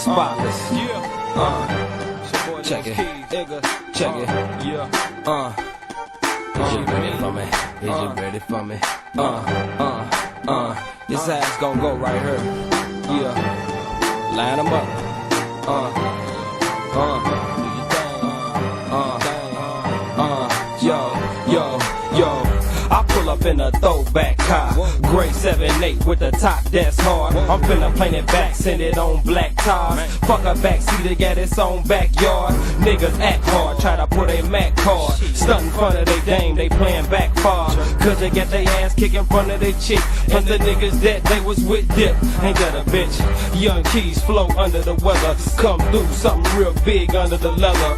Spotless. Check it. Check it. Is you ready for me? Is you ready for me? This ass gon' go right here. Yeah. Line 'em up. Yo. I pull up in a throwback car, gray 7-8 with the top that's hard. I'm finna plane it back, send it on black tires. Fuck a backseat to get its own backyard. Niggas act hard, try to put a Mac card. Stunt in front of they dame, they playin' back far. Cause they get they ass kick in front of they chick. And the niggas that they was with dip. Ain't that a bitch? Young keys flow under the weather. Come through something real big under the leather.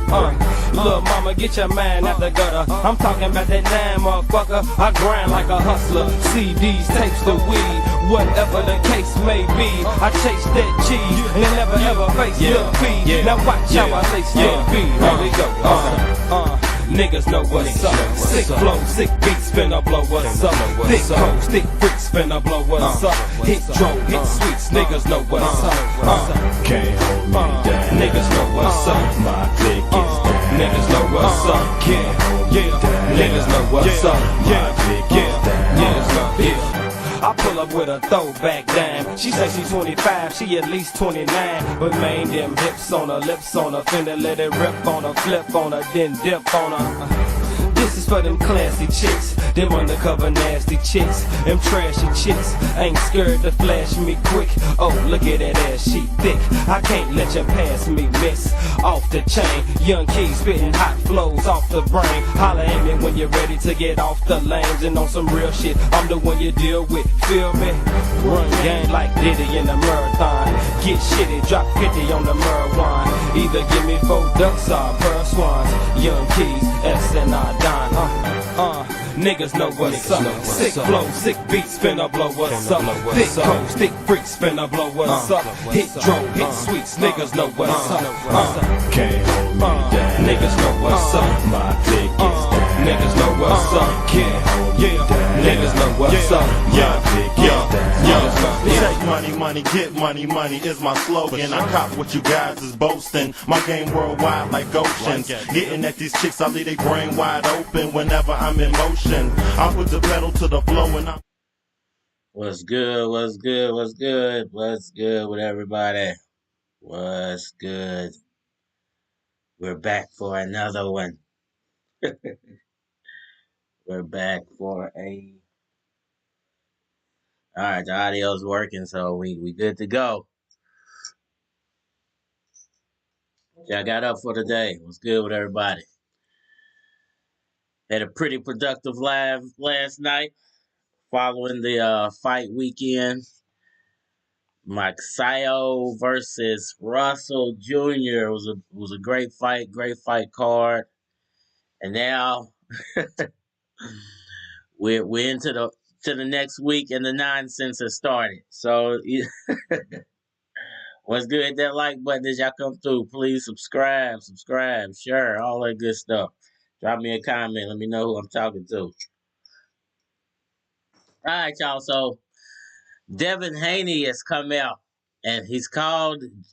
Lil' mama, get your mind out the gutter. I'm talking about that 9, motherfucker. I grind like a hustler. CDs, tapes, the weed, whatever the case may be. I chase that cheese and never ever face Lil P. Now watch how I say still be. Here we go. Niggas know what's up. Sick flow, sick beats, finna blow what's up. Thick hoes, thick freaks, finna blow what's up. Hit drone, hit sweets, niggas know what's up. Can't hold me down. Niggas know what's up. My dick is down. Niggas know what's up. Can't hold me down. Niggas know what's up. My dick is down. I pull up with a throwback dime. She say she's 25, she at least 29. But man, them hips on her, lips on her, finna let it rip on her, flip on her, then dip on her. This is for them classy chicks, them undercover nasty chicks, them trashy chicks, ain't scared to flash me quick. Oh, look at that ass, she thick. I can't let you pass me, miss. Off the chain, young keys spitting hot flows off the brain. Holla at me when you're ready to get off the lanes and on some real shit. I'm the one you deal with, feel me? Run game like Diddy in the marathon. Get shitty, drop 50 on the marijuana. Either give me 4 ducks or pearl swans. Young keys, S&R Don. Niggas know what's up. Sick flow, sick beats, finna blow what's up. Thick hoes, thick freaks, finna blow what's up. Hit drone, hit sweets, niggas know what's up. Can't hold me down. Niggas know what's up. My dick is down. Niggas know what's up. Can't hold me down. Niggas know what's up. My dick is down. Take money, get money is my slogan. I cop what you guys is boasting. My game worldwide like oceans. Getting at these chicks, I leave their brain wide open whenever I'm in motion. I put the pedal to the flow and I... What's good? What's good? What's good? What's good with everybody? What's good? We're back for another one. We're back for a... Alright, the audio's working, so we good to go. Y'all got up for the day. What's good with everybody? Had a pretty productive live last night following the fight weekend. Magsayo versus Russell Jr. was a great fight card. And now we're into the next week and the nonsense has started. So what's good? Hit that like button as y'all come through. Please subscribe, share, all that good stuff. Drop me a comment. Let me know who I'm talking to. All right, y'all. So Devin Haney has come out and he's calling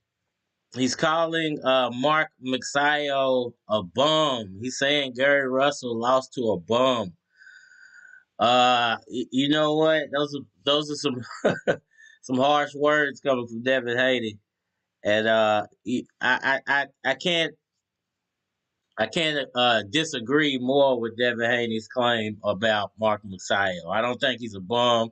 Mark Magsayo a bum. He's saying Gary Russell lost to a bum. You know what? Those are some some harsh words coming from Devin Haney, and I can't disagree more with Devin Haney's claim about Mark Magsayo. I don't think he's a bum.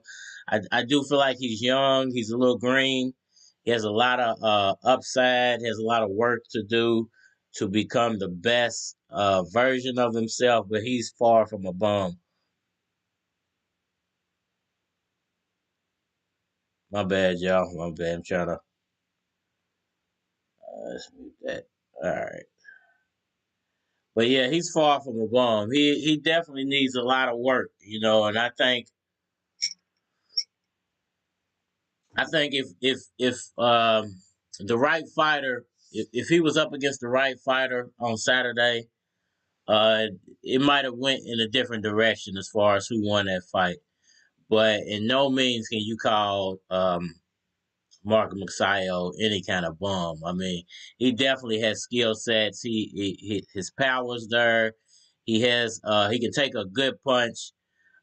I do feel like he's young. He's a little green. He has a lot of upside. Has a lot of work to do to become the best version of himself, but he's far from a bum. My bad, y'all. My bad. I'm trying to let's mute that. All right. But yeah, he's far from a bum. He definitely needs a lot of work, you know. And I think if the right fighter, if he was up against the right fighter on Saturday, it might have went in a different direction as far as who won that fight. But in no means can you call Mark Magsayo any kind of bum. I mean, he definitely has skill sets. His power's there. He can take a good punch.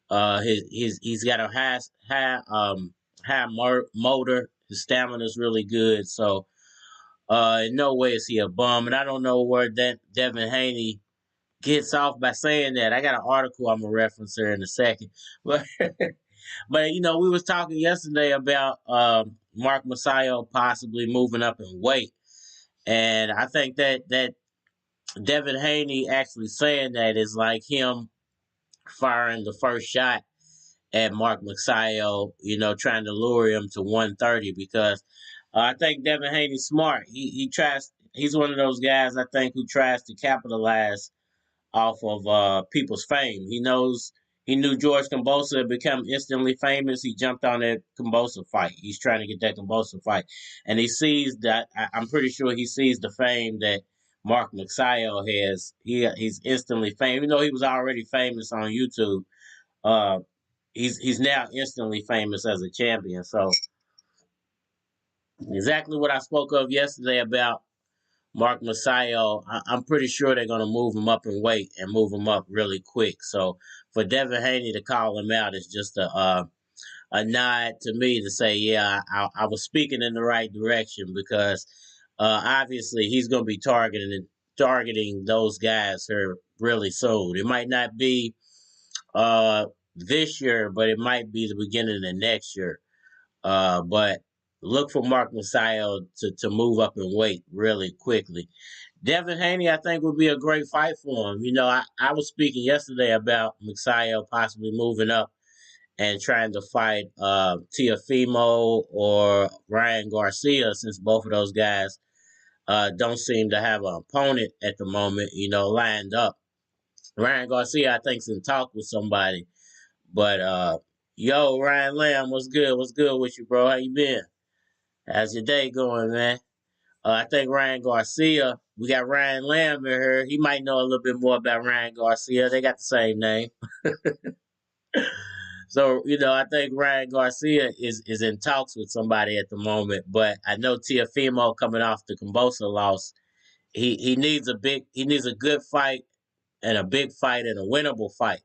He's got a high motor. His stamina is really good. So in no way is he a bum. And I don't know where that Devin Haney gets off by saying that. I got an article I'm gonna reference here in a second, but but you know we was talking yesterday about Mark Masayo possibly moving up in weight, and I think that Devin Haney actually saying that is like him firing the first shot at Mark Masayo, you know, trying to lure him to 130 because I think Devin Haney's smart. He tries. He's one of those guys I think who tries to capitalize off of people's fame. He knew George Kambosos had become instantly famous. He jumped on that Kambosos fight. He's trying to get that Kambosos fight, and he sees that. I'm pretty sure he sees the fame that Mark Magsayo has. He's instantly famous. Even though he was already famous on YouTube, uh, he's now instantly famous as a champion. So exactly what I spoke of yesterday about Mark Masayo, I'm pretty sure they're going to move him up in weight and move him up really quick. So for Devin Haney to call him out is just a nod to me to say, yeah, I was speaking in the right direction because obviously he's going to be targeting those guys here really soon. It might not be this year, but it might be the beginning of next year. But look for Mark Masayo to move up in weight really quickly. Devin Haney, I think, would be a great fight for him. You know, I was speaking yesterday about Magsayo possibly moving up and trying to fight Teofimo or Ryan Garcia, since both of those guys don't seem to have an opponent at the moment, you know, lined up. Ryan Garcia, I think, is in talk with somebody. But yo, Ryan Lamb, what's good? What's good with you, bro? How you been? How's your day going, man? I think Ryan Garcia, we got Ryan Lamb in here. He might know a little bit more about Ryan Garcia. They got the same name. So, you know, I think Ryan Garcia is in talks with somebody at the moment. But I know Teofimo coming off the Kambosos loss, he needs a good fight and a big fight and a winnable fight.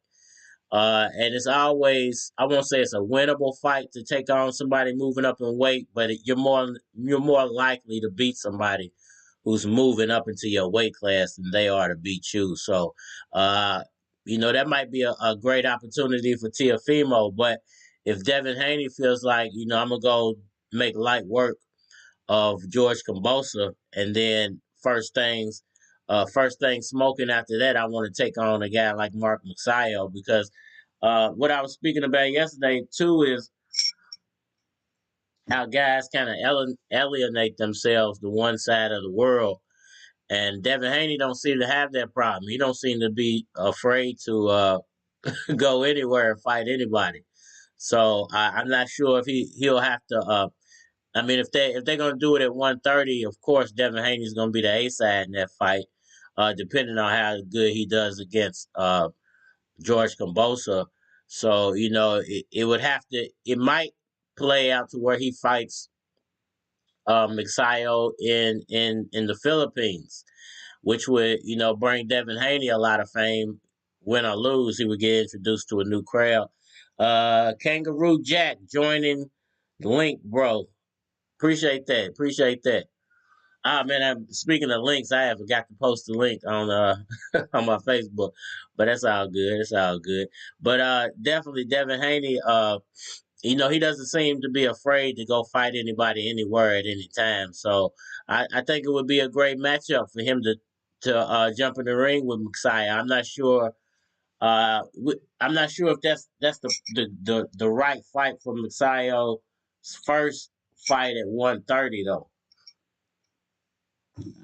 And it's always, I won't say it's a winnable fight to take on somebody moving up in weight, but you're more likely to beat somebody who's moving up into your weight class than they are to beat you. So, you know, that might be a great opportunity for Teofimo. But if Devin Haney feels like, you know, I'm gonna go make light work of George Kambosos, and then first thing smoking after that, I want to take on a guy like Mark Magsayo because what I was speaking about yesterday too is how guys kind of alienate themselves to one side of the world, and Devin Haney don't seem to have that problem. He don't seem to be afraid to go anywhere and fight anybody. So I'm not sure if he'll have to. I mean, if they're gonna do it at 130, of course Devin Haney's gonna be the A side in that fight, depending on how good he does against George Kambosos. So you know, it would have to. It might play out to where he fights Magsayo in the Philippines, which would, you know, bring Devin Haney a lot of fame. Win or lose, he would get introduced to a new crowd. Kangaroo Jack joining the link, bro. Appreciate that. Appreciate that. Ah man, I'm speaking of links. I have got to post the link on on my Facebook, but that's all good. It's all good. But definitely Devin Haney. You know, he doesn't seem to be afraid to go fight anybody anywhere at any time. So I think it would be a great matchup for him to jump in the ring with Magsayo. I'm not sure if that's the right fight for Magsayo's first fight at 130 though.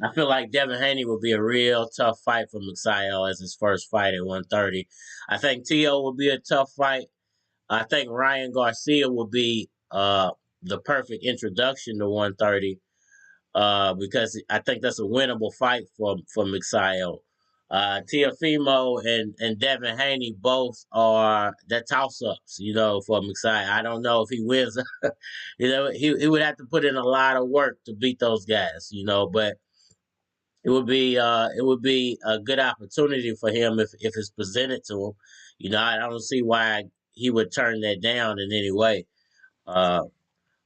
I feel like Devin Haney will be a real tough fight for Magsayo as his first fight at 130. I think Tio will be a tough fight. I think Ryan Garcia will be the perfect introduction to 130 because I think that's a winnable fight for Magsayo. Teofimo and Devin Haney both are the toss ups, for Magsayo. I don't know if he wins. He would have to put in a lot of work to beat those guys, but it would be a good opportunity for him if it's presented to him. I don't see why he would turn that down in any way. Uh,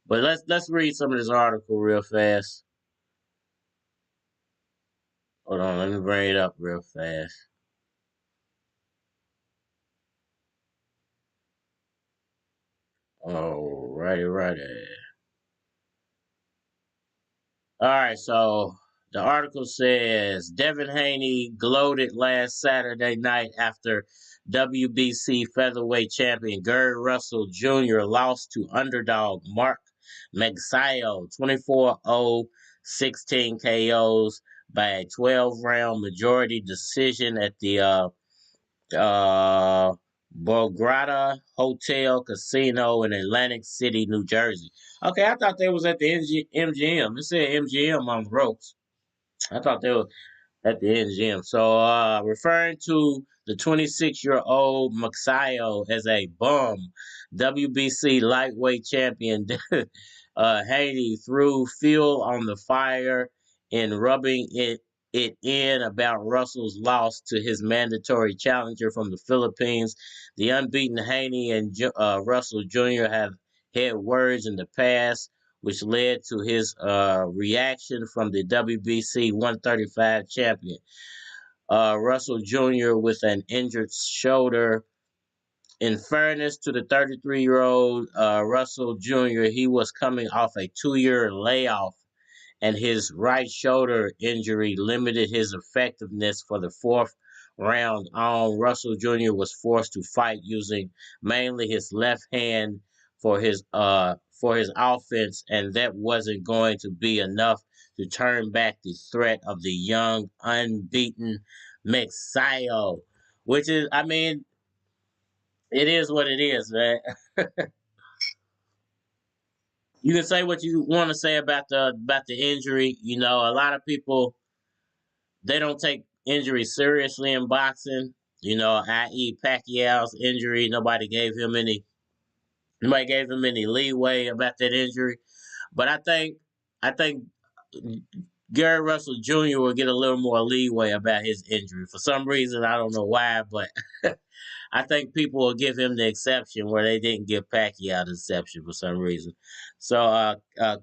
but let's read some of this article real fast. Hold on, let me bring it up real fast. Righty. All right, so the article says Devin Haney gloated last Saturday night after WBC featherweight champion Gary Russell Jr. lost to underdog Mark Magsayo 24-0, 16 KOs by a 12-round majority decision at the Borgata Hotel Casino in Atlantic City, New Jersey. Okay, I thought they was at the MGM. It said MGM on the ropes. I thought they were at the NGM. So, referring to the 26-year-old Magsayo as a bum, WBC lightweight champion Haney threw fuel on the fire in rubbing it in about Russell's loss to his mandatory challenger from the Philippines. The unbeaten Haney and Russell Jr. have had words in the past, which led to his reaction from the WBC 135 champion. Russell Jr. with an injured shoulder. In fairness to the 33-year-old Russell Jr., he was coming off a 2-year layoff, and his right shoulder injury limited his effectiveness for the fourth round on. Russell Jr. was forced to fight using mainly his left hand for his offense, and that wasn't going to be enough to turn back the threat of the young, unbeaten Magsayo. Which is, I mean, it is what it is, man. You can say what you want to say about the injury. A lot of people, they don't take injury seriously in boxing. I.e. Pacquiao's injury. Nobody gave him any leeway about that injury. But I think Gary Russell Jr. will get a little more leeway about his injury. For some reason, I don't know why, but I think people will give him the exception where they didn't give Pacquiao the exception for some reason. So,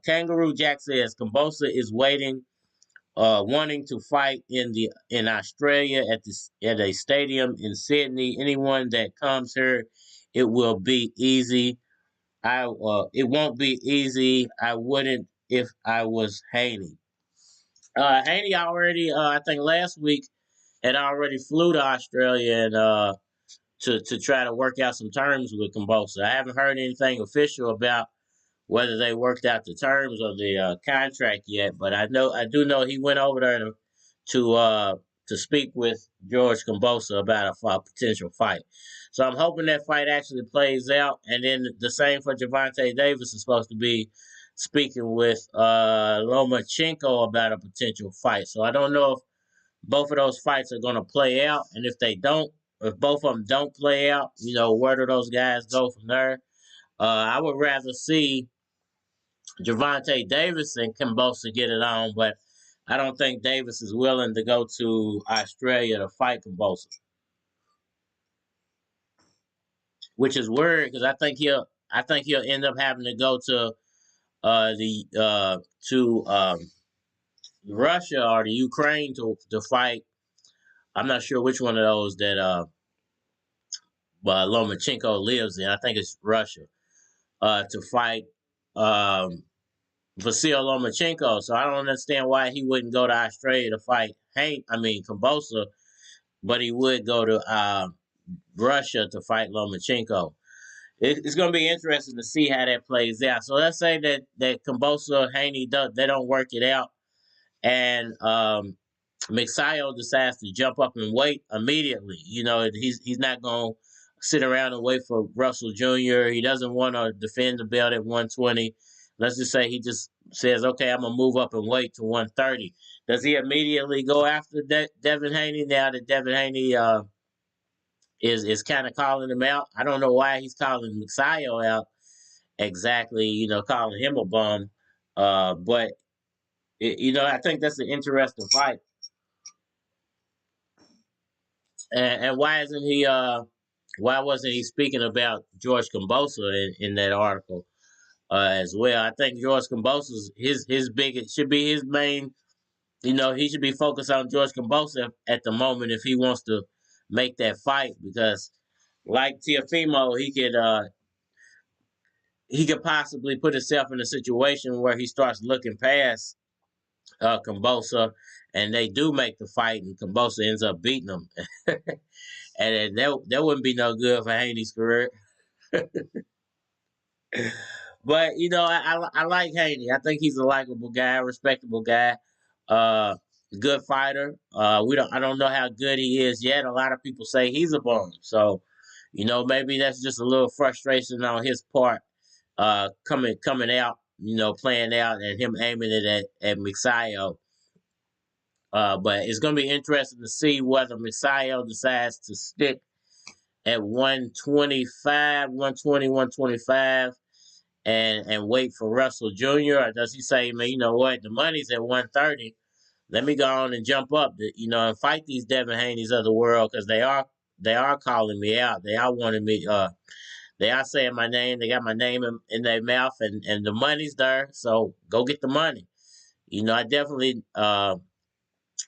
Kangaroo Jack says Kambosa is wanting to fight in Australia at a stadium in Sydney. Anyone that comes here, it will be easy. It won't be easy. I wouldn't if I was Haney. Haney already, I think last week, had already flew to Australia and to try to work out some terms with Kambosa. I haven't heard anything official about whether they worked out the terms of the contract yet, but I do know he went over there to speak with George Kambosa about a potential fight. So I'm hoping that fight actually plays out, and then the same for Gervonta Davis is supposed to be speaking with Lomachenko about a potential fight. So I don't know if both of those fights are going to play out, and if both of them don't play out, where do those guys go from there? I would rather see Gervonta Davis and Kambosa get it on, but I don't think Davis is willing to go to Australia to fight Kambosa, which is weird because I think he'll end up having to go to Russia or the Ukraine to fight. I'm not sure which one of those that Lomachenko lives in. I think it's Russia to fight Vasyl Lomachenko. So I don't understand why he wouldn't go to Australia to fight Kambosa, but he would go to Russia to fight Lomachenko. It's going to be interesting to see how that plays out. So let's say that Kambosa, Haney, they don't work it out, and Magsayo decides to jump up and wait immediately. He's not going to sit around and wait for Russell Jr. He doesn't want to defend the belt at 120. Let's just say he just says, okay, I'm going to move up and wait to 130. Does he immediately go after Devin Haney now that Devin Haney is kind of calling him out? I don't know why he's calling Magsayo out exactly. Calling him a bum. But I think that's an interesting fight. And why isn't he? Why wasn't he speaking about George Kambosa in that article as well? I think George Kambosa's his biggest should be his main. He should be focused on George Kambosa at the moment if he wants to make that fight, because like Teofimo, he could possibly put himself in a situation where he starts looking past Kambosa, and they do make the fight, and Kambosa ends up beating him, and that wouldn't be no good for Haney's career. But I like Haney. I think he's a likable guy, respectable guy, good fighter. I don't know how good he is yet. A lot of people say he's a bum, so maybe that's just a little frustration on his part, coming out, playing out, and him aiming it at Magsayo. But it's going to be interesting to see whether Magsayo decides to stick at 125, 120, 125, and wait for Russell Jr., or does he say, man, you know what, the money's at 130. Let me go on and jump up, and fight these Devin Haneys of the world, because they are calling me out. They are wanting me. They are saying my name. They got my name in their mouth, and the money's there. So go get the money. I definitely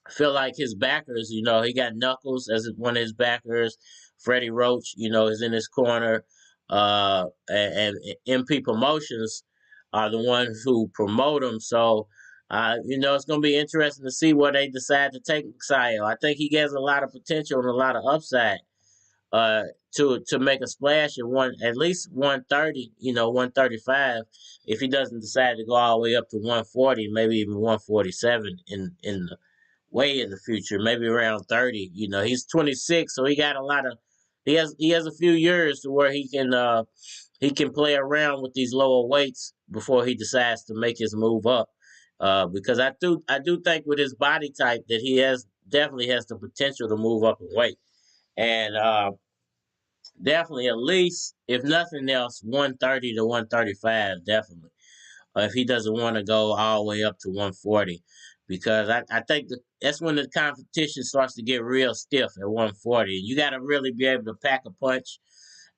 feel like his backers. He got Knuckles as one of his backers. Freddie Roach, is in his corner. And MP Promotions are the ones who promote him. So, it's going to be interesting to see where they decide to take Magsayo. I think he has a lot of potential and a lot of upside to make a splash at least 130, 135. If he doesn't decide to go all the way up to 140, maybe even 147 in the way in the future, maybe around 30. He's 26, so he got a lot of. He has a few years to where he can play around with these lower weights before he decides to make his move up. Because I do think with his body type that he definitely has the potential to move up in weight, and definitely at least, if nothing else, 130 to 135 definitely. If he doesn't want to go all the way up to 140, because I think that's when the competition starts to get real stiff at 140. You got to really be able to pack a punch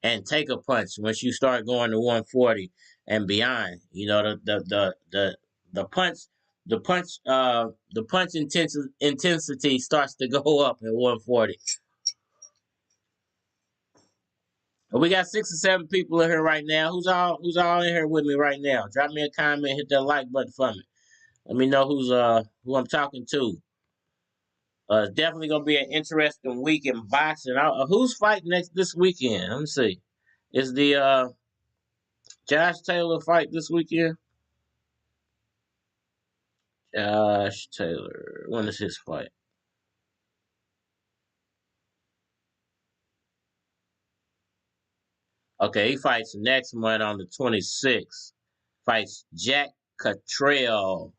and take a punch once you start going to 140 and beyond. The punch intensity starts to go up at 140. We got 6 or 7 people in here right now. Who's all in here with me right now? Drop me a comment, hit that like button for me. Let me know who I'm talking to. It's definitely gonna be an interesting week in boxing. Who's fighting this weekend? Let me see. Is the Josh Taylor fight this weekend? Josh Taylor. When is his fight? Okay, he fights next month on the 26th. Fights Jack Cottrell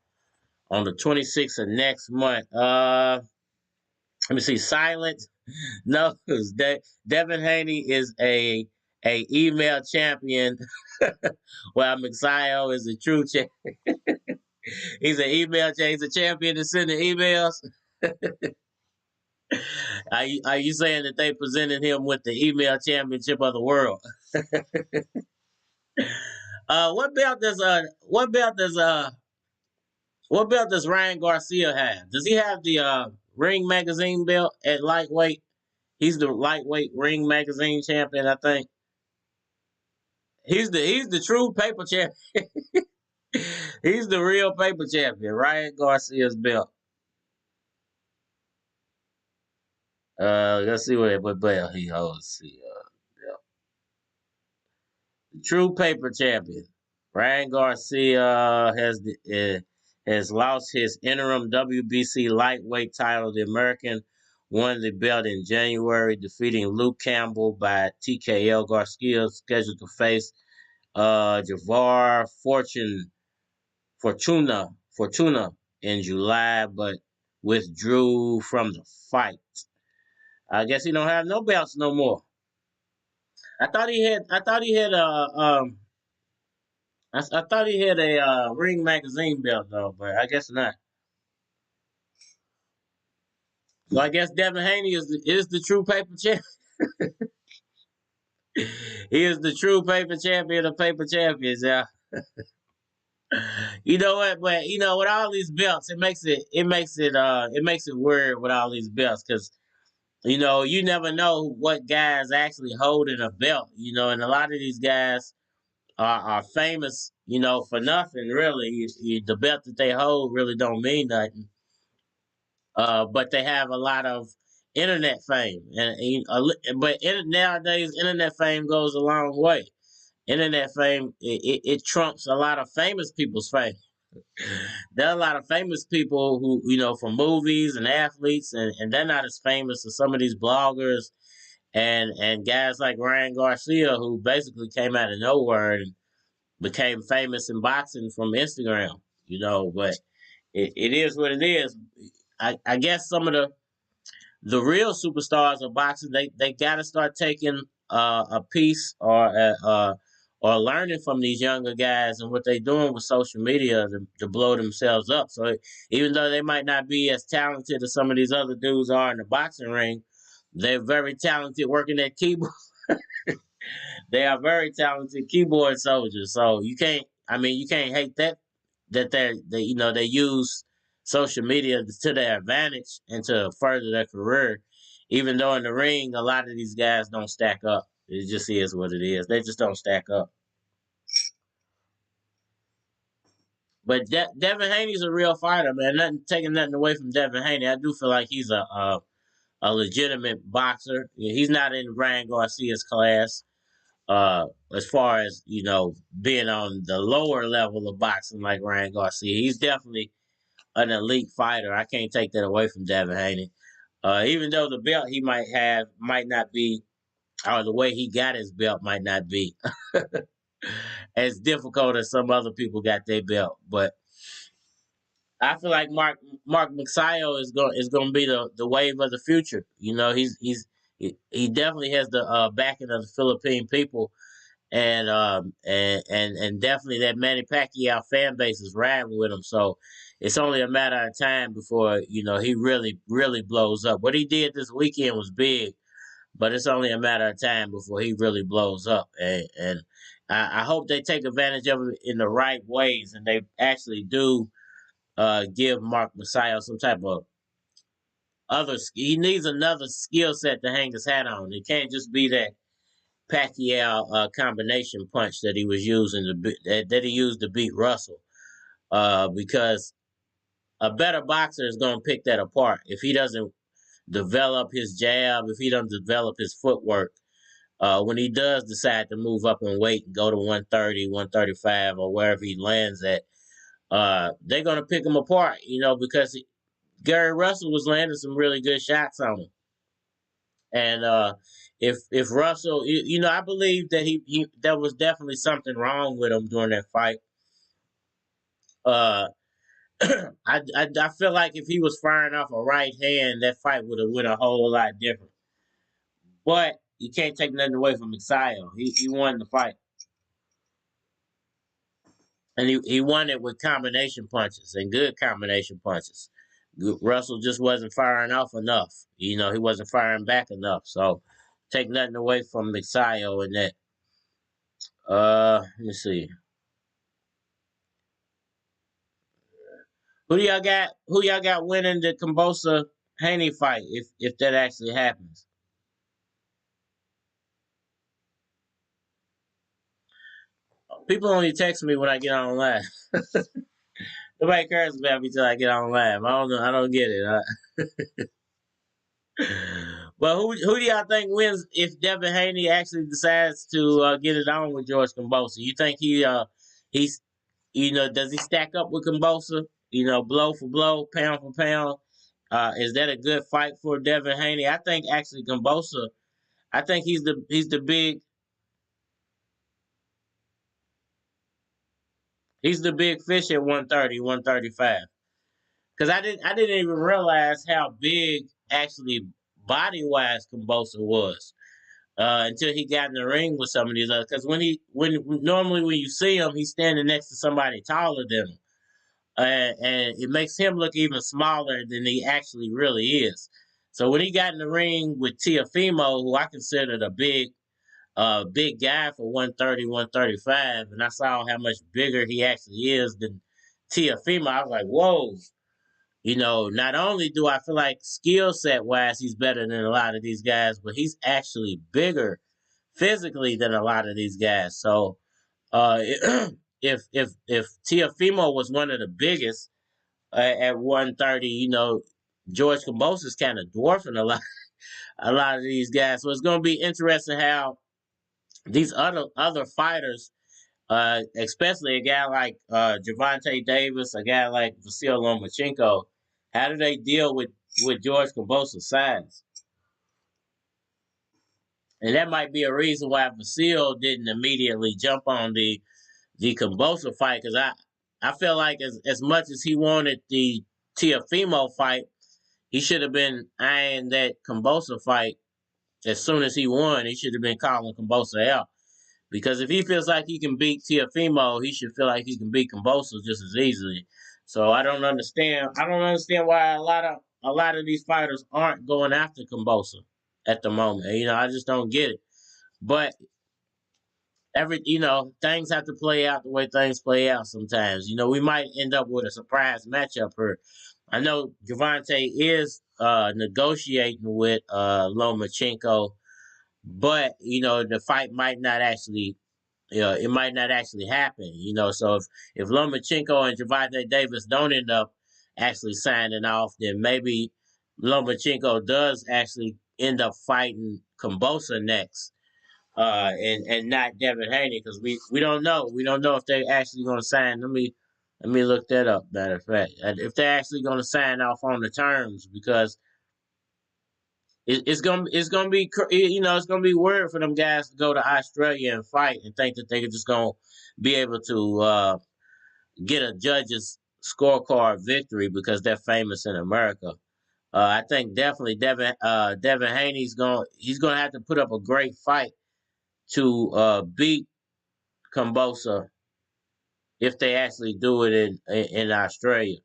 on the 26th of next month. Let me see. Silent. No, Devin Haney is a email champion, while Magsayo is a true champion. He's an email champion. He's a champion to send the emails. Are you saying that they presented him with the email championship of the world? What belt does Ryan Garcia have? Does he have the Ring Magazine belt at lightweight? He's the lightweight Ring Magazine champion, I think. He's the true paper champion. He's the real paper champion. Ryan Garcia's belt. Let's see what belt he holds. See, the true paper champion. Ryan Garcia has lost his interim WBC lightweight title. The American won the belt in January, defeating Luke Campbell by TKO. Garcia is scheduled to face Javar Fortuna in July, but withdrew from the fight. I guess he don't have no belts no more. I thought he had. I thought he had a. I thought he had a Ring Magazine belt though, but I guess not. So I guess Devin Haney is the true paper champ. He is the true paper champion of paper champions. Yeah. You know what? But you know, with all these belts, it makes it weird with all these belts because you know you never know what guys actually holding a belt. You know, and a lot of these guys are famous. You know, for nothing really. The belt that they hold really don't mean nothing. But they have a lot of internet fame, nowadays internet fame goes a long way. Internet fame it trumps a lot of famous people's fame. There are a lot of famous people who you know from movies and athletes, and they're not as famous as some of these bloggers and guys like Ryan Garcia, who basically came out of nowhere and became famous in boxing from Instagram. You know, but it is what it is. I guess some of the real superstars of boxing, they got to start taking a piece or learning from these younger guys and what they're doing with social media to blow themselves up. So even though they might not be as talented as some of these other dudes are in the boxing ring, they're very talented working at keyboard. They are very talented keyboard soldiers. So you can't hate that they you know they use social media to their advantage and to further their career. Even though in the ring, a lot of these guys don't stack up. It just is what it is. They just don't stack up. But Devin Haney's a real fighter, man. Taking nothing away from Devin Haney. I do feel like he's a legitimate boxer. He's not in Ryan Garcia's class. As far as you know, being on the lower level of boxing like Ryan Garcia, he's definitely an elite fighter. I can't take that away from Devin Haney. Even though the belt he might have might not be, or the way he got his belt might not be as difficult as some other people got their belt. But I feel like Mark Magsayo is going to be the wave of the future. You know, he definitely has the backing of the Philippine people and definitely that Manny Pacquiao fan base is riding with him. So it's only a matter of time before you know he really blows up. What he did this weekend was big, but it's only a matter of time before he really blows up. And I hope they take advantage of it in the right ways, and they actually do give Mark Messiah some type of other. He needs another skill set to hang his hat on. It can't just be that Pacquiao combination punch that he was using that he used to beat Russell. Because a better boxer is going to pick that apart if he doesn't develop his jab, if he doesn't develop his footwork. When he does decide to move up in weight and go to 130, 135, or wherever he lands at, they're going to pick him apart, you know, because Gary Russell was landing some really good shots on him. And if Russell, you know, I believe that he there was definitely something wrong with him during that fight. I feel like if he was firing off a right hand, that fight would have went a whole lot different. But you can't take nothing away from Magsayo. He won the fight. And he won it with combination punches and good combination punches. Russell just wasn't firing off enough. You know, he wasn't firing back enough. So take nothing away from Magsayo in that. Let me see. Who y'all got? Who y'all got winning the Kambosa Haney fight if that actually happens? People only text me when I get on live. Nobody cares about me till I get on live. I don't know. I don't get it. But who do y'all think wins if Devin Haney actually decides to get it on with George Kambosa? You think he's you know does he stack up with Kambosa? You know, blow for blow, pound for pound. Is that a good fight for Devin Haney? I think actually Kambosa. I think he's the big fish at 130, 135. because I didn't even realize how big actually body wise Kambosa was until he got in the ring with some of these others. Because when normally when you see him, he's standing next to somebody taller than him, and it makes him look even smaller than he actually really is. So when he got in the ring with Teofimo, who I considered a big guy for 130, 135, and I saw how much bigger he actually is than Teofimo, I was like, whoa. Not only do I feel like skill set wise he's better than a lot of these guys, but he's actually bigger physically than a lot of these guys. So if Teofimo was one of the biggest at 130, George Kambosos kind of dwarfing a lot of these guys. So it's going to be interesting how these other fighters, especially a guy like Gervonta Davis, a guy like Vasyl Lomachenko, how do they deal with George Kambosos' size? And that might be a reason why Vasyl didn't immediately jump on the Kambosos fight, because I feel like as much as he wanted the Teofimo fight, he should have been eyeing that Kambosos fight as soon as he won. He should have been calling Kambosos out. Because if he feels like he can beat Teofimo, he should feel like he can beat Kambosos just as easily. So I don't understand. I don't understand why a lot of these fighters aren't going after Kambosos at the moment. I just don't get it. But things have to play out the way things play out sometimes. We might end up with a surprise matchup here. I know Gervonta is negotiating with Lomachenko, but the fight might not actually it might not actually happen. So if Lomachenko and Gervonta Davis don't end up actually signing off, then maybe Lomachenko does actually end up fighting Kambosos next, and not Devin Haney, because we don't know. We don't know if they're actually going to sign. Let me look that up. Matter of fact, if they're actually going to sign off on the terms, because it's gonna be weird for them guys to go to Australia and fight and think that they're just gonna be able to get a judge's scorecard victory because they're famous in America. I think definitely Devin Haney's he's gonna have to put up a great fight to beat Kambosos if they actually do it in Australia.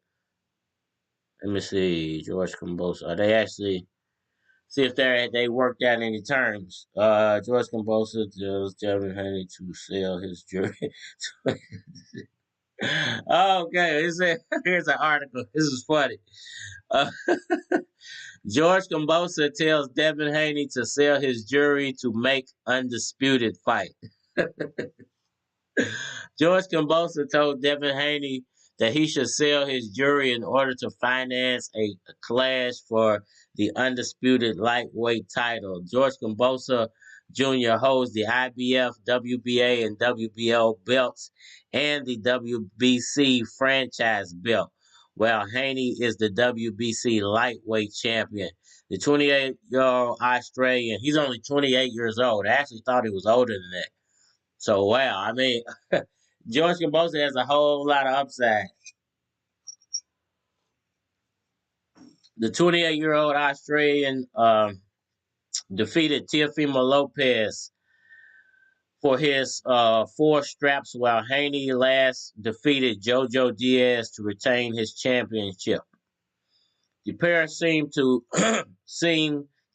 Let me see, George Kambosos. Are they actually? See if they worked out any terms. George Kambosos tells Devin Haney to sell his jury. Okay, here's an article. This is funny. Uh, George Kambosos tells Devin Haney to sell his jury to make undisputed fight. George Kambosos told Devin Haney that he should sell his jury in order to finance a clash for the undisputed lightweight title. George Kambosos Jr. holds the IBF, WBA, and WBO belts and the WBC franchise belt, while Haney is the WBC lightweight champion. The 28-year-old Australian, he's only 28 years old. I actually thought he was older than that. So, wow, I mean, George Kambosos has a whole lot of upside. The 28-year-old Australian defeated Teofimo Lopez for his 4 straps, while Haney last defeated Jojo Diaz to retain his championship. The pair seem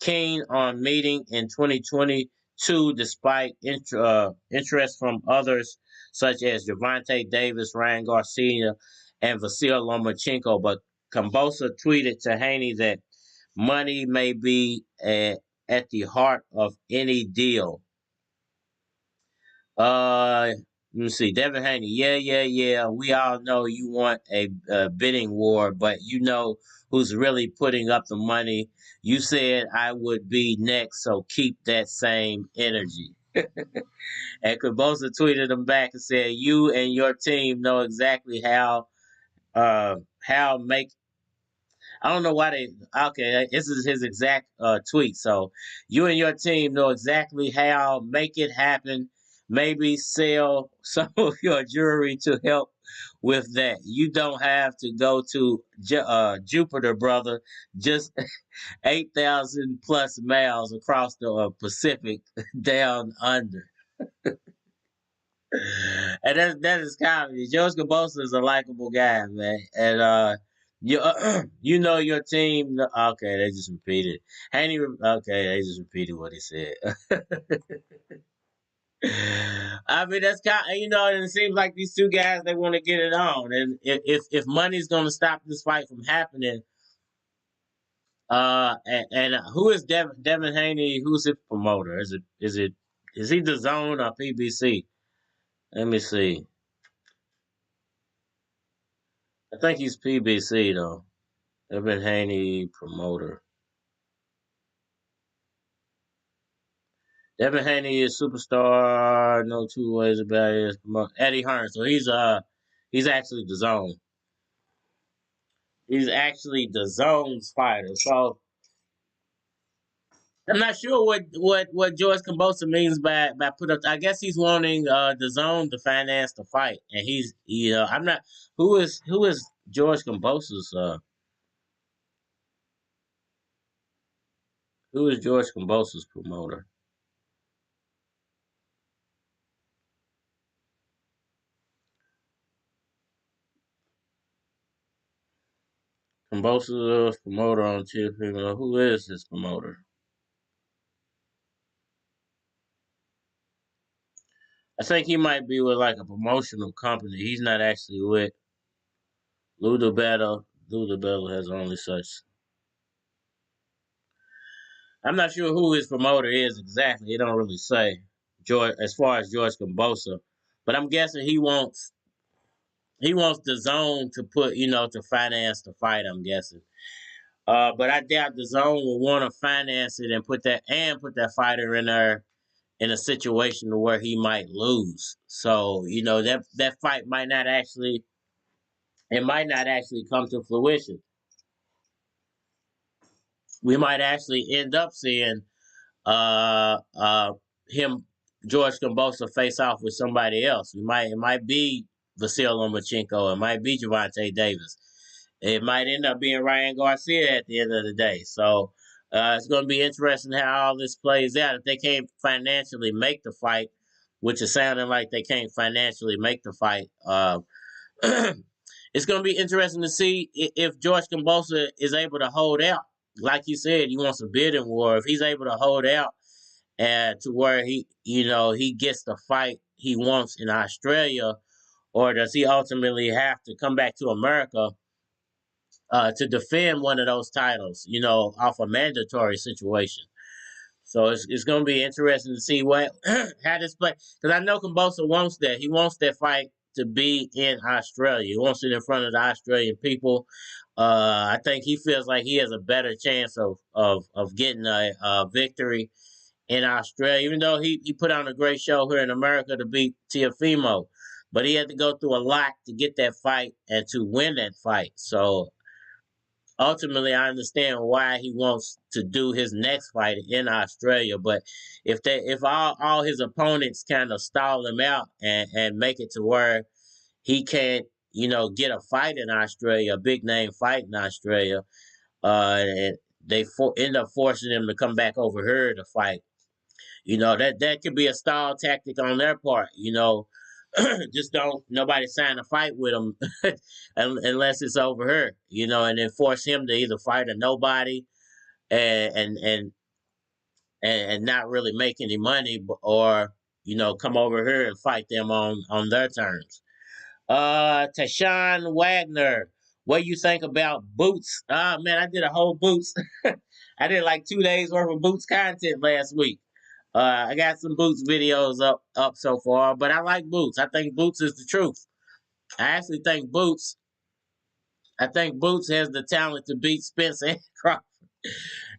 keen on meeting in 2022, despite interest from others such as Gervonta Davis, Ryan Garcia, and Vasyl Lomachenko. But Kambosos tweeted to Haney that money may be at the heart of any deal. Let me see. Devin Haney. Yeah. We all know you want a bidding war, but you know who's really putting up the money. You said I would be next, so keep that same energy. And Kambosos tweeted him back and said, "You and your team know exactly how make." I don't know why they. Okay, this is his exact tweet. So you and your team know exactly how make it happen. maybe sell some of your jewelry to help with that. You don't have to go to Jupiter, brother. Just 8,000 plus miles across the Pacific down under. And that is comedy. George Cabosa is a likable guy, man. And you you know your team. Okay, they just repeated. Haney. Okay, they just repeated what he said. I mean, that's kind. You know, and it seems like these two guys they want to get it on. And if money's going to stop this fight from happening, who is Devin Haney? Who's his promoter? Is he the Zone or PBC? Let me see. I think he's PBC though. Devin Haney promoter. Devin Haney is superstar. No two ways about it. Eddie Hearn. So he's actually the Zone. He's actually the Zone's fighter. So I'm not sure what George Kambosa means by put up. I guess he's wanting the Zone to finance the fight, and I'm not. Who is George Kambosa's who is George Kambosa's promoter? Kambosa's promoter on TFP. Who is his promoter? I think he might be with like a promotional company. He's not actually with Luda Battle. Luda Battle has only such. I'm not sure who his promoter is exactly. It don't really say George as far as George Kambosa, but I'm guessing he wants the Zone to put to finance the fight. I'm guessing, but I doubt the Zone will want to finance it and put that fighter in there in a situation where he might lose. So that fight might not actually come to fruition. We might actually end up seeing uh, uh, him, George Kambosa, face off with somebody else. It might be Vasil Lomachenko. It might be Gervonta Davis. It might end up being Ryan Garcia at the end of the day. So it's going to be interesting how all this plays out. If they can't financially make the fight, which is sounding like they can't financially make the fight, it's going to be interesting to see if George Kambosa is able to hold out. Like you said, he wants a bidding war. If he's able to hold out to where he gets the fight he wants in Australia, or does he ultimately have to come back to America to defend one of those titles, off a mandatory situation? So it's going to be interesting to see how this play. Because I know Kambosa wants that. He wants that fight to be in Australia. He wants it in front of the Australian people. I think he feels like he has a better chance of getting a victory in Australia, even though he put on a great show here in America to beat Teofimo. But he had to go through a lot to get that fight and to win that fight. So ultimately, I understand why he wants to do his next fight in Australia. But if all his opponents kind of stall him out and make it to where he can't, get a fight in Australia, a big name fight in Australia, and they end up forcing him to come back over here to fight. That could be a stall tactic on their part. Just don't nobody sign a fight with him unless it's over here. And then force him to either fight or nobody, and not really make any money, or come over here and fight them on their terms. Tashawn Wagner, what do you think about Boots? Man, I did a whole Boots. I did like 2 days worth of Boots content last week. I got some Boots videos up so far, but I like Boots. I think Boots is the truth. I actually think Boots. I think Boots has the talent to beat Spence and Crawford.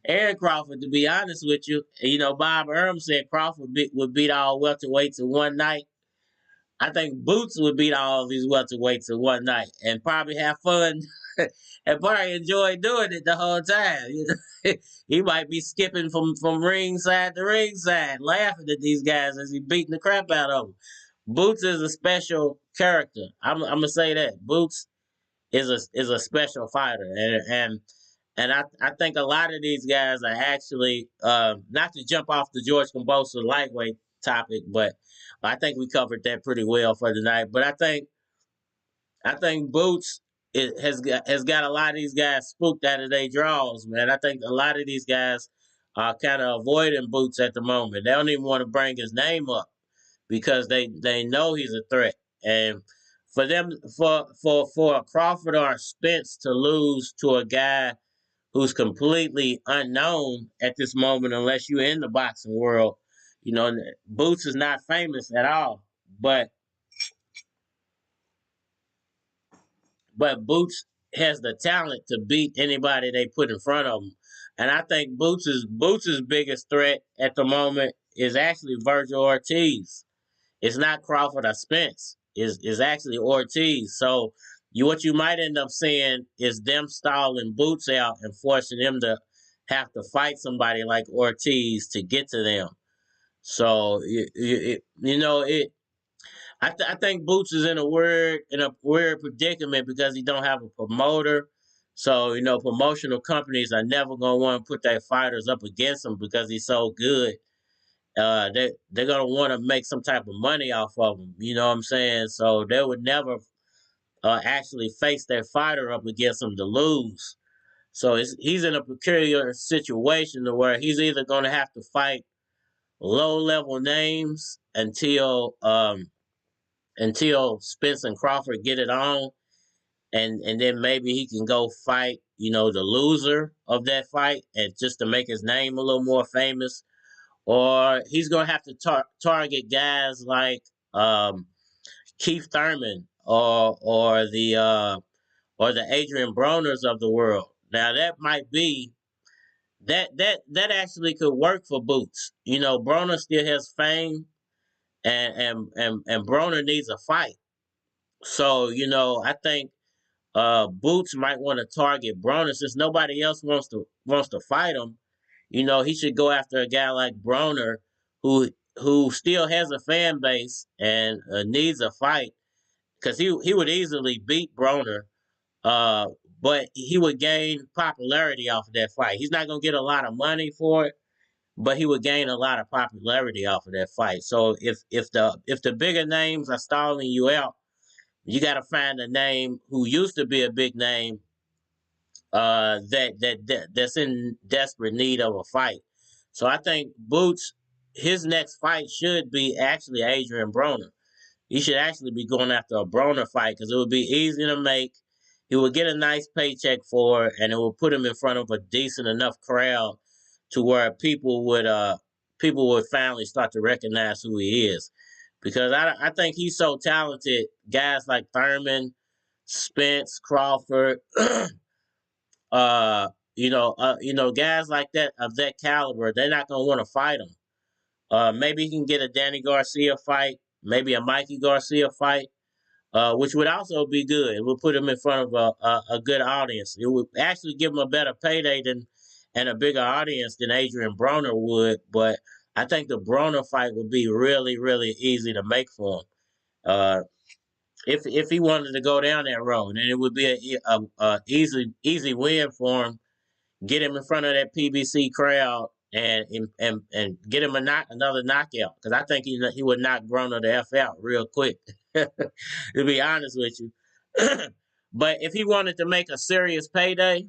Aaron Crawford, to be honest with you, Bob Earl said Crawford would beat all welterweights in one night. I think Boots would beat all of these welterweights in one night and probably have fun and probably enjoy doing it the whole time. He might be skipping from ringside to ringside, laughing at these guys as he beating the crap out of them. Boots is a special character. I'm gonna say that Boots is a special fighter, and I think a lot of these guys are actually not to jump off the George Kambosos lightweight topic, but I think we covered that pretty well for tonight. But I think Boots has got a lot of these guys spooked out of their draws, man. I think a lot of these guys are kind of avoiding Boots at the moment. They don't even want to bring his name up because they know he's a threat. And for them, for Crawford or Spence to lose to a guy who's completely unknown at this moment, unless you're in the boxing world, Boots is not famous at all. But Boots has the talent to beat anybody they put in front of him. And I think Boots's biggest threat at the moment is actually Virgil Ortiz. It's not Crawford or Spence. Is actually Ortiz. So what you might end up seeing is them stalling Boots out and forcing him to have to fight somebody like Ortiz to get to them. So I think Boots is in a weird predicament because he don't have a promoter. So promotional companies are never gonna want to put their fighters up against him because he's so good. They're gonna want to make some type of money off of him. You know what I'm saying? So they would never actually face their fighter up against him to lose. So he's in a peculiar situation to where he's either gonna have to fight low level names until Spence and Crawford get it on, and then maybe he can go fight, the loser of that fight, and just to make his name a little more famous, or he's gonna have to target guys like Keith Thurman or the Adrian Broners of the world. Now that might be that actually could work for Boots. Broner still has fame, and Broner needs a fight. So, I think Boots might want to target Broner since nobody else wants to fight him. He should go after a guy like Broner who still has a fan base and needs a fight because he would easily beat Broner, but he would gain popularity off of that fight. He's not gonna get a lot of money for it, but he would gain a lot of popularity off of that fight. So if the bigger names are stalling you out, you got to find a name who used to be a big name that's in desperate need of a fight. So I think Boots, his next fight should be actually Adrian Broner. He should actually be going after a Broner fight because it would be easy to make. He would get a nice paycheck for it, and it would put him in front of a decent enough crowd to where people would finally start to recognize who he is. Because I think he's so talented. Guys like Thurman, Spence, Crawford, guys like that of that caliber, they're not gonna want to fight him. Maybe he can get a Danny Garcia fight, maybe a Mikey Garcia fight, which would also be good. It would put him in front of a good audience. It would actually give him a better payday and a bigger audience than Adrian Broner would. But I think the Broner fight would be really, really easy to make for him. If he wanted to go down that road, and it would be a easy win for him. Get him in front of that PBC crowd and get him another knockout because I think he would knock Broner the F out real quick. To be honest with you, but if he wanted to make a serious payday,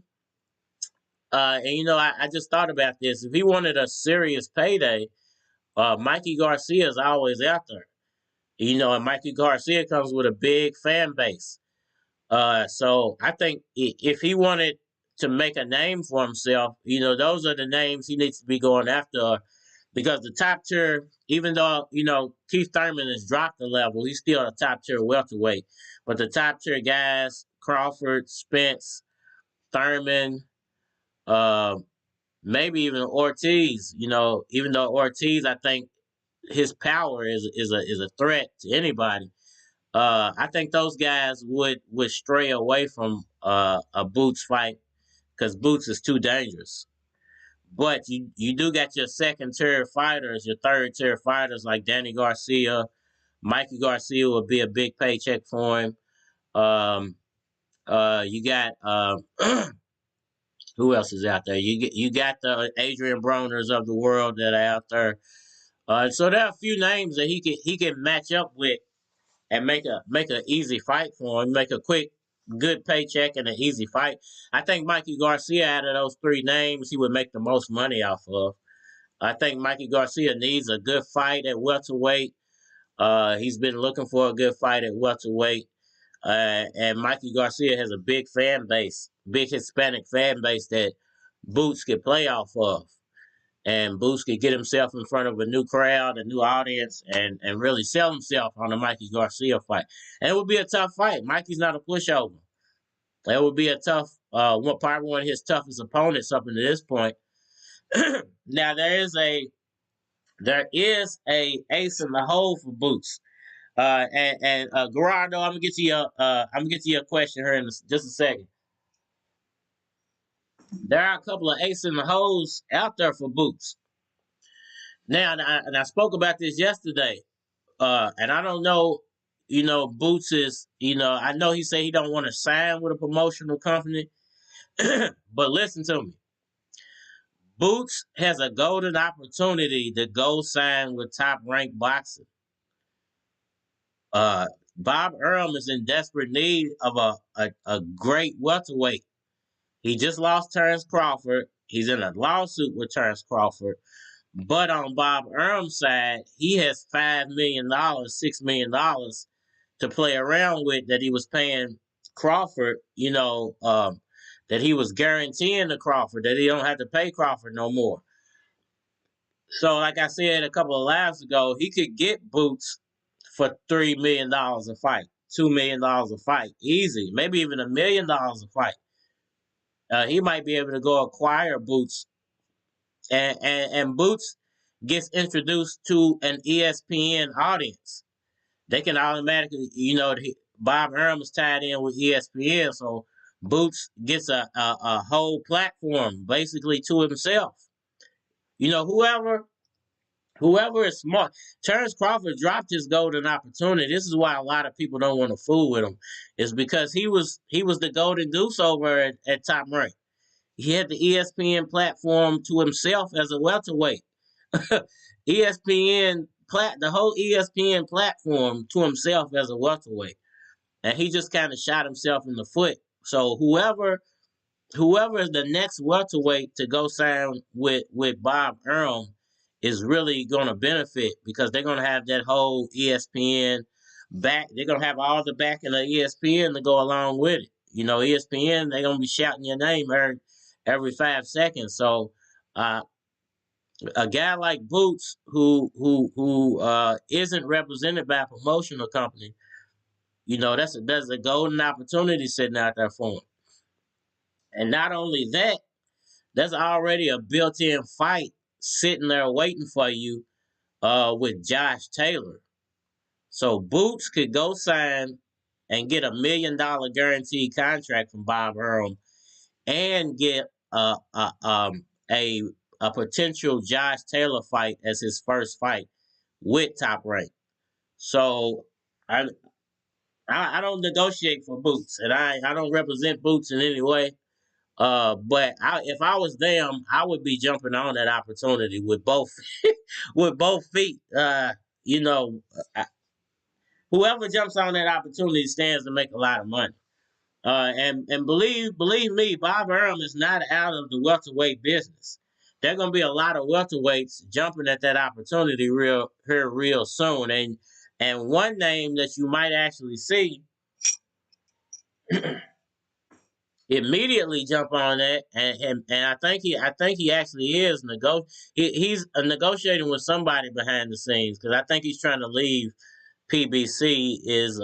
I just thought about this. If he wanted a serious payday, Mikey Garcia is always out there. And Mikey Garcia comes with a big fan base. So I think if he wanted to make a name for himself, those are the names he needs to be going after. Because the top tier, even though, Keith Thurman has dropped a level, he's still a top tier welterweight. But the top tier guys, Crawford, Spence, Thurman, maybe even Ortiz, even though Ortiz, I think his power is a threat to anybody. I think those guys would stray away from a Boots fight because Boots is too dangerous. But you do got your second tier fighters, your third tier fighters like Danny Garcia. Mikey Garcia will be a big paycheck for him. You got who else is out there? You got the Adrian Broners of the world that are out there. So there are a few names that he can match up with and make a easy fight for him, make a quick, good paycheck and an easy fight. I think Mikey Garcia, out of those three names, he would make the most money off of. I think Mikey Garcia needs a good fight at welterweight. He's been looking for a good fight at welterweight. And Mikey Garcia has a big fan base, big Hispanic fan base that Boots could play off of. And Boots could get himself in front of a new crowd, a new audience, and really sell himself on the Mikey Garcia fight. And it would be a tough fight. Mikey's not a pushover. It would be a tough, probably one of his toughest opponents up until this point. Now there is a ace in the hole for Boots. And Gerardo, I'm gonna get to your question here in just a second. There are a couple of aces in the holes out there for Boots. Now, and I spoke about this yesterday, and I don't know, Boots is, I know he said he don't want to sign with a promotional company, but listen to me. Boots has a golden opportunity to go sign with Top Rank Boxing. Bob Earl is in desperate need of a great welterweight. He just lost Terrence Crawford. He's in a lawsuit with Terrence Crawford. But on Bob Earl's side, he has $5 million, $6 million to play around with that he was paying Crawford, that he was guaranteeing to Crawford, that he don't have to pay Crawford no more. So, like I said a couple of lives ago, he could get Boots for $3 million a fight, $2 million a fight, easy, maybe even $1 million a fight. He might be able to go acquire Boots, and Boots gets introduced to an ESPN audience. They can automatically, Bob Earl is tied in with ESPN, so Boots gets a whole platform basically to himself. Whoever is smart. Terrence Crawford dropped his golden opportunity. This is why a lot of people don't want to fool with him. Is because he was the golden goose over at Top Rank. He had the ESPN platform to himself as a welterweight. The whole ESPN platform to himself as a welterweight. And he just kind of shot himself in the foot. So whoever is the next welterweight to go sign with Bob Earl is really going to benefit because they're going to have that whole ESPN back. They're going to have all the backing of ESPN to go along with it. ESPN, they're going to be shouting your name every 5 seconds. So a guy like Boots who isn't represented by a promotional company, that's a golden opportunity sitting out there for him. And not only that, there's already a built-in fight sitting there waiting for you with Josh Taylor. So Boots could go sign and get $1 million guaranteed contract from Bob Earl and get a potential Josh Taylor fight as his first fight with Top Rank. So I don't negotiate for Boots, and I don't represent Boots in any way. But if I was them, I would be jumping on that opportunity with both feet. Whoever jumps on that opportunity stands to make a lot of money. And believe me, Bob Earl is not out of the welterweight business. There are going to be a lot of welterweights jumping at that opportunity real soon. And one name that you might actually see immediately jump on that, and I think he actually is he's negotiating with somebody behind the scenes because I think he's trying to leave PBC is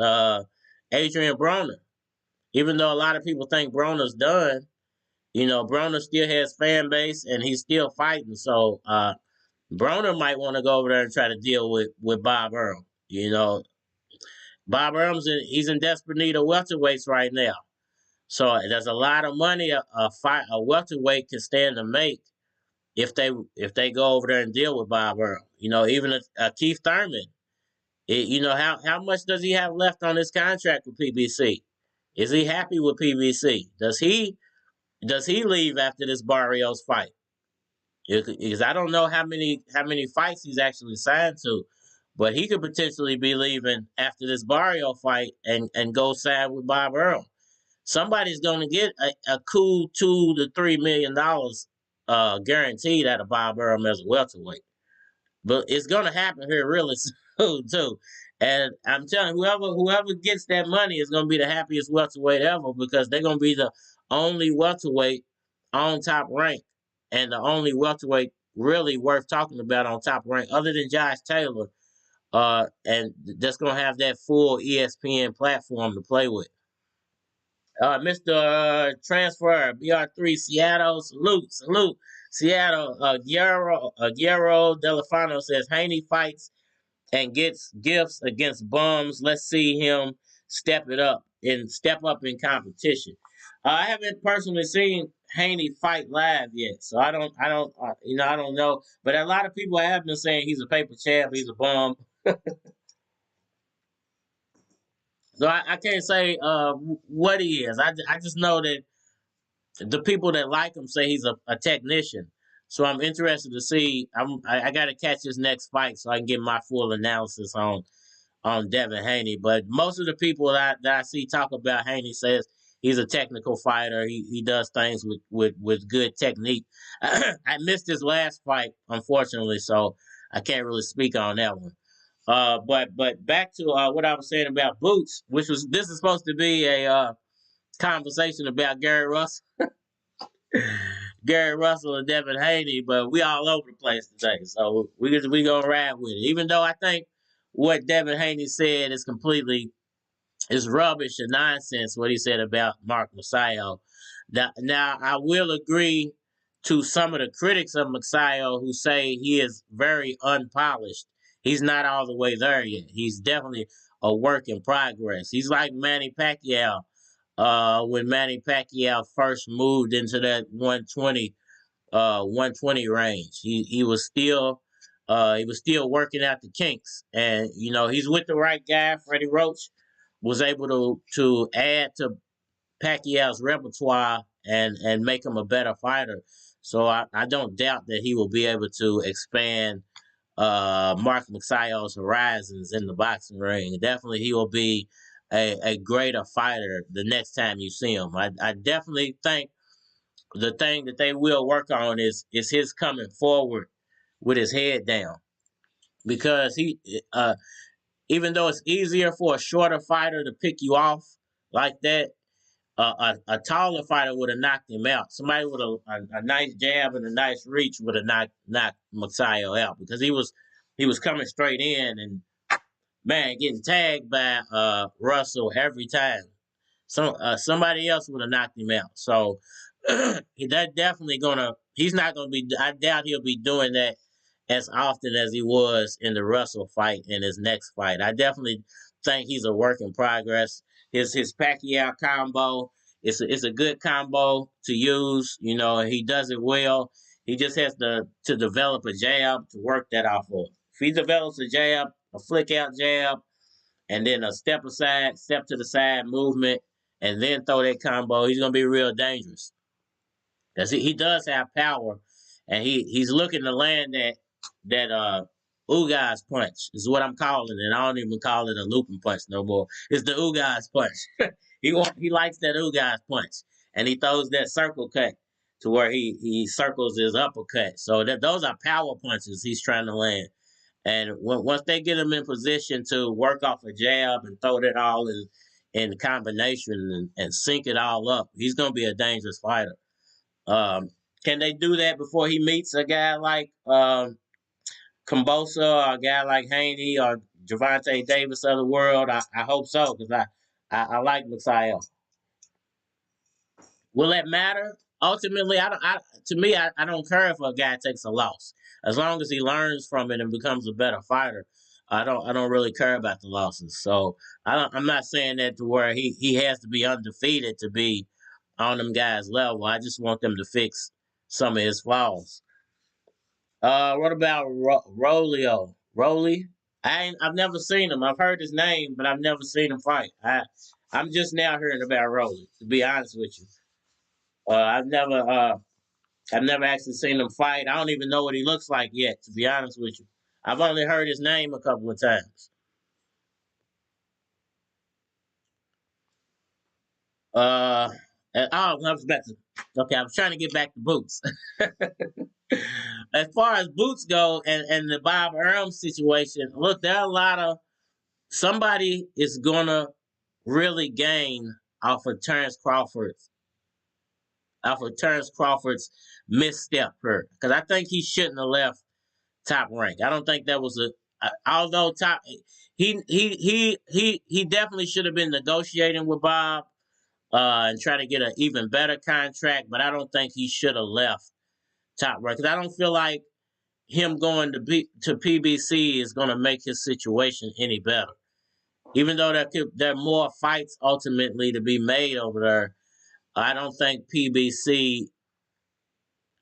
Adrian Broner. Even though a lot of people think Broner's done, Broner still has fan base and he's still fighting. So Broner might want to go over there and try to deal with Bob Earl. Bob Earl's he's in desperate need of welterweights right now. So there's a lot of money a welterweight can stand to make if they go over there and deal with Bob Earl. You know, even Keith Thurman. You know, how much does he have left on his contract with PBC? Is he happy with PBC? Does he leave after this Barrios fight? Because I don't know how many fights he's actually signed to, but he could potentially be leaving after this Barrio fight and go sign with Bob Earl. Somebody's going to get a cool $2 to $3 million guaranteed out of Bob Earl as a welterweight. But it's going to happen here really soon too. And I'm telling you, whoever gets that money is going to be the happiest welterweight ever, because they're going to be the only welterweight on Top Rank, and the only welterweight really worth talking about on Top Rank, other than Josh Taylor. And that's going to have that full ESPN platform to play with. Mr. Transfer, BR3, Seattle, salute. Seattle, Guerrero Delafano says, Haney fights and gets gifts against bums. Let's see him step up in competition. I haven't personally seen Haney fight live yet, so I don't know. But a lot of people have been saying he's a paper champ, he's a bum. So I can't say what he is. I just know that the people that like him say he's a technician. So I'm interested to see. I got to catch his next fight so I can get my full analysis on Devin Haney. But most of the people that I see talk about Haney says he's a technical fighter. He does things with good technique. I missed his last fight, unfortunately, so I can't really speak on that one. But back to what I was saying about Boots, this is supposed to be a conversation about Gary Russell. Gary Russell and Devin Haney, but we all over the place today, so we gonna ride with it. Even though I think what Devin Haney said is rubbish and nonsense. What he said about Mark Magsayo. Now I will agree to some of the critics of Magsayo who say he is very unpolished. He's not all the way there yet. He's definitely a work in progress. He's like Manny Pacquiao. When Manny Pacquiao first moved into that 120 range, he was still working out the kinks, and you know he's with the right guy. Freddie Roach was able to add to Pacquiao's repertoire and make him a better fighter. So I don't doubt that he will be able to expand Mark Magsayo's horizons in the boxing ring. Definitely, he will be a greater fighter the next time you see him. I definitely think the thing that they will work on is his coming forward with his head down, because he even though it's easier for a shorter fighter to pick you off like that, a taller fighter would have knocked him out. Somebody with a nice jab and a nice reach would have knocked Magsayo out, because he was coming straight in and, man, getting tagged by Russell every time. Somebody else would have knocked him out. So that definitely he's not gonna be. I doubt he'll be doing that as often as he was in the Russell fight in his next fight. I definitely think he's a work in progress. His Pacquiao combo it's a good combo to use. You know, he does it well. He just has to develop a jab to work that off of. If he develops a jab, a flick out jab, and then a step to the side movement, and then throw that combo, he's gonna be real dangerous. Because he does have power, and he's looking to land that Ugas punch is what I'm calling it. I don't even call it a looping punch no more. It's the Ugas punch. he likes that Ugas punch, and he throws that circle cut to where he circles his uppercut. So those are power punches he's trying to land. And once they get him in position to work off a jab and throw that all in combination and sync it all up, he's going to be a dangerous fighter. Can they do that before he meets a guy like Kambosa or a guy like Haney or Gervonta Davis of the world? I hope so, because I like Magsayo. Will that matter? Ultimately, I don't care if a guy takes a loss, as long as he learns from it and becomes a better fighter. I don't really care about the losses. So I'm not saying that to where he has to be undefeated to be on them guys' level. I just want them to fix some of his flaws. What about Rolio? Rolly? I've never seen him. I've heard his name, but I've never seen him fight. I'm just now hearing about Rolly, to be honest with you. I've never actually seen him fight. I don't even know what he looks like yet, to be honest with you. I've only heard his name a couple of times. I was about to. Okay, I was trying to get back to Boots. As far as Boots go, and the Bob Arum situation, look, there are a lot of somebody is gonna really gain off of Terrence Crawford's misstep here, because I think he shouldn't have left Top Rank. I don't think that was although he definitely should have been negotiating with Bob and try to get an even better contract, but I don't think he should have left Top Rank, because I don't feel like him going to PBC is going to make his situation any better. Even though there are more fights ultimately to be made over there, I don't think PBC.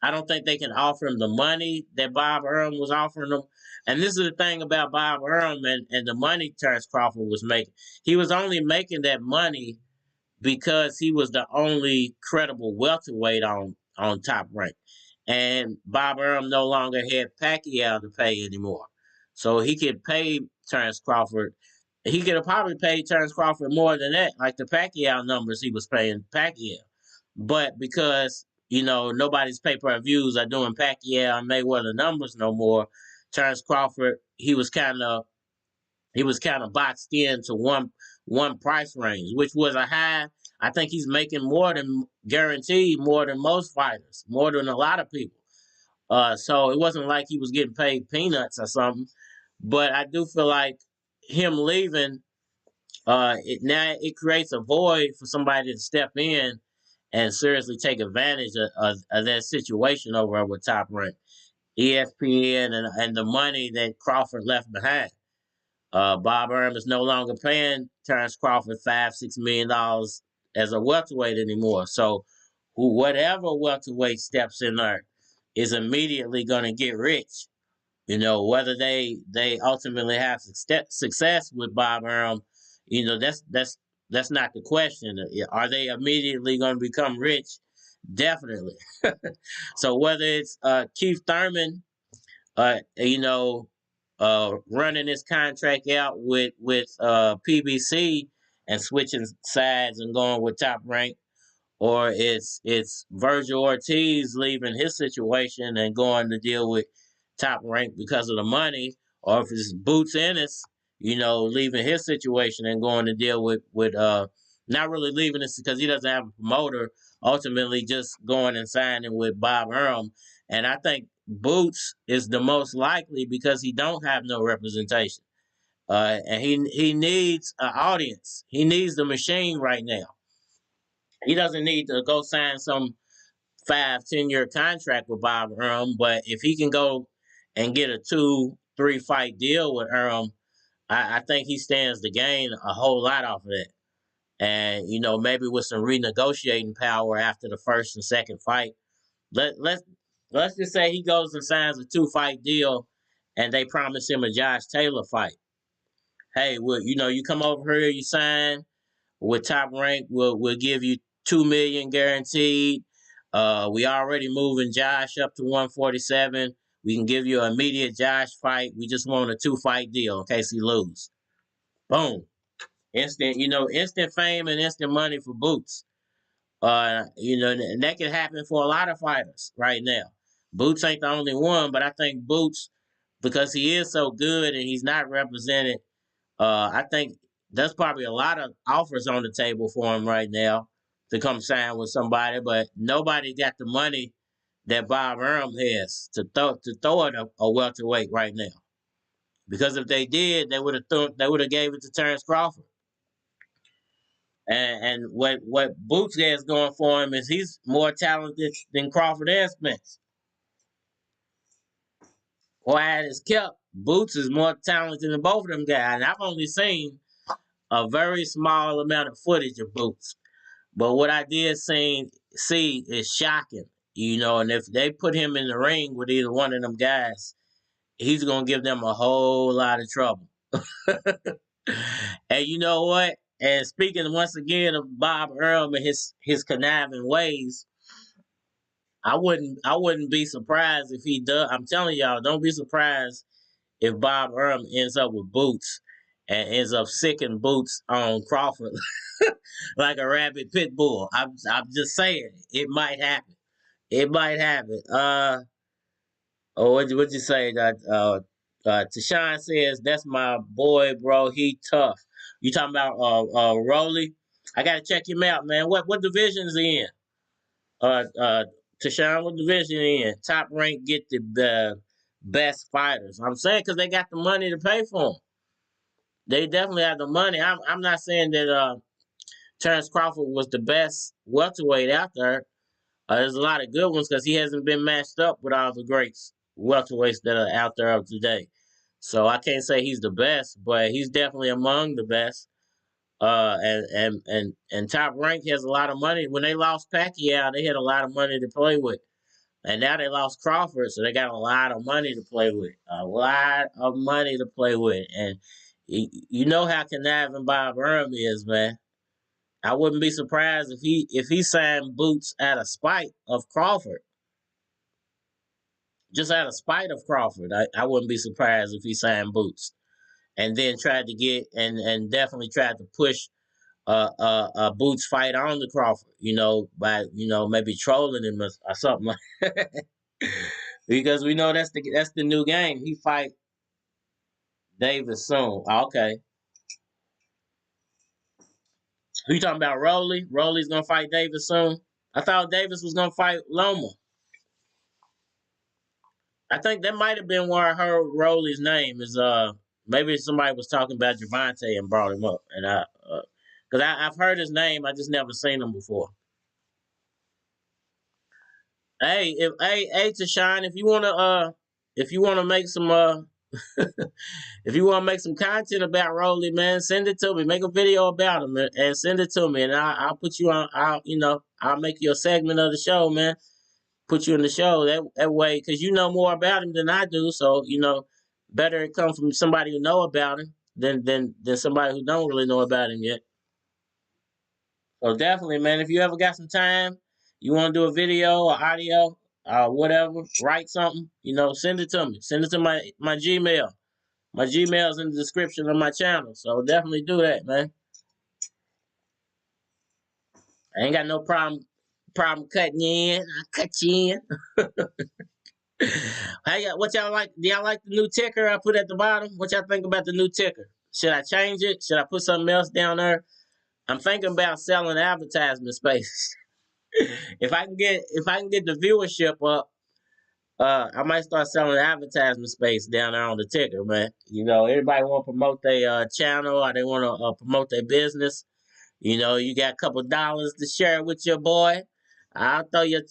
I don't think they can offer him the money that Bob Arum was offering him. And this is the thing about Bob Arum and the money Terrence Crawford was making. He was only making that money because he was the only credible welterweight on Top Rank. And Bob Arum no longer had Pacquiao to pay anymore. So he could pay Terrence Crawford. He could have probably paid Terrence Crawford more than that, like the Pacquiao numbers he was paying Pacquiao. But because, nobody's pay-per-views are doing Pacquiao and Mayweather numbers no more, Terrence Crawford, he was kind of boxed into one price range, which was a high. I think he's making guaranteed more than most fighters, more than a lot of people. So it wasn't like he was getting paid peanuts or something. But I do feel like him leaving, it creates a void for somebody to step in and seriously take advantage of that situation over with Top Rank, ESPN, and the money that Crawford left behind. Bob Arum is no longer paying Terrence Crawford $5-6 million as a welterweight anymore. So whatever welterweight steps in there is immediately going to get rich. Whether they ultimately have success with Bob Arum, that's not the question. Are they immediately going to become rich? Definitely. So whether it's Keith Thurman, running his contract out with PBC and switching sides and going with Top Rank, or it's Virgil Ortiz leaving his situation and going to deal with Top Rank because of the money, or if it's Boots Ennis, leaving his situation and going to deal with not really leaving this because he doesn't have a promoter, ultimately just going and signing with Bob Arum. And I think Boots is the most likely because he don't have no representation. And he needs an audience. He needs the machine right now. He doesn't need to go sign some 5-10 year contract with Bob Arum, but if he can go and get a 2-3 fight deal with Arum, I think he stands to gain a whole lot off of that. And maybe with some renegotiating power after the first and second fight. Let's just say he goes and signs a 2-fight deal, and they promise him a Josh Taylor fight. Hey, you come over here, you sign with Top Rank. We'll give you $2 million guaranteed. We already moving Josh up to 147. We can give you an immediate Josh fight. We just want a 2-fight deal in case he lose. Boom. Instant fame and instant money for Boots. And that can happen for a lot of fighters right now. Boots ain't the only one, but I think Boots, because he is so good and he's not represented, I think there's probably a lot of offers on the table for him right now to come sign with somebody, but nobody got the money that Bob Arum has to throw at a welterweight right now. Because if they did, they would have gave it to Terrence Crawford. And what Boots has going for him is he's more talented than Crawford and Spence. Quiet as kept, Boots is more talented than both of them guys. And I've only seen a very small amount of footage of Boots. But what I did see is shocking, and if they put him in the ring with either one of them guys, he's gonna give them a whole lot of trouble. And you know what? And speaking once again of Bob Earl and his conniving ways, I wouldn't be surprised if he does. I'm telling y'all, don't be surprised if Bob Earl ends up with Boots and ends up sicking Boots on Crawford like a rabid pit bull. I'm just saying it might happen. It might happen. What'd you say? That Tashawn says that's my boy, bro. He tough. You talking about Rolly? I gotta check him out, man. What division is he in? Tashawn, what division he in? Top rank get the best fighters. I'm saying because they got the money to pay for them. They definitely have the money. I'm not saying that Terrence Crawford was the best welterweight out there. There's a lot of good ones because he hasn't been matched up with all the greats welterweights that are out there of today. So I can't say he's the best, but he's definitely among the best. And Top Rank has a lot of money. When they lost Pacquiao, they had a lot of money to play with. And now they lost Crawford, so they got a lot of money to play with. A lot of money to play with. And you know how conniving Bob Earl is, man. I wouldn't be surprised if he signed Boots out of spite of Crawford. Just out of spite of Crawford. I wouldn't be surprised if he signed Boots. And then tried to get and definitely tried to push a Boots fight on the Crawford, by maybe trolling him or something like that. Because we know that's the new game. He fight Davis soon. Okay. Who you talking about? Rolly? Rolly's gonna fight Davis soon. I thought Davis was gonna fight Loma. I think that might have been where I heard Rolly's name is. Maybe somebody was talking about Javante and brought him up, and because I've heard his name, I just never seen him before. Hey, Tashawn, if you wanna make some if you wanna make some content about Rolly, man, send it to me. Make a video about him and send it to me, and I'll put you on. I'll make you a segment of the show, man. Put you in the show that way because you know more about him than I do. So better it come from somebody who know about him than somebody who don't really know about him yet. So definitely, man, if you ever got some time, you want to do a video or audio, whatever, write something, send it to me. Send it to my Gmail. My Gmail's in the description of my channel. So definitely do that, man. I ain't got no problem cutting you in. I cut you in. Hey, what y'all like? Do y'all like the new ticker I put at the bottom? What y'all think about the new ticker? Should I change it? Should I put something else down there? I'm thinking about selling advertisement space. if I can get the viewership up, I might start selling advertisement space down there on the ticker, man. Everybody want to promote their channel or they want to promote their business. You got a couple dollars to share with your boy. I'll throw your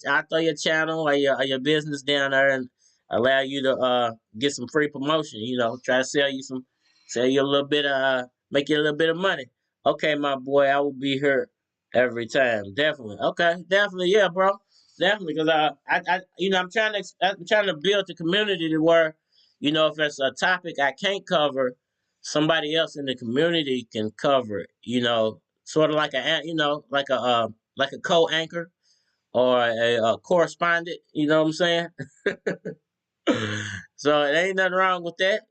channel or your business down there and allow you to get some free promotion. Try to sell you a little bit make you a little bit of money. Okay, my boy, I will be here every time. Definitely. Okay, definitely, yeah, bro. Definitely, because I'm trying to build the community to where, if it's a topic I can't cover, somebody else in the community can cover it. Sort of like a co-anchor or a correspondent. You know what I'm saying? So it ain't nothing wrong with that.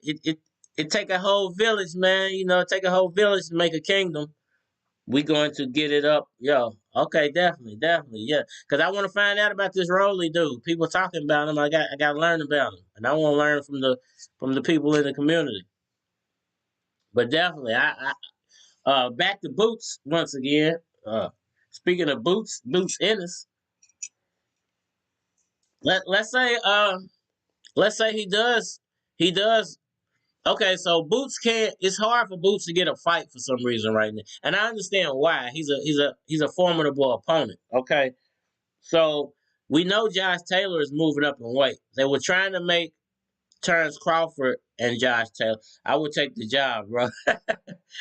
It take a whole village, man. Take a whole village to make a kingdom. We going to get it up, yo. Okay, definitely, yeah. Because I want to find out about this Rolly dude. People talking about him. I got to learn about him, and I want to learn from the people in the community. But definitely, back to Boots once again. Speaking of Boots Ennis. Let's say he does. Okay, so Boots can't. It's hard for Boots to get a fight for some reason right now, and I understand why. He's a formidable opponent. Okay, so we know Josh Taylor is moving up in weight. They were trying to make Terrence Crawford and Josh Taylor. I would take the job, bro.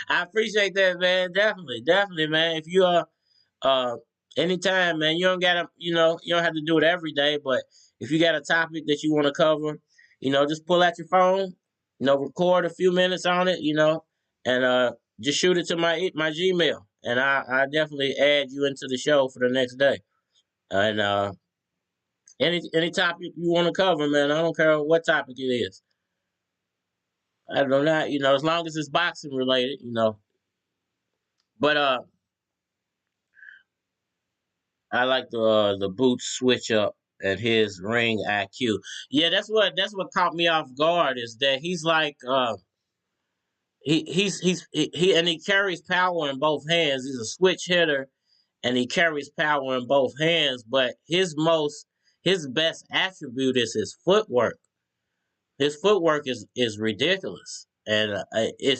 I appreciate that, man. Definitely, man. If you Uh, anytime, man. You don't gotta, you don't have to do it every day, but if you got a topic that you want to cover, just pull out your phone, record a few minutes on it, and just shoot it to my Gmail, and I definitely add you into the show for the next day. And any topic you want to cover, man, I don't care what topic it is. I don't know, as long as it's boxing related, But I like the Boots switch up and his ring IQ. Yeah, that's what caught me off guard is that he's like and he carries power in both hands. He's a switch hitter and he carries power in both hands, but his best attribute is his footwork. His footwork is ridiculous, and it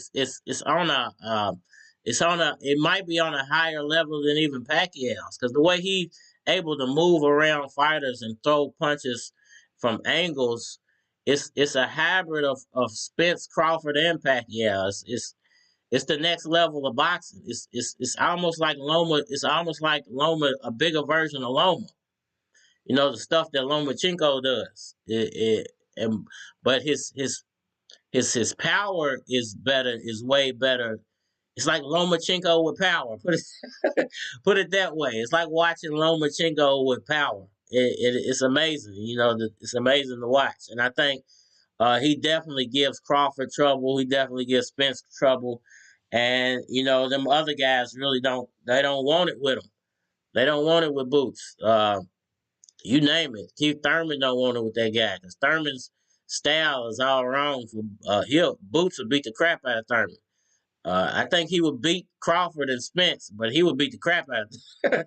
might be on a higher level than even Pacquiao's because the way he able to move around fighters and throw punches from angles, it's a hybrid of Spence, Crawford, and Pacquiao. It's the next level of boxing. It's almost like Loma. It's almost like Loma, a bigger version of Loma. The stuff that Lomachenko does. But his power is better, is way better. It's like Lomachenko with power. Put it that way. It's like watching Lomachenko with power. It's amazing. It's amazing to watch. And I think he definitely gives Crawford trouble. He definitely gives Spence trouble. And them other guys really don't. They don't want it with him. They don't want it with Boots. You name it. Keith Thurman don't want it with that guy because Thurman's style is all wrong. Boots would beat the crap out of Thurman. I think he would beat Crawford and Spence, but he would beat the crap out of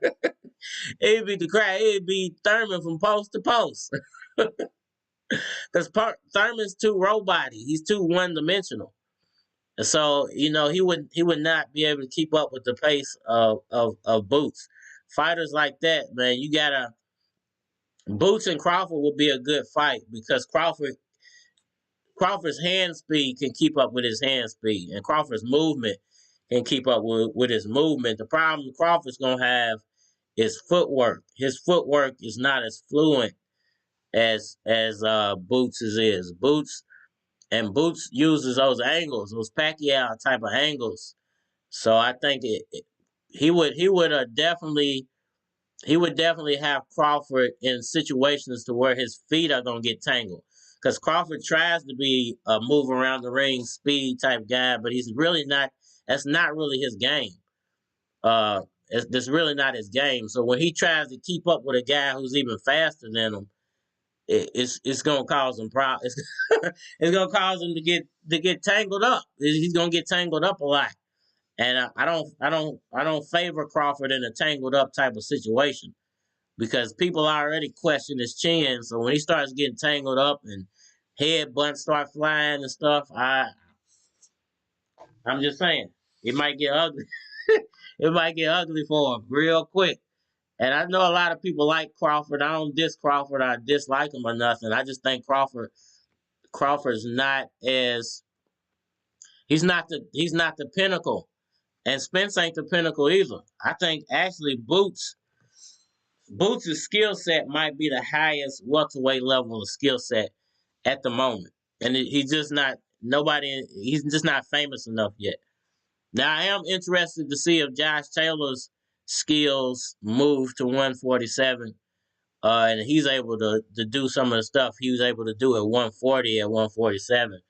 He'd beat the crap. He'd beat Thurman from post to post. Because Thurman's too robot-y. He's too one-dimensional. And so, he would not be able to keep up with the pace of Boots. Fighters like that, man, you gotta Boots and Crawford would be a good fight because Crawford's hand speed can keep up with his hand speed, and Crawford's movement can keep up with his movement. The problem Crawford's gonna have is footwork. His footwork is not as fluent as Boots is. Boots uses those angles, those Pacquiao type of angles. So I think he would definitely have Crawford in situations to where his feet are gonna get tangled. Because Crawford tries to be a move around the ring speed type guy, but he's really not. That's not really his game. That's really not his game. So when he tries to keep up with a guy who's even faster than him, it's gonna cause him problems. It's gonna cause him to get tangled up. He's gonna get tangled up a lot. And I don't favor Crawford in a tangled up type of situation because people already question his chin. So when he starts getting tangled up and headbutts start flying and stuff, I'm just saying it might get ugly. It might get ugly for him real quick. And I know a lot of people like Crawford. I don't diss Crawford. I dislike him or nothing. I just think Crawford's not as he's not the pinnacle. And Spence ain't the pinnacle either. I think actually Boots' skill set might be the highest welterweight level of skill set at the moment. And he's just not famous enough yet. Now I am interested to see if Josh Taylor's skills move to 147. And he's able to do some of the stuff he was able to do at 140 at 147,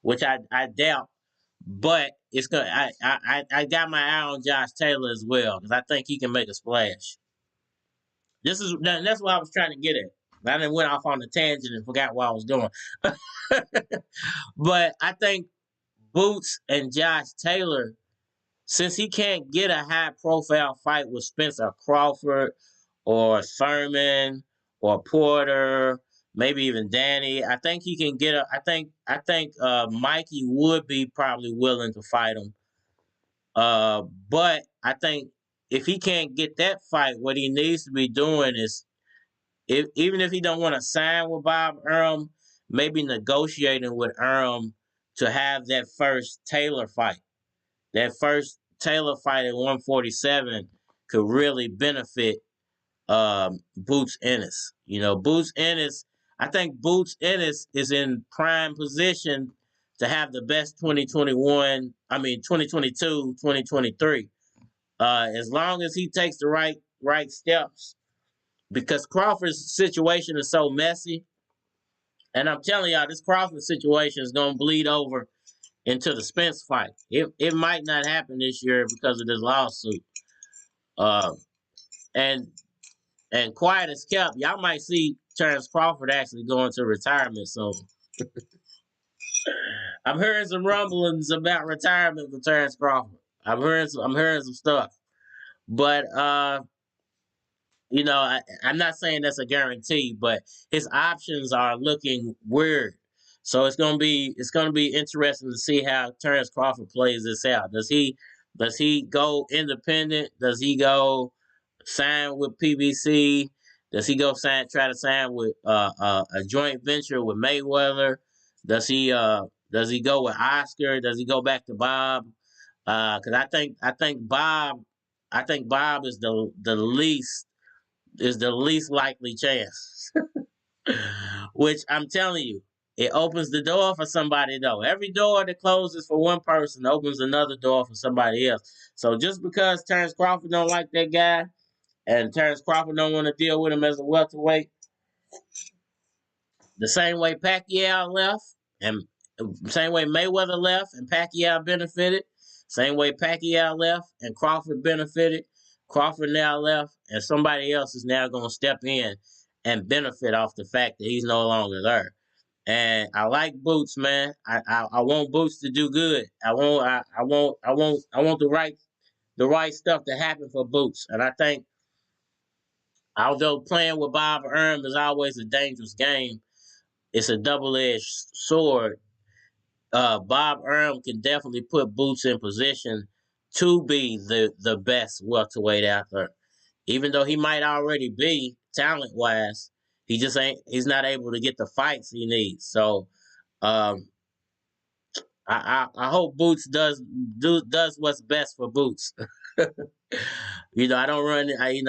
which I doubt. But it's good. I got my eye on Josh Taylor as well because I think he can make a splash. That's what I was trying to get at. I then went off on the tangent and forgot where I was going. But I think Boots and Josh Taylor, since he can't get a high profile fight with Spencer Crawford or Thurman or Porter, maybe even Danny, I think he can get I think Mikey would be probably willing to fight him. But I think if he can't get that fight, what he needs to be doing is, even if he don't want to sign with Bob Arum, maybe negotiating with Arum to have that first Taylor fight. That first Taylor fight at 147 could really benefit Boots Ennis. You know, Boots Ennis. I think Boots Ennis is in prime position to have the best 2021. I mean, 2022, 2023. As long as he takes the right steps, because Crawford's situation is so messy, and I'm telling y'all, this Crawford situation is gonna bleed over into the Spence fight. It might not happen this year because of this lawsuit. And quiet as kept, y'all might see Terrence Crawford actually go into retirement soon. I'm hearing some rumblings about retirement for Terrence Crawford. I'm hearing some stuff, but you know, I'm not saying that's a guarantee, but his options are looking weird. So it's gonna be interesting to see how Terrence Crawford plays this out. Does he go independent? Does he go sign with PBC? Does he go try to sign with a joint venture with Mayweather? Does he go with Oscar? Does he go back to Bob? Because I think Bob is the least likely chance. Which I'm telling you, it opens the door for somebody though. Every door that closes for one person opens another door for somebody else. So just because Terrence Crawford don't like that guy and Terrence Crawford don't want to deal with him as a welterweight, the same way Pacquiao left and same way Mayweather left and Pacquiao benefited, same way Pacquiao left and Crawford benefited, Crawford now left and somebody else is now going to step in and benefit off the fact that he's no longer there. And I like Boots, man. I want Boots to do good. I want the right stuff to happen for Boots. And I think although playing with Bob Erm is always a dangerous game, it's a double-edged sword. Bob Erm can definitely put Boots in position to be the best welterweight out there. Even though he might already be talent-wise, he's not able to get the fights he needs. So I hope Boots does what's best for Boots. You know, I don't run. I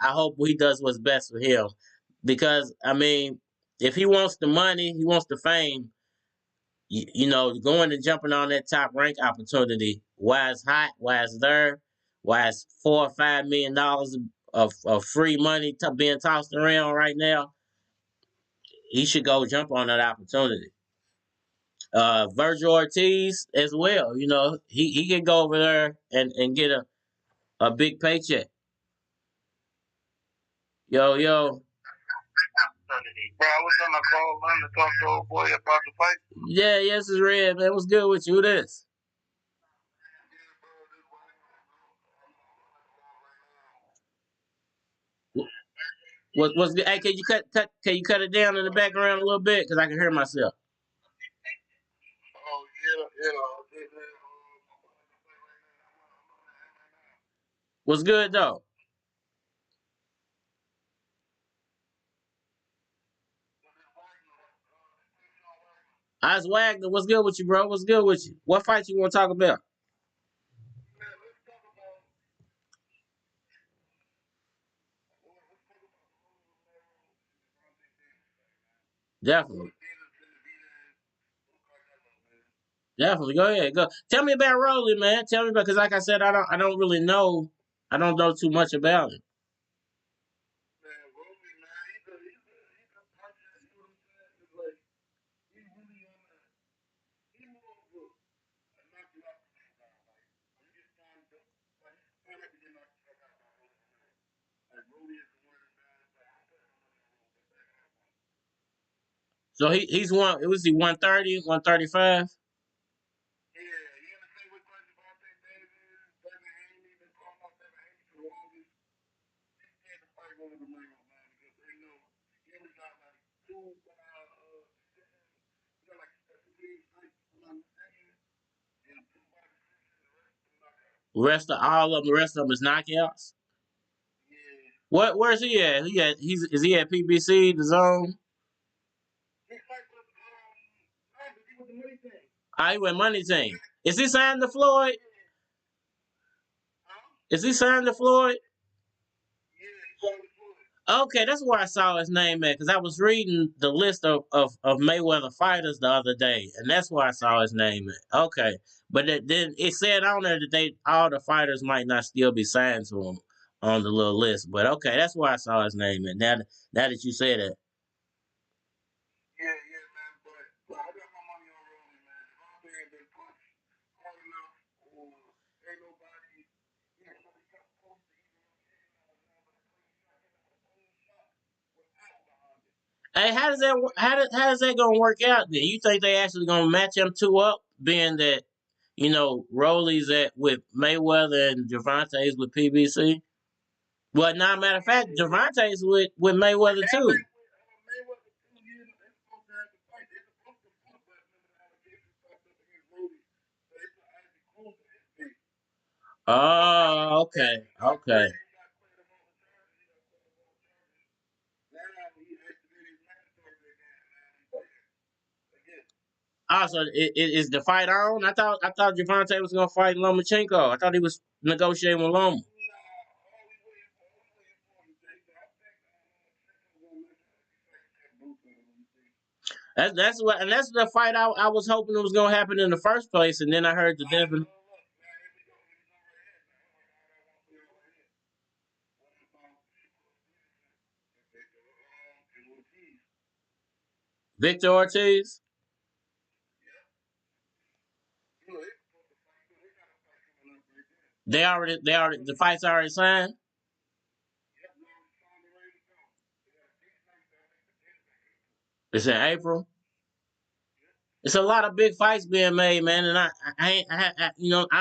hope he does what's best for him, because I mean, if he wants the money, he wants the fame. You know, going and jumping on that top rank opportunity, why it's hot, why it's there, why it's $4 or $5 million of free money being tossed around right now. He should go jump on that opportunity. Virgil Ortiz as well. You know, he can go over there and get a big paycheck. Yo. Bro, I was on the call line to talk to old boy about the fight. Yeah, yes, it's Red, man. What's good with you? Who this? What's good? Hey, can you cut it down in the background a little bit? Because I can hear myself. Oh, yeah. What's good, though? Ice Wagner, what's good with you, bro? What's good with you? What fight you want to talk about? Definitely. Definitely. Go ahead. Go. Tell me about Rolly, man. Tell me about, because like I said, I don't really know. I don't know too much about him. So he's one. It was he 130, 135. Yeah, he in the same with Devin Haney, been calling out Devin Haney for the longest. He scared to fight one of the males, man, because they know he only got like he got like 17 fights, if I'm not mistaken, and 2 by decision, the rest of them knockouts. The rest of them is knockouts. Yeah. Where's he at? Is he at PBC, the Zone? He fight with he with the money thing. He went Money Team. Is he signed to Floyd? Huh? Is he signed to Floyd? Okay, that's where I saw his name at because I was reading the list of Mayweather fighters the other day, and that's where I saw his name at. Okay, but then it said on there that all the fighters might not still be signed to him on the little list. But okay, that's where I saw his name at. Now that you say that, Yeah, yeah, man. But I got my money on Rolly, man. If I'm there, been pushed hard enough, or ain't nobody, nobody got supposed to even but a clean shot, a clean shot without Muhammad. hey, how does that gonna work out? Then you think they actually gonna match them two up, being that Rolly's at with Mayweather and Gervonta's with PBC? Well, now, matter of fact, Gervonta's with Mayweather too. Mayweather 2 years, they're supposed to have the fight. They're supposed to fight, but remember the allegations popped up against Rolly. So they put Isaac Cruz in his case. Oh, okay, okay. He got cleared of all the charges. Now he activated his mandatory again, man. He's fighting again. Also, is the fight on? I thought Gervonta was gonna fight Lomachenko. I thought he was negotiating with Loma. Nah, all we waiting for is Jay. I think Chico's gonna make it. Both of them. That's the fight I was hoping it was gonna happen in the first place, and then I heard the Look, Devin. now here we go. Here we go right here. What about Chico Stevenson and Ortiz? Victor Ortiz. Yeah, they supposed to fight. They got a fight coming up right there. They already the fight's already signed. Yep, we already signed it ready to go. They got a big night. I think the date is in April. It's in April. Yep. It's a lot of big fights being made, man, and I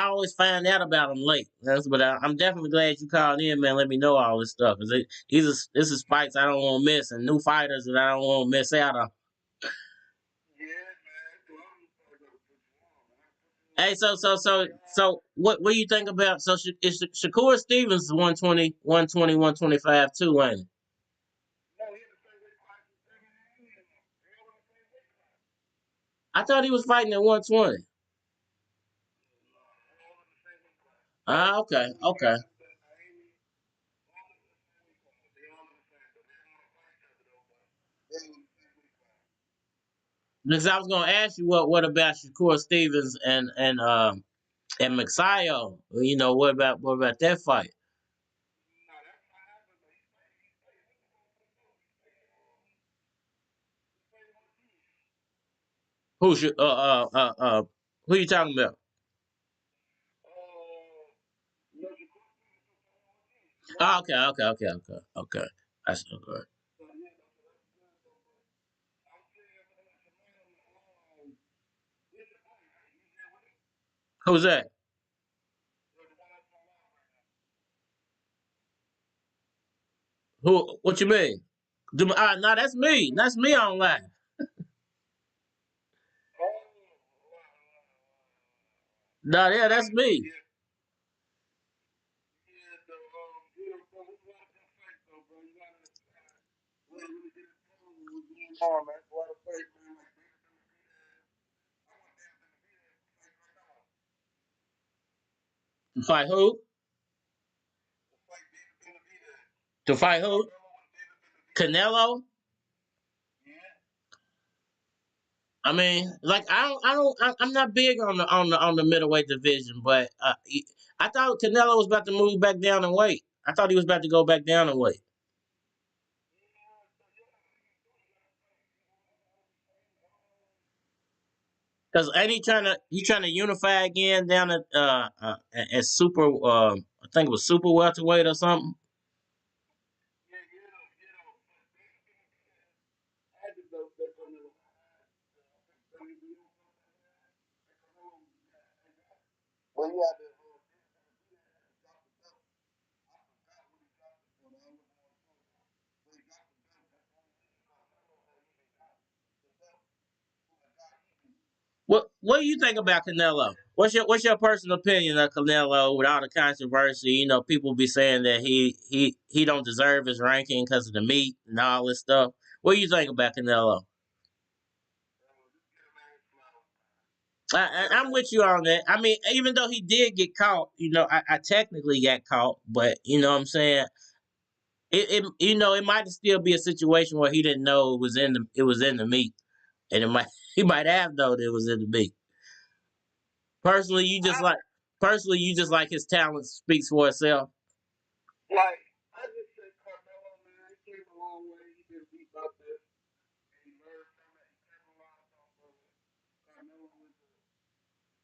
always find out about them late. But I'm definitely glad you called in, man. Let me know all this stuff because this is fights I don't want to miss and new fighters that I don't want to miss out on. Yeah, man. So I'm just gonna put you on, man. Hey, so what do you think about is Shakur Stevens 120, 120, 125 too, ain't it? No, he in the same weight class as Devin Haney and them. They all in the same weight class. I thought he was fighting at 120. No, they're all in the same weight class. Ah, okay, Devin okay. Haney, all in the same weight class. They all in the same. But they don't want to fight each other though. But they all in the same weight class. Because I was gonna ask you what about Shakur Stevens and Magsayo? What about that fight? No, that's not happening. But he's fighting. He's fighting. What's the motherfucker? He's fighting Ortiz. Who should who you talking about? No, Shakur Stevenson fighting Ortiz. Oh, okay. That's okay. So yeah, that's good though. But I'm saying, the man, this your boy, right? He's there with him. Who's that? The one that's on live right now. Who? What you mean? No, that's me. That's me online. Oh, No, yeah, all that's right, me. yeah, yeah, yeah, bro, it's a lot of good fights, though, bro. You gotta really get into what's going on, man. It's a lot of fights, man. Like, I want David to be there for fight right now. To fight who? The fight David Benavidez. To fight who? Canelo and David Benavidez. Canelo. Yeah. I mean, like I'm not big on the middleweight division, but I thought Canelo was about to move back down and weight. I thought he was about to go back down and weight. Yeah, so you gotta fight. Cause ain't he trying to unify again down at super I think it was super welterweight or something. Yeah, but David Benavidez had the belt that Canelo had. I think WBO that Canelo had got. But he had David Benavidez had to drop the belt. I forgot what he dropped it for. I wasn't on sure. But he got the belt. That's the only reason Canelo had even got the belt for the guy he beat. What do you think about Canelo? What's your personal opinion of Canelo with all the controversy? People be saying that he don't deserve his ranking because of the meat and all this stuff. What do you think about Canelo? Just get a man his flowers, man. I, Get a I- I'm man with his you on flowers. that. I mean, even though he did get caught, I technically got caught, but you know what I'm saying. it might still be a situation where he didn't know it was in the meat, and it might he might have known it was in the meat. Personally, you just like his talent speaks for itself. Like, I just say Carmelo, man, he came a long way. He been beat about this, and he learned from it. He came a lot off of it. Carmelo was a.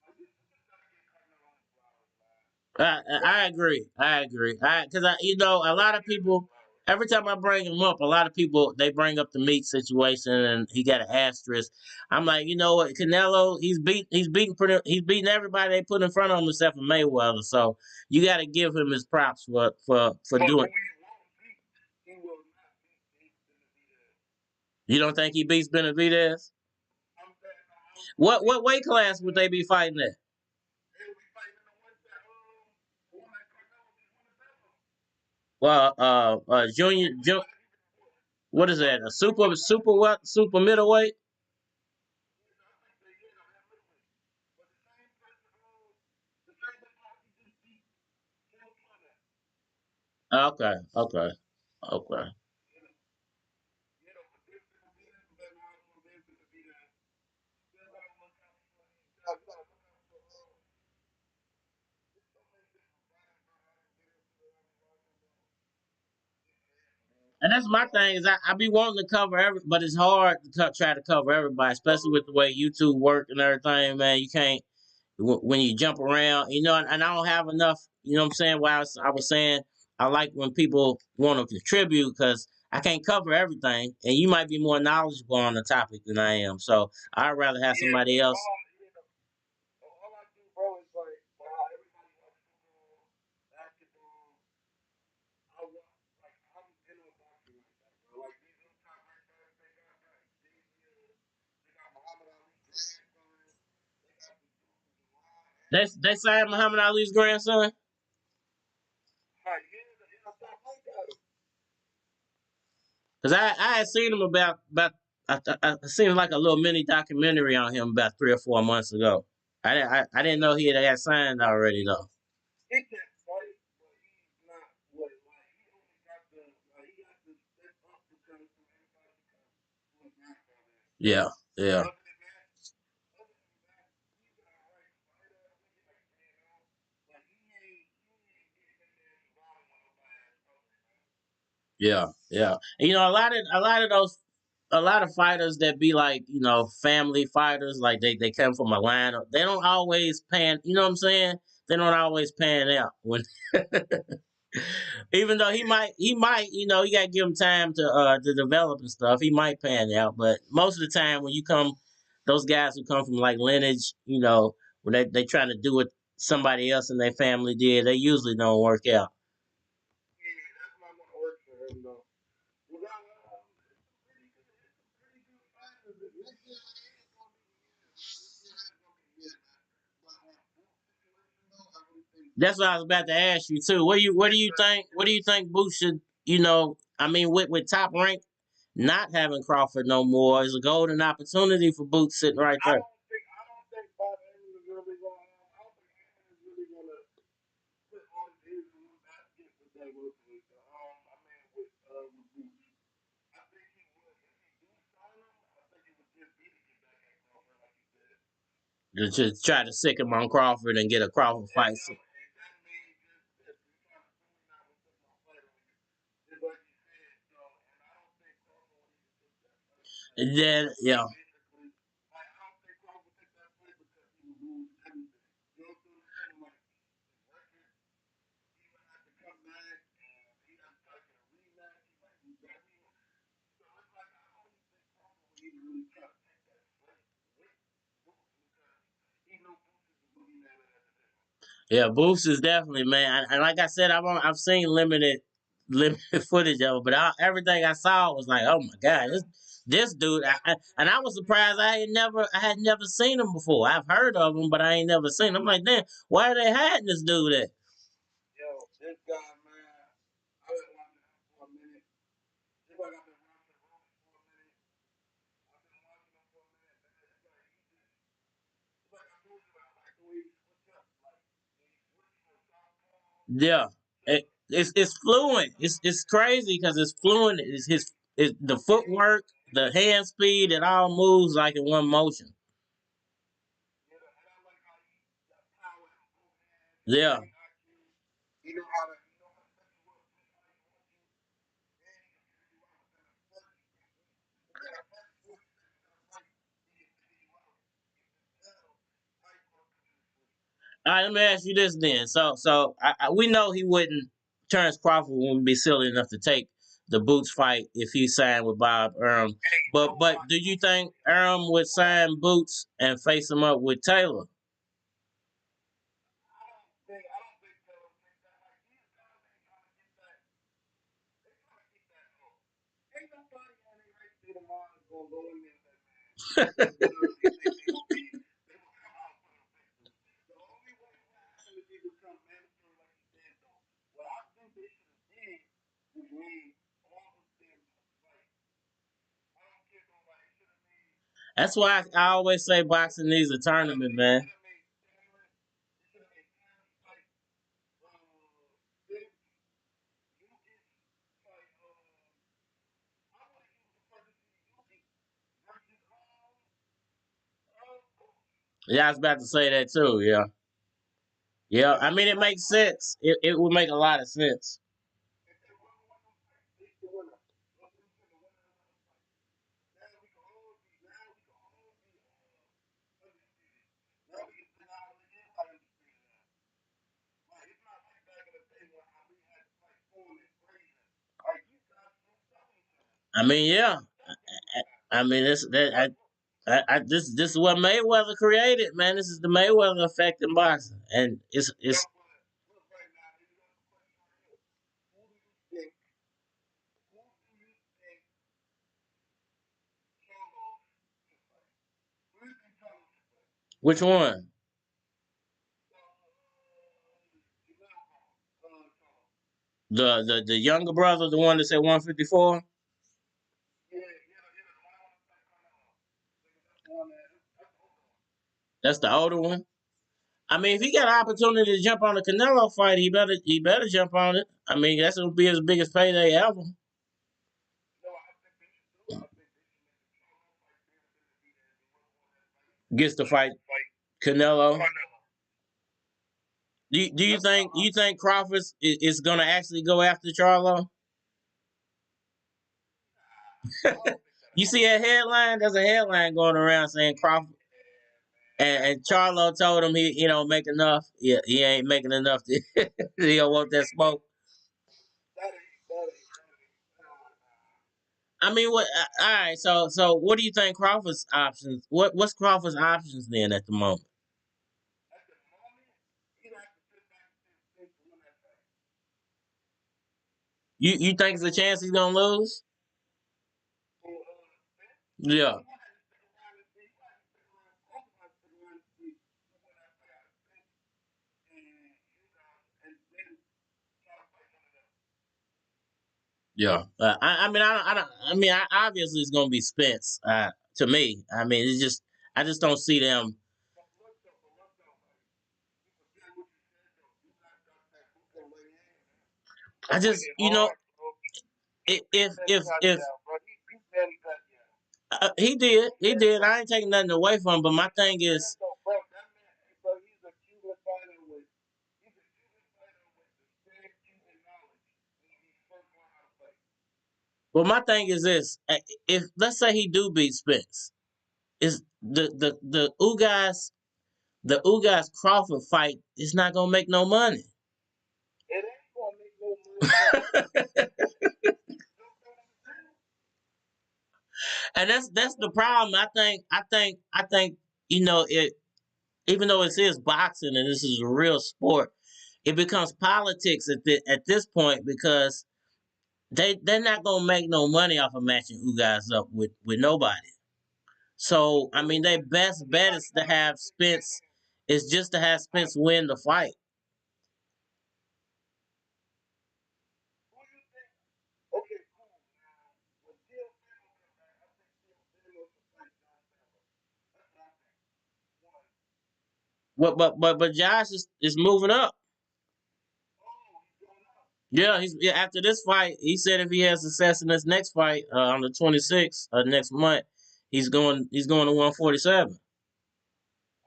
I just gotta get Carmelo his flowers, man. I agree. I agree. Because a lot of people. Every time I bring him up, a lot of people they bring up the meat situation, and he got an asterisk. I'm like, you know what, Canelo, he's beating everybody they put in front of him except for Mayweather. So you got to give him his props for But doing. who he won't beat, he will not beat Benavidez. You don't think he beats Benavidez? I'm saying, no, I don't think What weight class would they be fighting at? they'll be fighting the ones that, the one that Carmelo just won the belt on. Well, what is that? A super what? Super middleweight? I think they did on that middleweight. But the same person, the same person he just beat, killed him on that. Okay, okay, okay. But this Benavidez, but then also this Benavidez, still gotta look out for these guys. You gotta look out for, there's so many different fighters, bro. I didn't get into it. I was watching, bro. It's crazy, man. And that's my thing is I be wanting to cover but it's hard to try to cover everybody, especially with the way YouTube work and everything. Man, you can't when you jump around, and I don't have enough. You know what I'm saying? Why I was saying I like when people want to contribute because I can't cover everything, and you might be more knowledgeable on the topic than I am. So I'd rather have Yeah, somebody but else. all I do, bro, is like, wow, everybody watch football, basketball. I want, like, I'm into boxing like that, bro. Like, these new top ranked fighters they got Xavier, they got Muhammad Ali's grandson, they got the dude, July They Adams. signed Muhammad Ali's grandson. Like, yeah, top ranked got him. Cause I had seen him I seen like a little mini documentary on him about 3 or 4 months ago. I didn't know he had got signed already though. He can fight, but he's not what, like, he only got he got to step up because for everybody because who his grandfather is. Yeah, yeah, Other than that, he's an alright fighter. I think he like 3-0. But he ain't getting in there and rolling with nobody that's public, man. yeah. And, a lot of fighters that be like family fighters, like they come from Atlanta. They don't always pan. You know what I'm saying? They don't always pan out when. Even though he might, you gotta give him time to develop and stuff. He might pan out, but most of the time when you come, those guys who come from like lineage, when they trying to do what somebody else in their family did, they usually don't work out. Yeah, that's not gonna work for him though. We got it's some pretty good fighters. This year is gonna be the year, man. This year is gonna be the year, man. But on both situation though, I really think That's what I was about to ask you too. What do this you think? What do you think Boots should? I mean, with Top Rank not having Crawford no more, is a golden opportunity for Boots sitting right there. I don't think Bob Heyman is really gonna I don't think Heyman is really gonna put all his eggs in one basket with that with I mean with Boots. I think he would if he do sign him, I think it would just be to get back at Crawford like he said. To just try to sick him on Crawford and get a Crawford fight. And that may just if you're trying to sue me now with putting my fight on you. Just like you said, and I don't think Crawford would even take that fight because And then he yeah, basically like I don't think Crawford would take that fight because he would lose everything. You know what I'm saying? Like his record, he would have to come back and he has to try to get a rematch. He might lose that rematch. So it's like I don't even think Crawford would even really try to take that fight with Boots because he knows Boots is the boogeyman in that division. yeah, Boots is definitely man. And like I said, I've seen limited footage of it, but everything I saw was like, oh my god, this dude. And I was surprised I had never seen him before. I've heard of him, but I ain't never seen him. I'm like, damn, why are they hiding this dude at? Yo, this guy, man, I've been watching him for a minute. Just like I've been watching Rose for a minute. I've been watching him for a minute, man. This guy, it's like I told you, I like the way he switch up. Like, he switched from southpaw to Yeah. to It's fluent. It's crazy because it's fluent. The footwork, the hand speed, it all moves like in one motion. You know, and I like how he got power in both hands. He got Yeah. great IQ. He know how to set you up just how he wants you. And he can figure you out within a first. Within a first 40 seconds of the fight, he can figure you out. You can tell how he's gonna put you to sleep. All right, let me ask you this then. We know he wouldn't. Terrence Crawford wouldn't be silly enough to take the Boots fight if he signed with Bob Arum. Ain't But nobody do you gonna think do that. Arum would sign Boots and face him up with Taylor? I don't think they'll take that. Like these guys ain't trying to get that. They trying to get that off. Ain't nobody on their right state of mind is gonna go in there that man and literally think they will come out for the victors. The only way it will happen is they become mandatory like he said though. What I think they should have did was made all of them fight. I don't care nobody. They should have made That's why I always say boxing needs a tournament, they man. should have made Terrence. They should have made Terrence fight Big Yuki fight I would have used the first to see Yuki versus Boots. Yeah, I was about to say that too. Yeah, yeah. I mean, it makes sense. It would make a lot of sense. If they win one of them fights, they the winner. Let them say the winner of the fight. Now we can all be undisputed. Now we can say Ali is undisputed now. Like it's not like back in the day when Ali had to fight Foreman and Frazier. Like these guys moved up each other. I mean, They yeah. moved up each I, other now. I mean, this So that that's what this is what Mayweather created, man. This is the Mayweather effect in boxing, and it's. yeah, but look right now, here we got the question right here. Who do you think who do you think Charlo should fight? Who do you think Charlo should fight? Which one? Charlo. The younger brother, the one that said 154. Yeah, the one I want to fight Carmelo. That's the one that's the older one. That's the older one. I mean, if he got an opportunity to jump on the Canelo fight, he better jump on it. I mean, that's gonna be his biggest payday ever. No, I think they should do it. I think they should make the Charlo fight bigger than it be that they would want that fight. Gets to fight Canelo. Carmelo. Do you That's what think Crawford is gonna actually go after Charlo? I don't think that'll You see happen. a headline? There's a headline going around saying Crawford Yeah, man. and Charlo told him he don't make enough. Yeah, he ain't making enough. He don't want that smoke. Nah. I mean, what? All right. So what do you think Crawford's options? What's Crawford's options then at the moment? At the moment, he'd have to sit back and think to win that fight. You think there's a chance he's gonna lose? So, Spence, Yeah. he might have to stick around and see. He might have to stick around. Also, might have to stick around and see who win that fight out of Spence and you guys, and then try to fight one of them. Yeah. I mean, I don't. I mean, obviously it's gonna be Spence. To me, I mean, it's just I just don't see them. But look though, you forget what you said though. You guys got that who can lay hands. I He went just in you know hard, bro. if He Manny if Pacquiao, bro. He beat Manny Pacquiao. He he beat he Manny did. I ain't Pacquiao. taking nothing away from him. But my You thing understand is, though, bro? That man, bro, he's a Cuban fighter with, he's a Cuban fighter with the same Cuban knowledge when he first learned how to fight. well, my thing is this: if let's say he do beat Spence, is the Ugas Crawford fight is not gonna make no money. It ain't gonna make no money, but you know what I'm saying? And that's the problem. I think it even though it is boxing and this is a real sport, it becomes politics at this point because they're not gonna make no money off of matching you guys up with nobody. So I mean, their best bet Everybody is to got a have piece of the cake, Spence. ain't it? Is just to have Spence win the fight. Who you think? Okay, cool. Now, when Theo Samuel come back, I think Theo Samuel should fight John Samuel. That's what I think. One. But Josh is moving up. Oh, he's going up. Yeah, after this fight, he said if he has success in this next fight on the 26th next month, he's going to 147.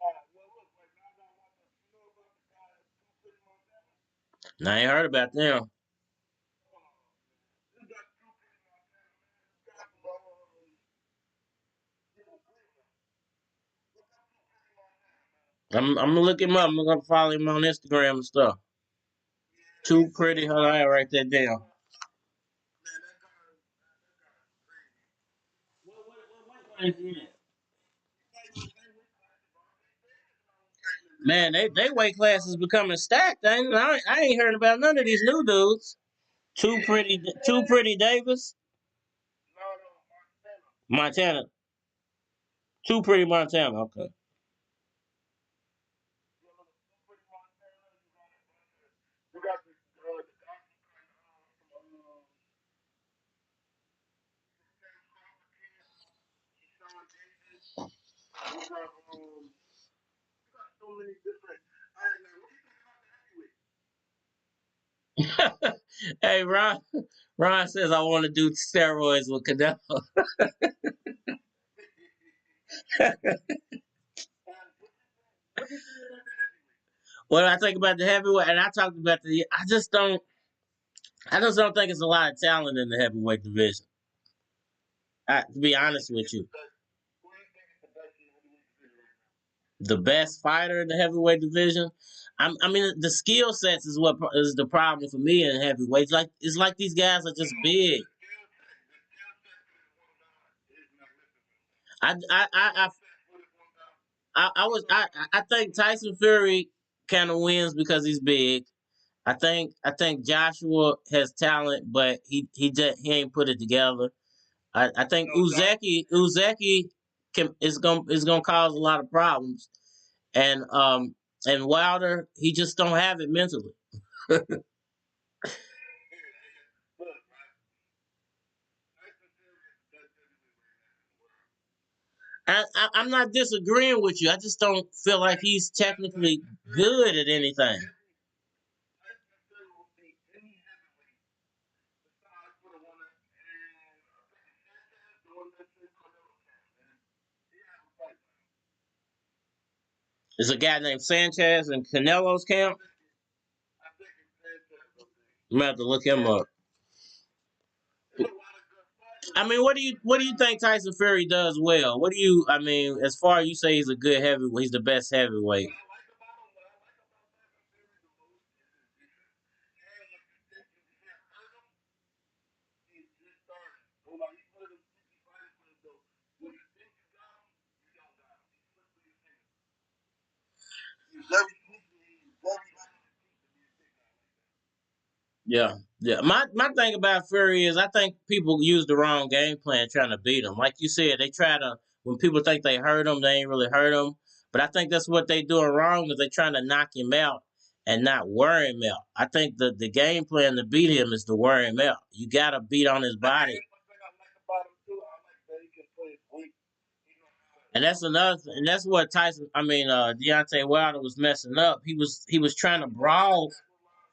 Well, look, like now I want to, you know about the guy that's too pretty Montana? Now I ain't heard about them. This got too pretty Montana, man. This guy from, Cleveland. Look up too pretty Montana, man. I'm gonna look him up. I'm gonna follow him on Instagram and stuff. Yeah, Too pretty. Hold on, I write that down. man, that guy is crazy. What is he in? He fighting the same weight class as Andre Davis now in his Man, they weight classes becoming stacked. I ain't heard about none of these new dudes. Too pretty Davis, No, Montana. Montana. Too pretty Montana. Okay. You know, too pretty Montana. You got this, the guy from, CRAWFORD kid, Sean Davis. You got, you got so many different. All right, man, what do you think about the heavyweight? Hey, Ron. Ron says I want to do steroids with Canelo. What do you think about the heavyweight? What I think about the heavyweight, and I talked about the. I just don't think it's a lot of talent in the heavyweight division. To be Who do you honest think with is the you, best? Who do you think is the best in the heavyweight division right now? the best fighter in the heavyweight division. I mean, the skill sets is what is the problem for me in heavyweights. Like it's like these guys are just No, big. the skill set for this one guy is magnificent, man. I I The I skill set for this one guy. I Hold was on. I think Tyson Fury kind of wins because he's big. I think Joshua has talent, but he ain't put it together. I think No, Uzeki is gonna cause a lot of problems, and Wilder he just don't have it mentally. look, man. Tyson Fury is the best heavyweight right now in the world. I'm not disagreeing with you. I just don't feel like he's technically Tyson Fury good will at beat anything. every. Tyson Fury will beat any heavyweight besides for the one that and I think it's Sanchez, the one that's in Canelo camp, man. He has a fight, man. There's a guy named Sanchez in Canelo's I camp. think it, I think it's Sanchez. I think I'm gonna have to look him up. there's a lot of good fighters, I mean, man. what do you think Tyson Fury does well? I mean, as far as you say he's a good heavyweight, he's the best heavyweight. What I like about Tyson Fury the most is his defense. And when you think you can't hurt him, he's just starting. So like he's one of them sneaky fighters where though when you think you got him, you don't got him. He slips through your fingers. He's very sneaky. He's very light on his feet to be a big guy like that. Yeah, yeah. My thing about Fury is I think people use the wrong game plan trying to beat him. Like you said, they try to when people think they hurt him, they ain't really hurt him. But I think that's what they doing wrong is they trying to knock him out and not wear him out. I think the game plan to beat him is to wear him out. You got to beat on his body. And one thing I like about him too, I like that he can play his weight. He knows how to And that's another, and that's what Deontay Wilder was messing up. He was trying to brawl.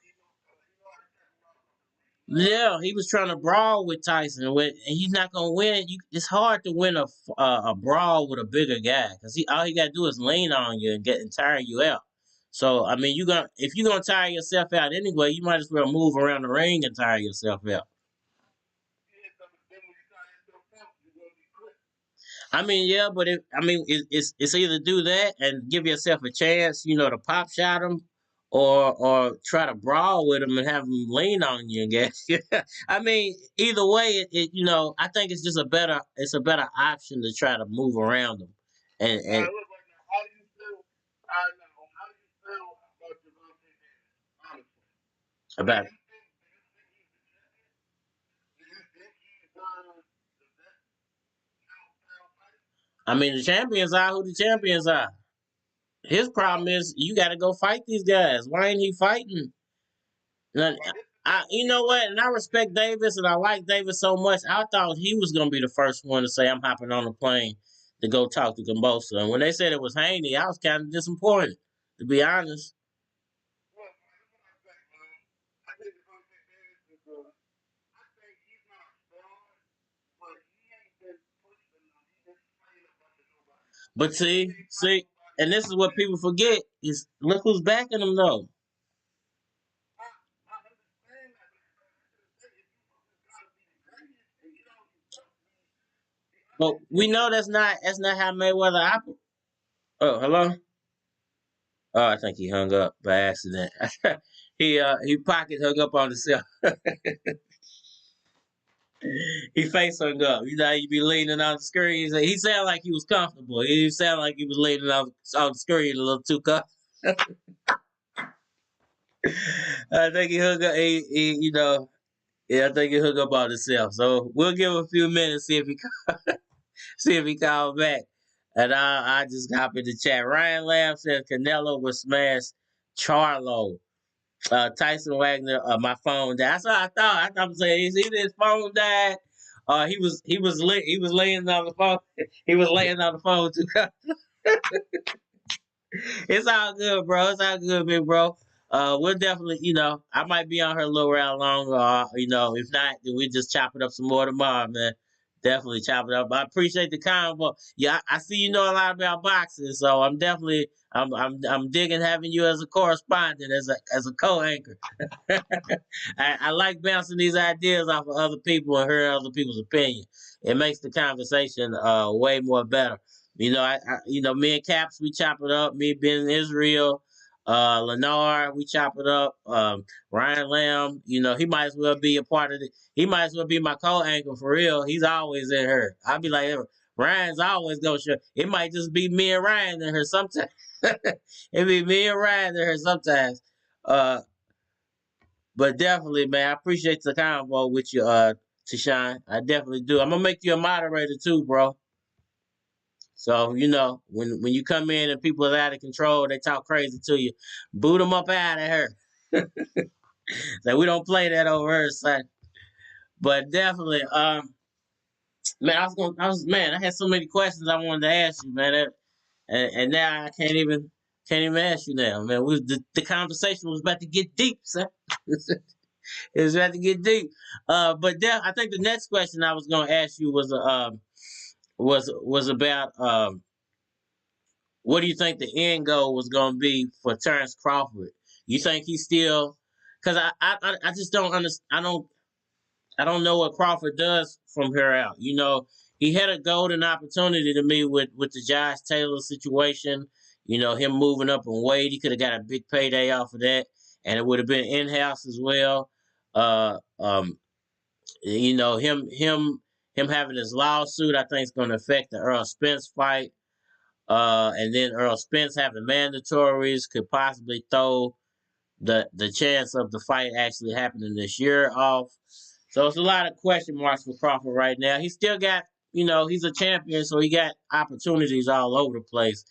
he know how to capitalize on his weight. He know how to Yeah, he was trying to brawl with Tyson, and he's not gonna win. It's hard to win a brawl with a bigger guy because all he got to do is lean on you and tire you out. So I mean, if you're gonna tire yourself out anyway, you might as well move around the ring and tire yourself out. yeah, but then when you tie yourself out, you're gonna be quick. I mean, yeah, but it's either do that and give yourself a chance, to pop shot him, or try to brawl with him and have him lean on you and get. I mean, either way, I think it's a better option to try to move around him, and Look right now. How do you feel? I know. How do you feel about Javante Davis? Honestly, about. do you think he's the champion? Do you think he's the best pound fighter? I mean, the champions are who the champions are. His problem is you got to go fight these guys. Why ain't he fighting? Now, Well, this is the you thing. know what? And I respect Davis, and I like Davis so much. I thought he was gonna be the first one to say I'm hopping on the plane to go talk to Gambosa. And when they said it was Haney, I was kind of disappointed, to be honest. Look, man, this is what I think, man. I think Javante Davis I think he's not a star, but he ain't been pushed enough. He been playing up under nobody. But see, and this is what people forget is look who's backing him though. I understand that, but if you gotta be the greatest and get all these stuff, the But we know that's not how Mayweather operates. Oh, hello. Oh, I think he hung up by accident. he pocket hung up on himself. He face hung up. You know, how you be leaning on the screen. He sounded like he was comfortable. He sounded like he was leaning on the screen a little too comfortable. I think he hung up. You know, yeah, I think he hung up on himself. So we'll give him a few minutes see if he called back. And I just hop in the chat. Ryan Lamb says Canelo will smash Charlo. Tyson Wagner, my phone died. That's what I thought. I thought saying either his phone died, he was laying on the phone. He was laying on the phone too. It's all good, bro. It's all good, big bro. We'll definitely, you know, I might be on her a little round longer. You know, if not, then we just chop it up some more tomorrow, man. Definitely chop it up. I appreciate the convo. Yeah, I see you know a lot about boxing, so I'm definitely I'm digging having you as a correspondent, as a co-anchor. I like bouncing these ideas off of other people and hearing other people's opinion. It makes the conversation way more better. You know, you know, me and Caps, we chop it up. Me, Ben Israel, Lennar, we chop it up. Ryan Lamb, you know, he might as well be a part of it. He might as well be my co-anchor for real. He's always in her. I'll be like, Ryan's always gonna show. It might just be me and Ryan in her sometimes. It be me and Ryan in her sometimes. But definitely, man, I appreciate the convo with you, Tashawn. I definitely do. I'm gonna make you a moderator too, bro. So, you know, when you come in and people are out of control, they talk crazy to you, boot them up out of her. So we don't play that over here, son. But definitely, man, I had so many questions I wanted to ask you, man, and now I can't even ask you now, man. The conversation was about to get deep, son. It was about to get deep. But I think the next question I was going to ask you was about what do you think the end goal was going to be for Terrence Crawford? You think he's still? Because I just don't understand. I don't know what Crawford does from here out. You know, he had a golden opportunity to me with the Josh Taylor situation. You know, him moving up in weight, he could have got a big payday off of that, and it would have been in house as well. You know, him having his lawsuit, I think is going to affect the Earl Spence fight. And then Earl Spence having mandatories could possibly throw the chance of the fight actually happening this year off. So it's a lot of question marks for Crawford right now. He still got, you know, he's a champion, so he got opportunities all over the place.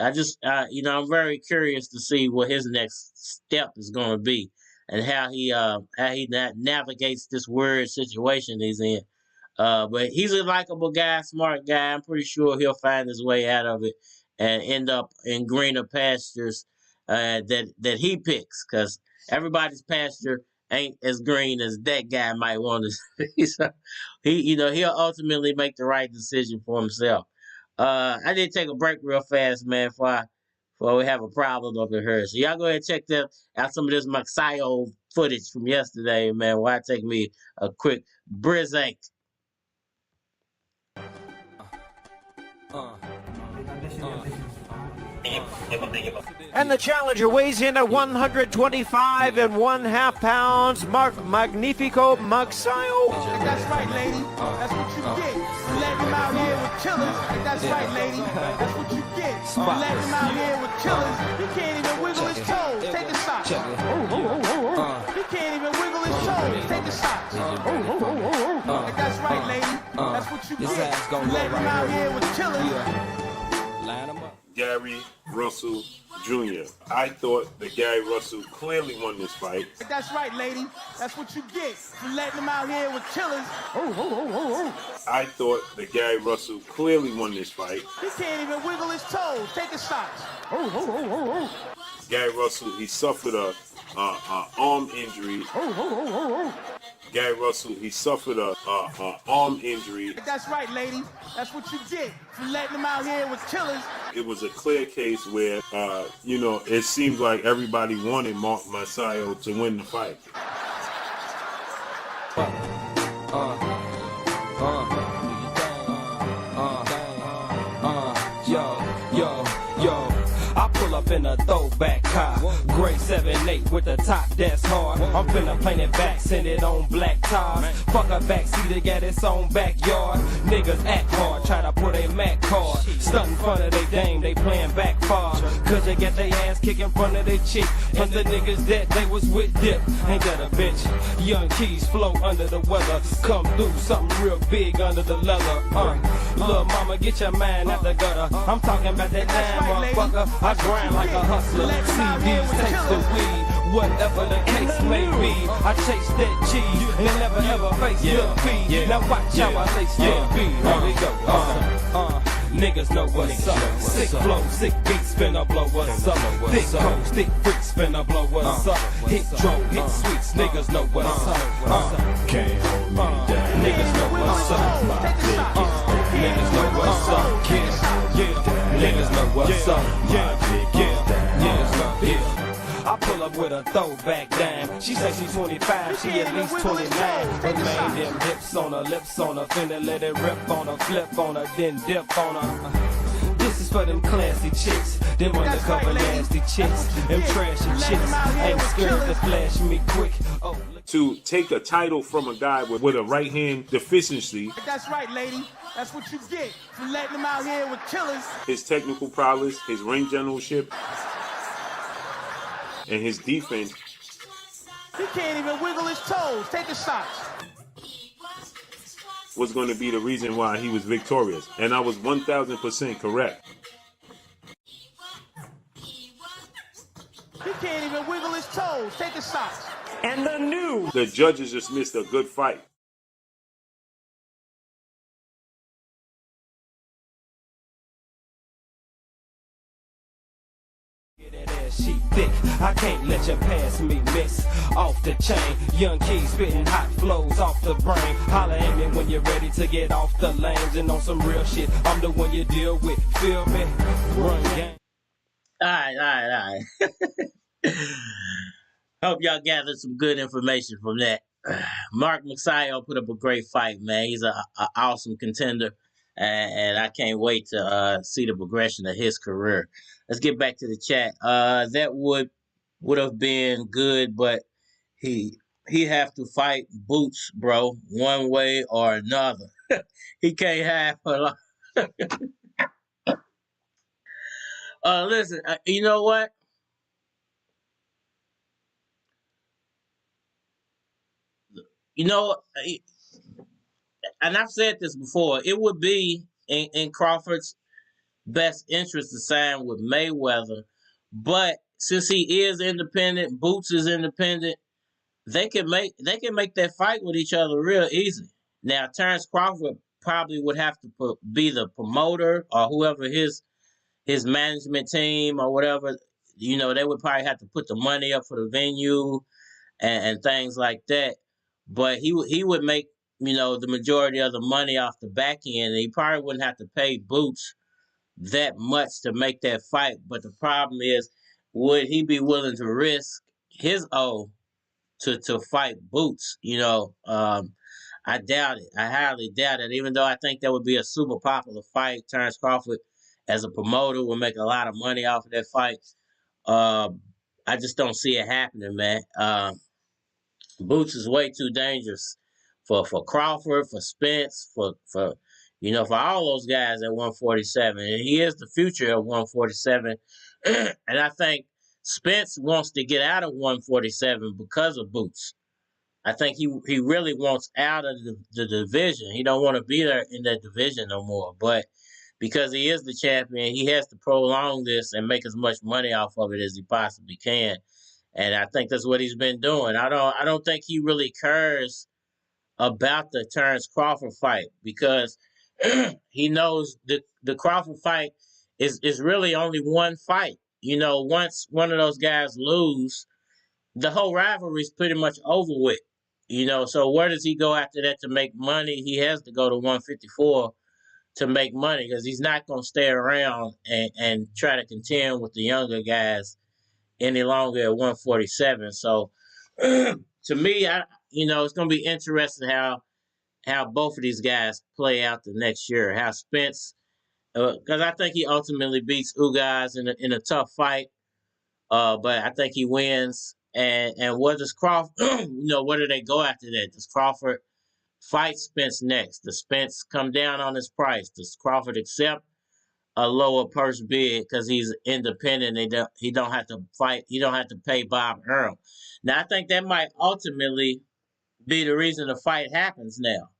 I just, you know, I'm very curious to see what his next step is going to be and how he navigates this weird situation he's in. But he's a likable guy, smart guy. I'm pretty sure he'll find his way out of it and end up in greener pastures that he picks, because everybody's pasture ain't as green as that guy might want to see. So you know, he'll ultimately make the right decision for himself. I did take a break real fast, man, before we have a problem over here. So y'all go ahead and check out some of this Magsayo footage from yesterday, man, while I take me a quick break. And the challenger weighs in at 125 and 1/2 pounds. Mark Magnifico Magsayo. That's right, lady. That's what you get. You let him out here with killers. That's right, lady. That's what you get. You let him out here with killers. He can't even wiggle his toes. Take a shot. He can't even wiggle his toes. Take a shot. That's right, lady. That's what you get. You let him out here with killers. Line 'em up. Gary Russell Jr. I thought that Gary Russell clearly won this fight. That's right, lady. That's what you get. You letting him out here with killers. I thought that Gary Russell clearly won this fight. He can't even wiggle his toes. Take a shot. Gary Russell, he suffered a arm injury. Gary Russell, he suffered a arm injury. That's right, lady. That's what you get for letting them out here with killers. It was a clear case where, you know, it seems like everybody wanted Mark Magsayo to win the fight. I pull up in a throwback car, gray 7-8 with the top that's hard. I'm finna paint it back, send it on black tires. Fuck a backseat, got its own backyard. Niggas act hard, try to put a Mac card. Stunt in front of they dame, they playing back far. Cause they get their ass kicked in front of they chick. And the niggas that they was with dip. Ain't that a bitch? Young keys flow under the weather. Come through something real big under the leather. Little mama, get your mind out the gutter. I'm talking about that time, motherfucker. I grind like a hustler. CDs, takes the weed, whatever the case may be. I chase that cheese and never ever face defeat. Now watch how I lace the beat. Here we go. Niggas know what's up. Sick flow, sick beats, finna blow us up. Thick hoes, thick freaks, finna blow us up. Hit drum, hit sweets, niggas know what's up. Can't hold me down. Niggas know what's up. Niggas know what's up. Yeah, niggas know what's up. Yeah. I pull up with a throwback dime. She say she's 25, she at least 29. But man, them hips on her, lips on her, finna let it rip on her, flip on her, then dip on her. This is for them classy chicks, them undercover nasty chicks, them trashy chicks, ain't scared to flash me quick. To take a title from a guy with a right hand deficiency. That's right, lady. That's what you get for letting them out here with killers. His technical prowess, his ring generalship, and his defense. He can't even wiggle his toes. Take a shot. Was going to be the reason why he was victorious. And I was 1,000% correct. He can't even wiggle his toes. Take a shot. And the judges just missed a good fight. She thick, I can't let you pass me, miss. Off the chain, young keys spitting hot flows off the brain. Holla at me when you're ready to get off the lanes and on some real shit. I'm the one you deal with, feel me? Run game. All right. Hope y'all gathered some good information from that. Mark Magsayo put up a great fight, man. He's an awesome contender, and I can't wait to see the progression of his career. Let's get back to the chat. That would have been good, but he have to fight Boots, bro, one way or another. He can't have a lot. Listen, you know what? You know, and I've said this before, it would be in Crawford's best interest to sign with Mayweather, but since he is independent, Boots is independent, they can make that fight with each other real easy. Now, Terrence Crawford probably would have to be the promoter or whoever his management team or whatever. You know, they would probably have to put the money up for the venue and things like that. But he would make, you know, the majority of the money off the back end. And he probably wouldn't have to pay Boots that much to make that fight. But the problem is, would he be willing to risk his O to fight Boots? You know, I doubt it. I highly doubt it. Even though I think that would be a super popular fight. Terrence Crawford, as a promoter, will make a lot of money off of that fight. I just don't see it happening, man. Boots is way too dangerous for Crawford, for Spence, for all those guys at 147. And he is the future of 147. And I think Spence wants to get out of 147 because of Boots. I think he really wants out of the division. He don't want to be there in that division no more. But because he is the champion, he has to prolong this and make as much money off of it as he possibly can. And I think that's what he's been doing. I don't think he really cares about the Terrence Crawford fight because he knows the Crawford fight is really only one fight. You know, once one of those guys lose, the whole rivalry is pretty much over with. So where does he go after that to make money? He has to go to 154 to make money because he's not going to stay around and try to contend with the younger guys any longer at 147. So to me, it's going to be interesting how both of these guys play out the next year. How Spence, because I think he ultimately beats Ugas in a tough fight, but I think he wins. And what does Crawford? Where do they go after that? Does Crawford fight Spence next? Does Spence come down on his price? Does Crawford accept a lower purse bid because he's independent? He don't have to fight. He don't have to pay Bob Arum. Now I think that might ultimately be the reason the fight happens now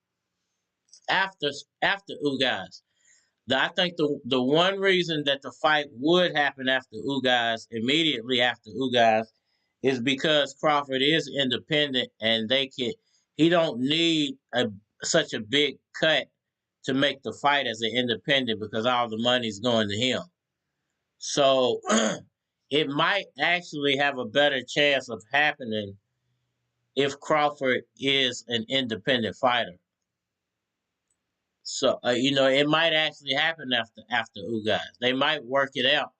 after Ugas. I think the one reason that the fight would happen after Ugas, immediately after Ugas, is because Crawford is independent and he don't need such a big cut to make the fight as an independent because all the money's going to him. So it might actually have a better chance of happening if Crawford is an independent fighter. So it might actually happen after Ugas. They might work it out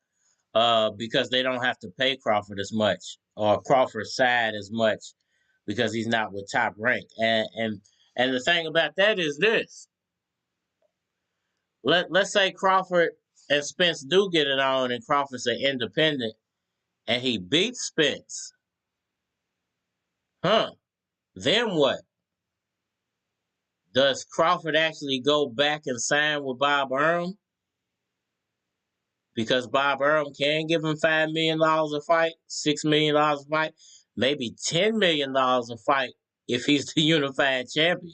because they don't have to pay Crawford as much or Crawford's side as much because he's not with Top Rank. And the thing about that is this: let's say Crawford and Spence do get it on, and Crawford's an independent, and he beats Spence. Then what? Does Crawford actually go back and sign with Bob Arum? Because Bob Arum can give him $5 million a fight, $6 million a fight, maybe $10 million a fight if he's the unified champion.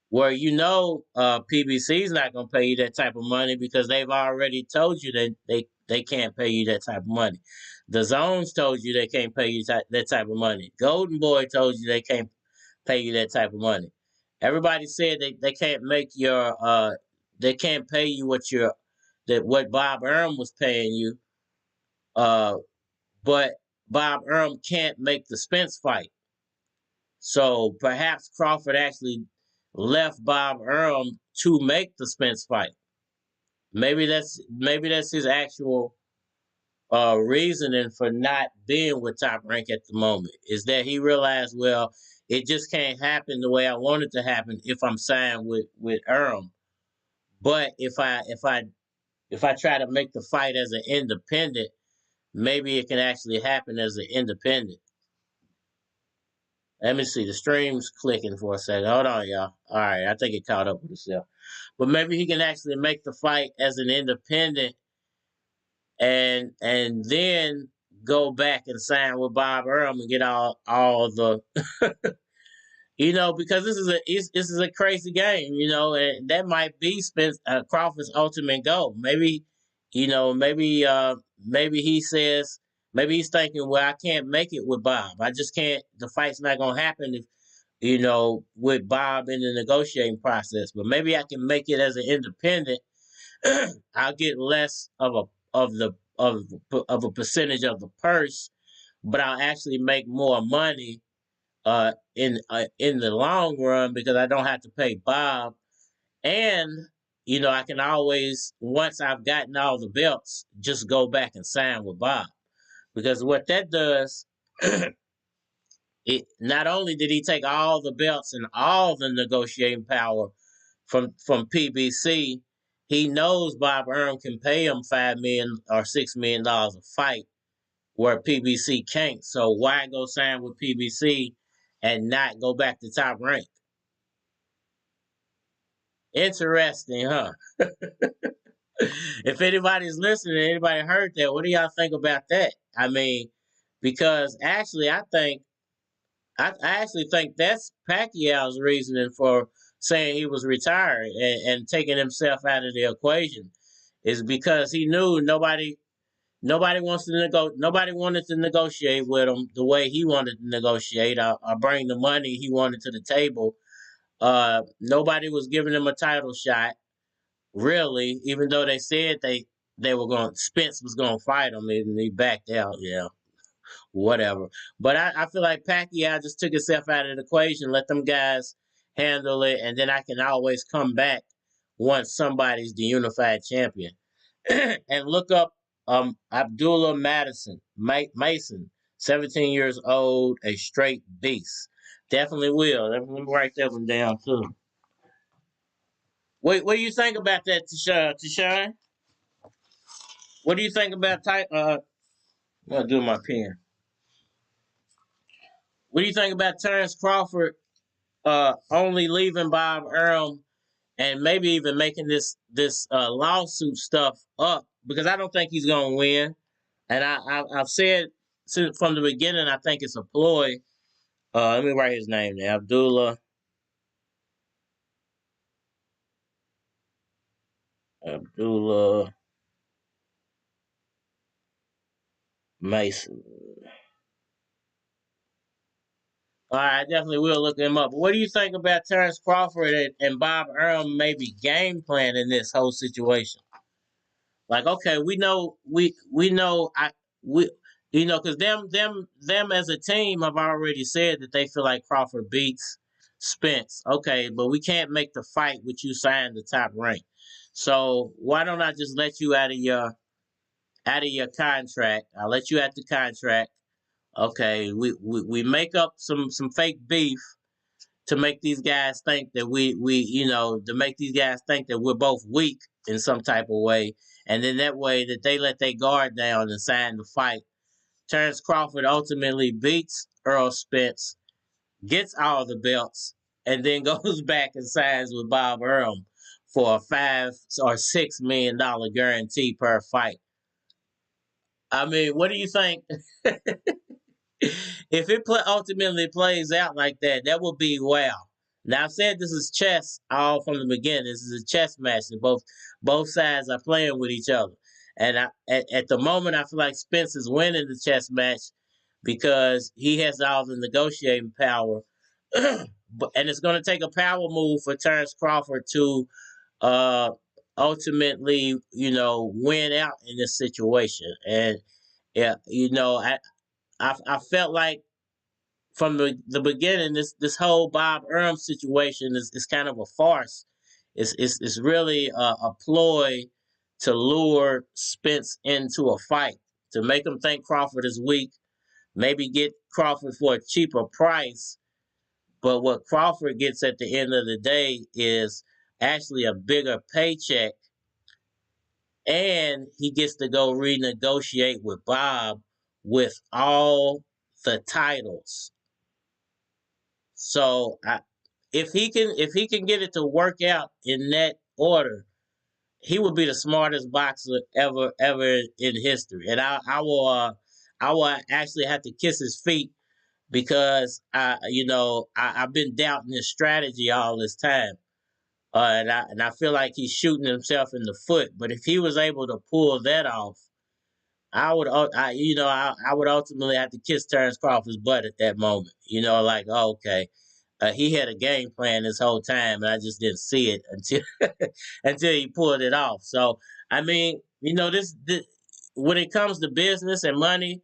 Where PBC is not going to pay you that type of money because they've already told you that they can't pay you that type of money. The Zones told you they can't pay you that type of money. Golden Boy told you they can't pay you that type of money. Everybody said they can't make they can't pay you what Bob Arum was paying you. But Bob Arum can't make the Spence fight. So perhaps Crawford actually left Bob Arum to make the Spence fight. Maybe that's his actual reasoning for not being with Top Rank at the moment, is that he realized, well, it just can't happen the way I want it to happen if I'm signed with Arum. But if I try to make the fight as an independent, maybe it can actually happen as an independent. Let me see. The stream's clicking for a second. Hold on, y'all. All right. I think it caught up with itself. But maybe he can actually make the fight as an independent and then go back and sign with Bob Arum and get all the because this is a crazy game, and that might be Crawford's ultimate goal. Maybe he says, maybe he's thinking, well, I can't make it with Bob. I just can't. The fight's not gonna happen if with Bob in the negotiating process. But maybe I can make it as an independent. I'll get less of a percentage of the purse, but I'll actually make more money in the long run because I don't have to pay Bob, and I can always, once I've gotten all the belts, just go back and sign with Bob, because what that does, it not only did he take all the belts and all the negotiating power from PBC, he knows Bob Arum can pay him $5 million or $6 million a fight, where PBC can't. So why go sign with PBC and not go back to Top Rank? Interesting, huh? If anybody's listening, anybody heard that, what do y'all think about that? I mean, because actually, I actually think that's Pacquiao's reasoning for saying he was retired and taking himself out of the equation, is because he knew nobody wanted to negotiate with him the way he wanted to negotiate or bring the money he wanted to the table. Nobody was giving him a title shot, really, even though they said they were going. Spence was going to fight him, and he backed out. Yeah, whatever. But I feel like Pacquiao just took himself out of the equation, let them guys handle it, and then I can always come back once somebody's the unified champion. And look up Abdullah Mason, 17 years old, a straight beast. Definitely will. Let me write that one down too. What do you think about that, Tashawn? What do you think about I'm gonna do my pen. What do you think about Terrence Crawford only leaving Bob Arum and maybe even making this lawsuit stuff up? Because I don't think he's gonna win. And I've said from the beginning, I think it's a ploy. Let me write his name there. Abdullah Mason. All right, I definitely will look him up. But what do you think about Terrence Crawford and Bob Arum maybe game plan in this whole situation? Like, okay, we know because them as a team have already said that they feel like Crawford beats Spence. Okay, but we can't make the fight with you signing the top rank. So why don't I just let you out of your contract? I'll let you out the contract. Okay, we make up some fake beef to make these guys think that to make these guys think that we're both weak in some type of way, and then that way that they let their guard down and sign the fight. Terrence Crawford ultimately beats Earl Spence, gets all the belts, and then goes back and signs with Bob Arum for a $5 or $6 million guarantee per fight. I mean, what do you think? If it ultimately plays out like that, that would be wow. Now I've said this is chess all from the beginning. This is a chess match, and both sides are playing with each other. And at the moment, I feel like Spence is winning the chess match because he has all the negotiating power. And it's going to take a power move for Terrence Crawford to ultimately, win out in this situation. And yeah, I felt like from the beginning, this whole Bob Arum situation is kind of a farce. It's really a ploy to lure Spence into a fight, to make him think Crawford is weak, maybe get Crawford for a cheaper price. But what Crawford gets at the end of the day is actually a bigger paycheck, and he gets to go renegotiate with Bob with all the titles. So if he can get it to work out in that order, he would be the smartest boxer ever in history. And I will actually have to kiss his feet because I've been doubting his strategy all this time. And I feel like he's shooting himself in the foot. But if he was able to pull that off, I would ultimately have to kiss Terrence Crawford's butt at that moment. Like, oh, okay. He had a game plan this whole time, and I just didn't see it until until he pulled it off. So, I mean, this when it comes to business and money,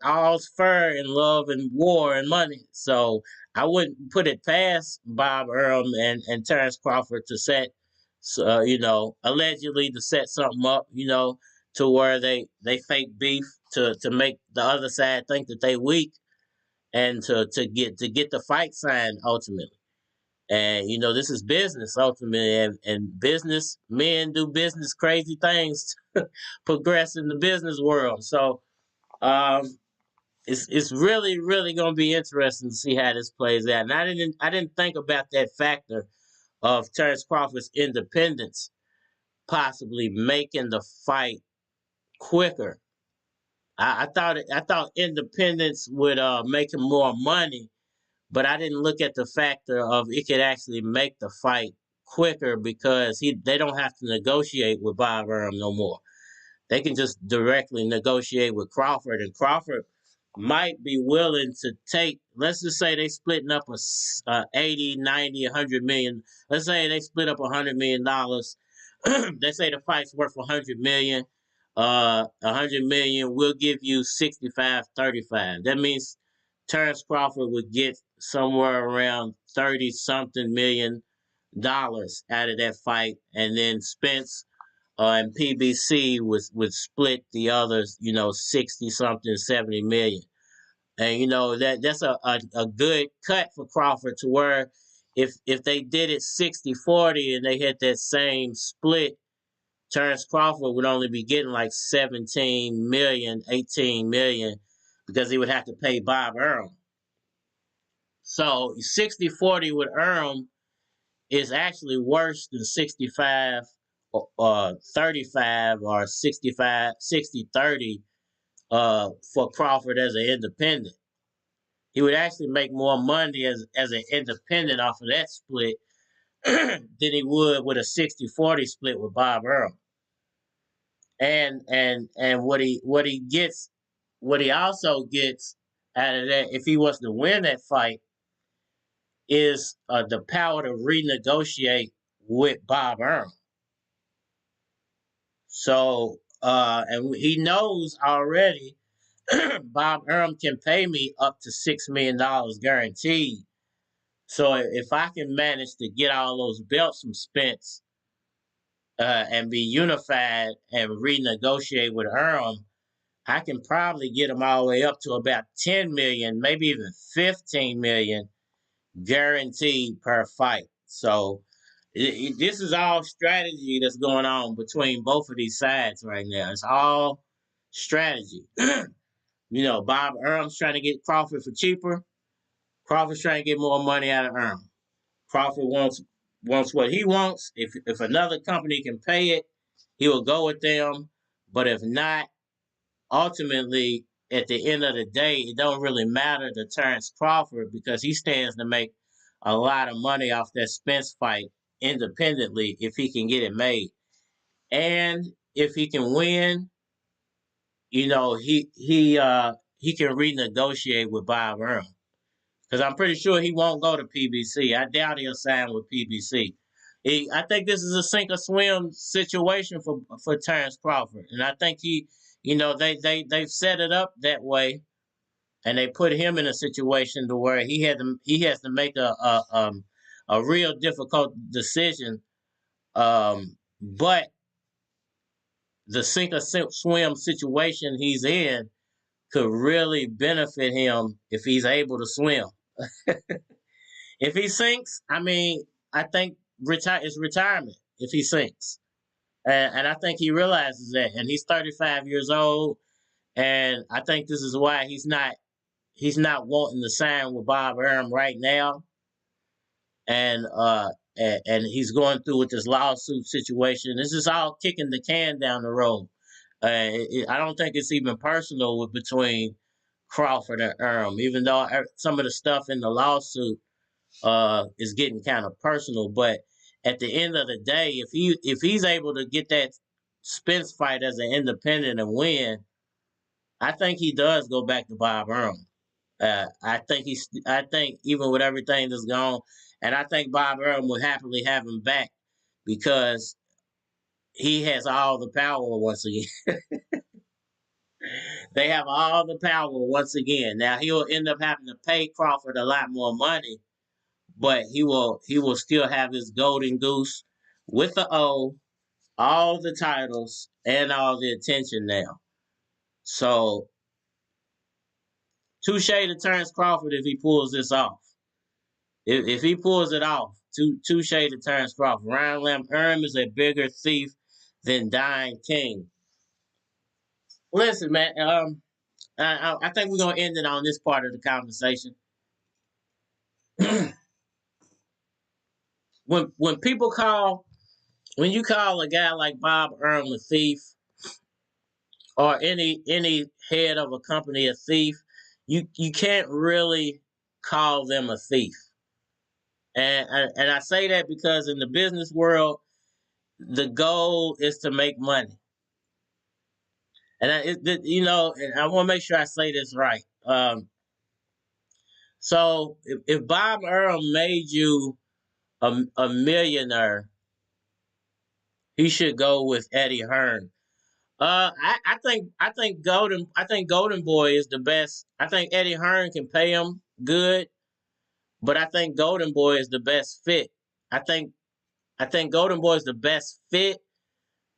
all's fair in love and war and money. So, I wouldn't put it past Bob Arum and Terrence Crawford to set, allegedly to set something up, to where they fake beef to make the other side think that they weak, and to get the fight signed ultimately. And this is business ultimately, and business men do business crazy things to progress in the business world. So it's really going to be interesting to see how this plays out. And I didn't think about that factor of Terrence Crawford's independence possibly making the fight quicker. I thought independence would make him more money, but I didn't look at the factor of it could actually make the fight quicker because they don't have to negotiate with Bob Arum no more. They can just directly negotiate with Crawford, and Crawford might be willing to take, let's just say they splitting up a 80, 90, 100 million. Let's say they split up $100 million. They say the fight's worth $100 million. $100 million. We'll give you 65-35. That means Terrence Crawford would get somewhere around 30-something million dollars out of that fight, and then Spence and PBC would split the others, 60 something, 70 million. And that's a good cut for Crawford, to where if they did it 60-40 and they had that same split, Terrence Crawford would only be getting like 17 million, 18 million, because he would have to pay Bob Arum. So 60-40 with Arum is actually worse than 65 35 or 65 60-30 for Crawford as an independent. He would actually make more money as an independent off of that split than he would with a 60-40 split with Bob Arum. And what he also gets out of that, if he was to win that fight, is the power to renegotiate with Bob Arum. So, and he knows already Bob Arum can pay me up to $6 million guaranteed. So if I can manage to get all those belts from Spence and be unified and renegotiate with Arum, I can probably get them all the way up to about 10 million, maybe even 15 million guaranteed per fight. So this is all strategy that's going on between both of these sides right now. It's all strategy. Bob Arum's trying to get Crawford for cheaper. Crawford's trying to get more money out of Arum. Crawford wants what he wants. If another company can pay it, he will go with them. But if not, ultimately, at the end of the day, it don't really matter to Terrence Crawford, because he stands to make a lot of money off that Spence fight independently if he can get it made. And if he can win, he can renegotiate with Bob Arum. Because I'm pretty sure he won't go to PBC. I doubt he'll sign with PBC. I think this is a sink or swim situation for Terrence Crawford, and I think they've set it up that way, and they put him in a situation to where he has to make a real difficult decision. But the sink or swim situation he's in could really benefit him if he's able to swim. If he sinks, I think it's retirement if he sinks. And I think he realizes that. And he's 35 years old. And I think this is why he's not wanting to sign with Bob Arum right now. And he's going through with this lawsuit situation. This is all kicking the can down the road. I don't think it's even personal between Crawford and Arum, even though some of the stuff in the lawsuit is getting kind of personal. But at the end of the day, if he's able to get that Spence fight as an independent and win, I think he does go back to Bob Arum. I think even with everything that's gone, and I think Bob Arum would happily have him back, because he has all the power once again. They have all the power once again. Now he'll end up having to pay Crawford a lot more money, but he will still have his golden goose with the O, all the titles, and all the attention now. So, touche to Terrence Crawford if he pulls this off. If he pulls it off, touche to Terrence Crawford. Ryan Lamb Arum is a bigger thief than Dying King. Listen, man, I think we're going to end it on this part of the conversation. When you call a guy like Bob Arum a thief, or any head of a company a thief, you can't really call them a thief. And I say that because in the business world, the goal is to make money. And I want to make sure I say this right. So if Bob Arum made you a millionaire, he should go with Eddie Hearn. I think Golden Boy is the best. I think Eddie Hearn can pay him good, but I think Golden Boy is the best fit. I think I think Golden Boy is the best fit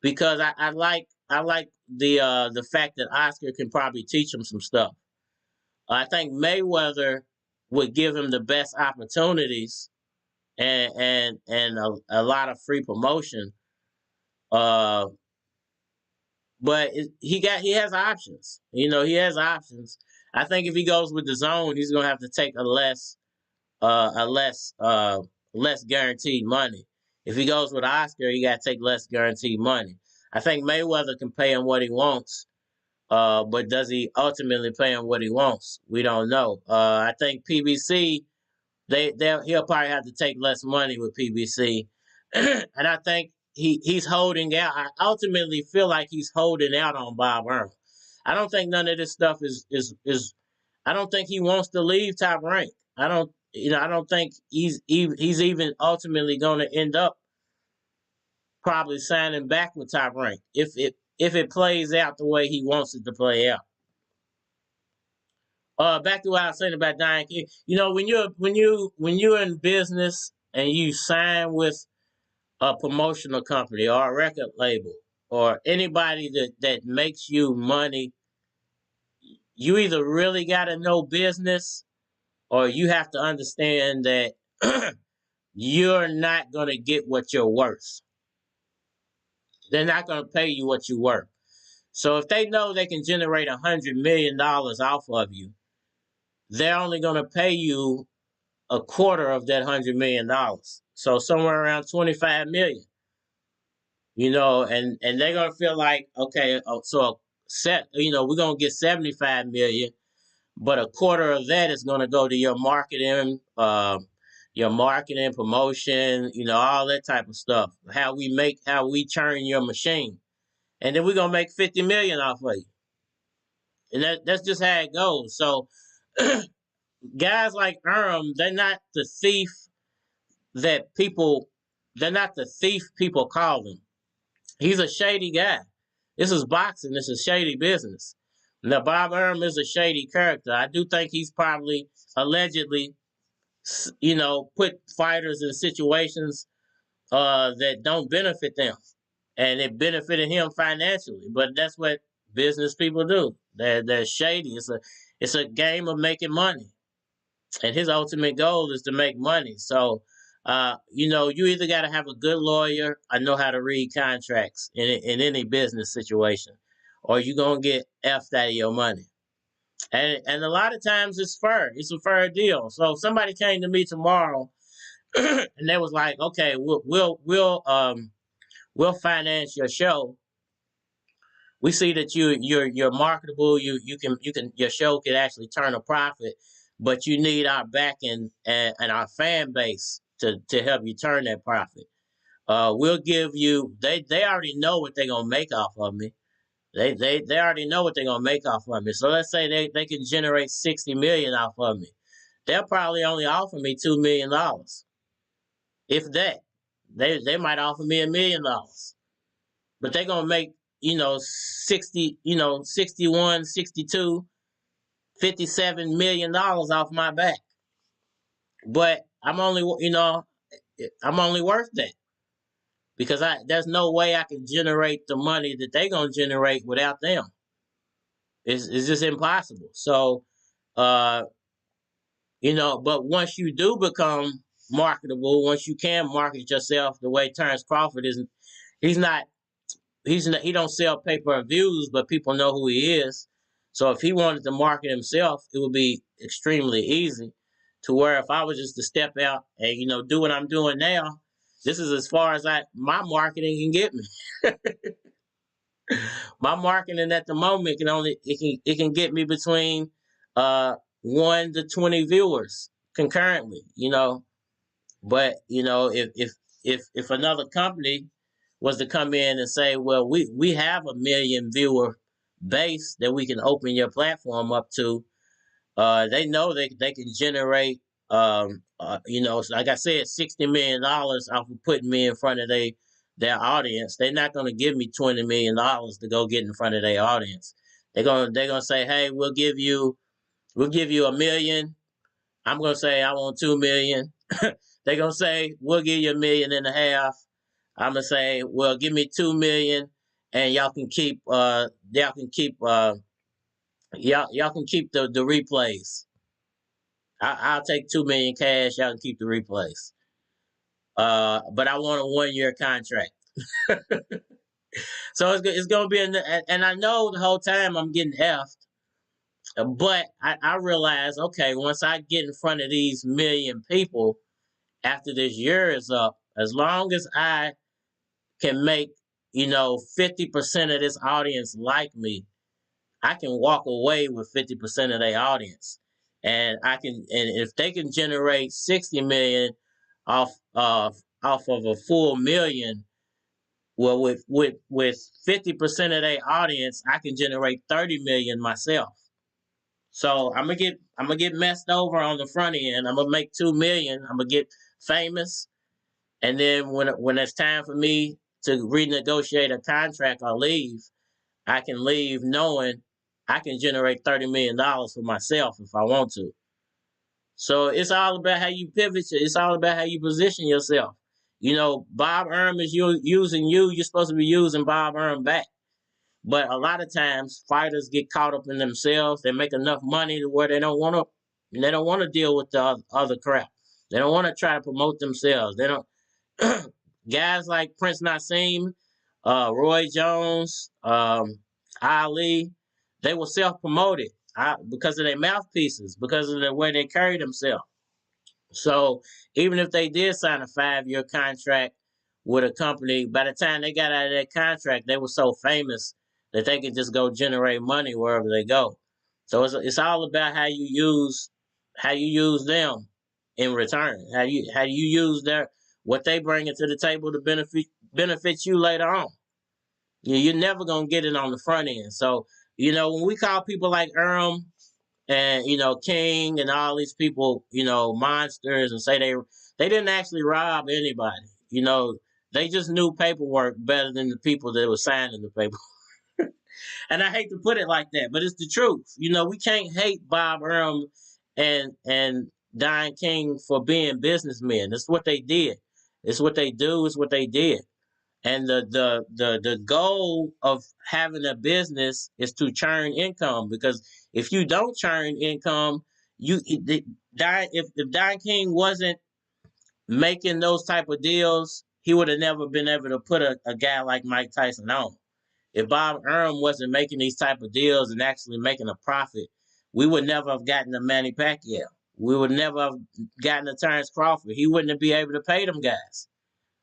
because I like the fact that Oscar can probably teach him some stuff. I think Mayweather would give him the best opportunities and a lot of free promotion. Uh, but he has options. You know, he has options. I think if he goes with the zone, he's gonna have to take less guaranteed money. If he goes with Oscar, he got to take less guaranteed money. I think Mayweather can pay him what he wants, but does he ultimately pay him what he wants? We don't know. I think PBC he'll probably have to take less money with PBC, and I think he's holding out. I ultimately feel like he's holding out on Bob Arum. I don't think none of this stuff is. I don't think he wants to leave Top Rank. I don't think he's even ultimately going to end up probably signing back with Top Rank if it plays out the way he wants it to play out. Back to what I was saying about Diane King. You know, when you're in business and you sign with a promotional company or a record label or anybody that makes you money, you either really got to know business or you have to understand that you're not going to get what you're worth. They're not going to pay you what you're worth. So if they know they can generate $100 million off of you, they're only going to pay you a quarter of that $100 million. So somewhere around $25 million. You know, and they're going to feel like, okay, so we're going to get $75 million, but a quarter of that is going to go to your marketing, promotion, you know, all that type of stuff. How we churn your machine. And then we're going to make $50 million off of you. And that's just how it goes. So guys like they're not the thief people call them. He's a shady guy. This is boxing. This is shady business. Now, Bob Arum is a shady character. I do think he's probably allegedly, you know, put fighters in situations that don't benefit them. And it benefited him financially. But that's what business people do. They're shady. It's a game of making money. And his ultimate goal is to make money. So, you know, you either got to have a good lawyer or know how to read contracts in any business situation, or you're going to get effed out of your money. And a lot of times it's fair. It's a fair deal. So if somebody came to me tomorrow and they was like, okay, we'll finance your show. We see that you're marketable. You can your show can actually turn a profit, but you need our backing and our fan base to help you turn that profit. We'll give you. They already know what they're gonna make off of me. They already know what they're gonna make off of me. So let's say they can generate $60 million off of me. They'll probably only offer me $2 million, if that. They might offer me $1 million, but they're gonna make 60, 61, 62, $57 million off my back. But I'm only worth that because there's no way I can generate the money that they're gonna generate without them. It's just impossible. So, but once you do become marketable, once you can market yourself the way Terrence Crawford is, he don't sell pay-per-views, but people know who he is. So if he wanted to market himself, it would be extremely easy. To where if I was just to step out and do what I'm doing now, this is as far as my marketing can get me. My marketing at the moment it can get me between 1 to 20 viewers concurrently. But if another company was to come in and say, well, we have 1 million viewer base that we can open your platform up to, they know they can generate, like I said, $60 million off of putting me in front of their audience. They're not going to give me $20 million to go get in front of their audience. They're gonna say, hey, we'll give you $1 million. I'm gonna say I want $2 million. They're gonna say we'll give you $1.5 million. I'm gonna say, well, give me $2 million, and y'all can keep y'all can keep the replays. I'll take $2 million cash. Y'all can keep the replays. But I want a 1-year contract. So it's gonna be and I know the whole time I'm getting effed. But I realize, okay, once I get in front of these million people after this year is up, as long as I can make, 50% of this audience like me, I can walk away with 50% of their audience. And and if they can generate 60 million off of a full million, well, with 50% of their audience, I can generate 30 million myself. So I'm gonna get messed over on the front end. I'm gonna make 2 million. I'm gonna get famous, and then when it's time for me to renegotiate a contract or leave, I can leave knowing I can generate $30 million for myself if I want to. So it's all about how you pivot. It's all about how you position yourself. Bob Earl is using you. You're supposed to be using Bob Earl back. But a lot of times, fighters get caught up in themselves. They make enough money to where they don't want to deal with the other crap. They don't want to try to promote themselves. They don't. Guys like Prince Nassim, Roy Jones, Ali, they were self-promoted because of their mouthpieces, because of the way they carry themselves. So even if they did sign a 5-year contract with a company, by the time they got out of that contract, they were so famous that they could just go generate money wherever they go. So it's all about how you use them in return. How you use what they bring into the table to benefit you later on. You're never gonna get it on the front end. So when we call people like and King and all these people, monsters, and say they didn't actually rob anybody. They just knew paperwork better than the people that were signing the paper. And I hate to put it like that, but it's the truth. We can't hate Bob Earl and Don King for being businessmen. That's what they did. It's what they do. It's what they did. And the goal of having a business is to churn income, because if you don't churn income, if Don King wasn't making those type of deals, he would have never been able to put a guy like Mike Tyson on. If Bob Earl wasn't making these type of deals and actually making a profit, we would never have gotten a Manny Pacquiao. We would never have gotten a Terrence Crawford. He wouldn't be able to pay them guys.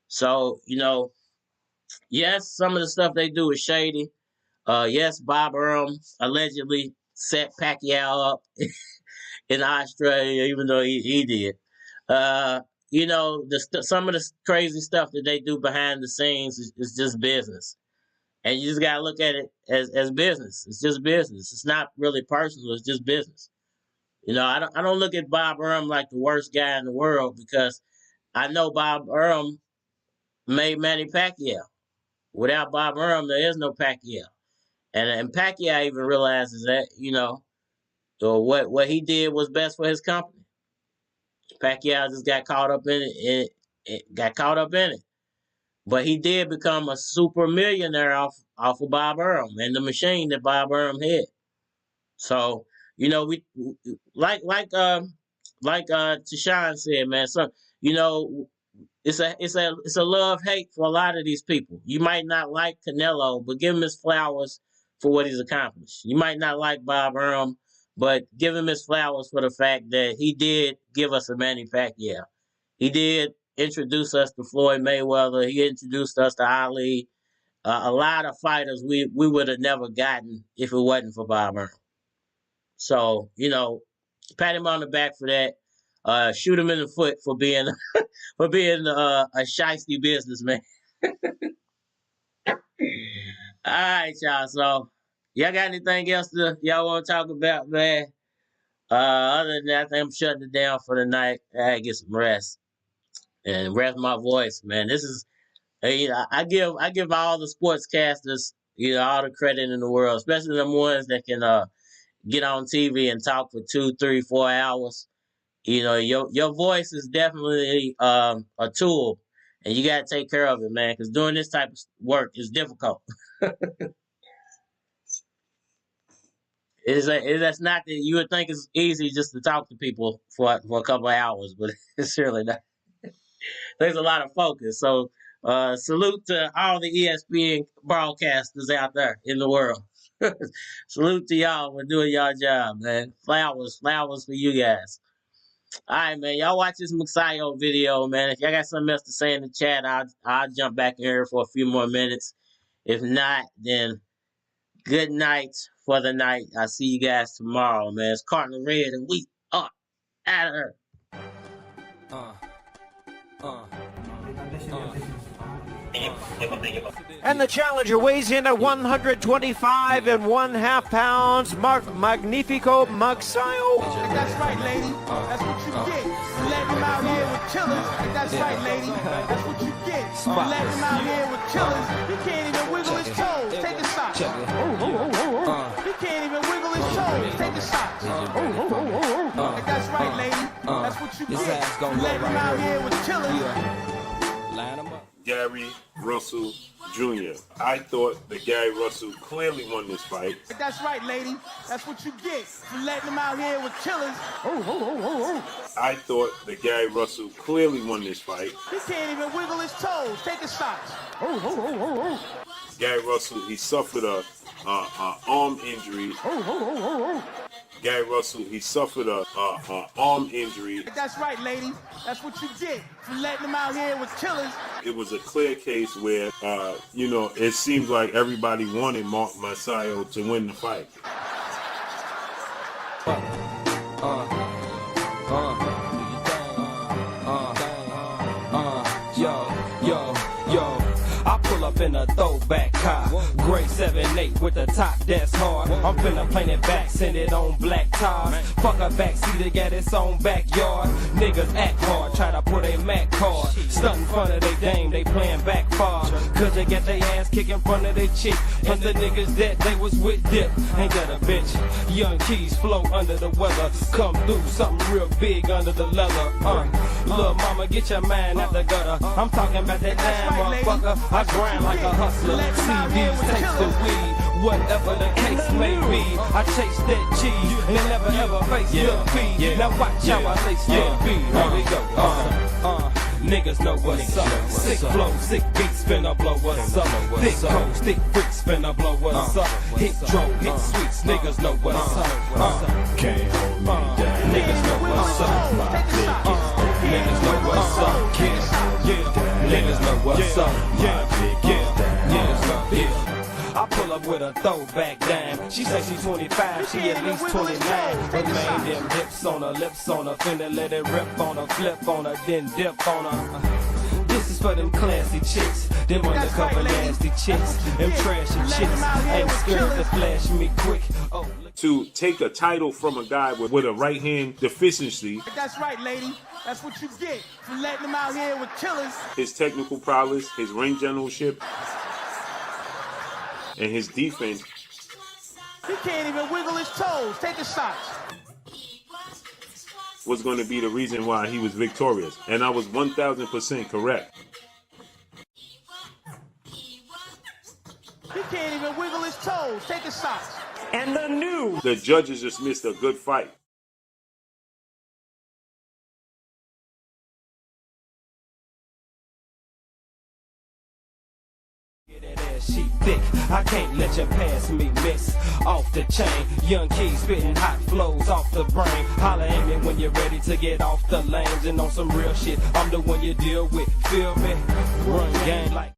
So, yes, some of the stuff they do is shady. Yes, Bob Earl allegedly set Pacquiao up in Australia, even though he did. Some of the crazy stuff that they do behind the scenes is just business. And you just gotta look at it as business. It's just business. It's not really personal. It's just business. I don't look at Bob Earl like the worst guy in the world, because I know Bob Earl made Manny Pacquiao. Without Bob Earl, there is no Pacquiao. And Pacquiao even realizes that, what he did was best for his company. Pacquiao just got caught up in it. But he did become a super millionaire off of Bob Earl and the machine that Bob Earl had. So, we like Tashawn said, man. So, it's a love-hate for a lot of these people. You might not like Canelo, but give him his flowers for what he's accomplished. You might not like Bob Earl, but give him his flowers for the fact that he did give us a Manny Pacquiao. He did introduce us to Floyd Mayweather. He introduced us to Ali. A lot of fighters we would have never gotten if it wasn't for Bob Earl. So, pat him on the back for that. Shoot him in the foot for being a shiesty businessman. All right, y'all. So, y'all got anything else y'all want to talk about, man? Other than that, I think I'm shutting it down for the night. I gotta get some rest and rest my voice, man. This is And, I give all the sportscasters, all the credit in the world, especially the ones that can get on TV and talk for 2, 3, 4 hours. Your voice is definitely a tool, and you got to take care of it, man. Because doing this type of work is difficult. That's not that you would think it's easy just to talk to people for a couple of hours, but it's surely not. There's a lot of focus. So salute to all the ESPN broadcasters out there in the world. Salute to y'all for doing y'all job, man. Flowers for you guys. All right, man. Y'all watch this Magsayo video, man. If y'all got something else to say in the chat, I'll jump back in here for a few more minutes. If not, then good night for the night. I'll see you guys tomorrow, man. It's Cardinal Red, and we are out of here. And the challenger weighs in at 125 and 1/2 pounds. Mark Magnifico Magsayo. That's right, lady. That's what you get. Letting him out here with killers. That's right, lady. That's what you get. Letting him out here with killers. He can't even wiggle his toes. Take a shot. He can't even wiggle his toes. Take a shot. That's right, lady. That's what you get. Letting him out here with killers. Line them up. Gary Russell Jr. I thought that Gary Russell clearly won this fight. That's right, lady. That's what you get for letting him out here with killers. I thought that Gary Russell clearly won this fight. He can't even wiggle his toes. Take a shot. Gary Russell, he suffered a arm injury. Gary Russell, he suffered a arm injury. That's right, lady. That's what you get for letting him out here with killers. It was a clear case where, it seems like everybody wanted Mark Magsayo to win the fight. Yo. I pull up in a throwback car, gray 7-8 with the top that's hard. I'm finna paint it back, send it on black tires. Fuck a backseat, it got its own backyard. Niggas act hard, try to put a Mac card. Stunt in front of they dame, they playing back far. Cause they get their ass kicked in front of they chick. And the niggas that they was with dip, ain't that a bitch? Young keys flow under the weather, come through something real big under the leather. Little mama, get your mind out the gutter. I'm talking about that time, motherfucker. I grind like a hustler, CDs, taste the weed, whatever the case may be. I chase that cheese and never ever face Lil B. Now watch how I lace Lil B. Here we go. Niggas know what's up. Sick flow, sick beats, finna blow what's up. Thick cold, thick freaks, finna blow what's up. Hit drone, hit sweets, niggas know what's up. Can't hold me down. Niggas know what's up. Niggas know what's up. Niggas know what's up. I pull up with a throwback dime. She say she 25, she at least 29. But man, them hips on her, lips on her, finna let it rip on her, flip on her, then dip on her. This is for them classy chicks, them undercover nasty chicks, them trashy chicks, ain't scared to flash me quick. Oh, to take a title from a guy with a right hand deficiency. That's right, lady. That's what you get for letting him out here with killers. His technical prowess, his ring generalship, and his defense. He can't even wiggle his toes. Take a shot. Was going to be the reason why he was victorious. And I was 1,000% correct. He can't even wiggle his toes. Take a shot. And the judges just missed a good fight. She thick, I can't let you pass me, miss. Off the chain, young keys spitting hot flows off the brain. Holla at me when you're ready to get off the lanes and on some real shit. I'm the one you deal with, feel me? Run game like.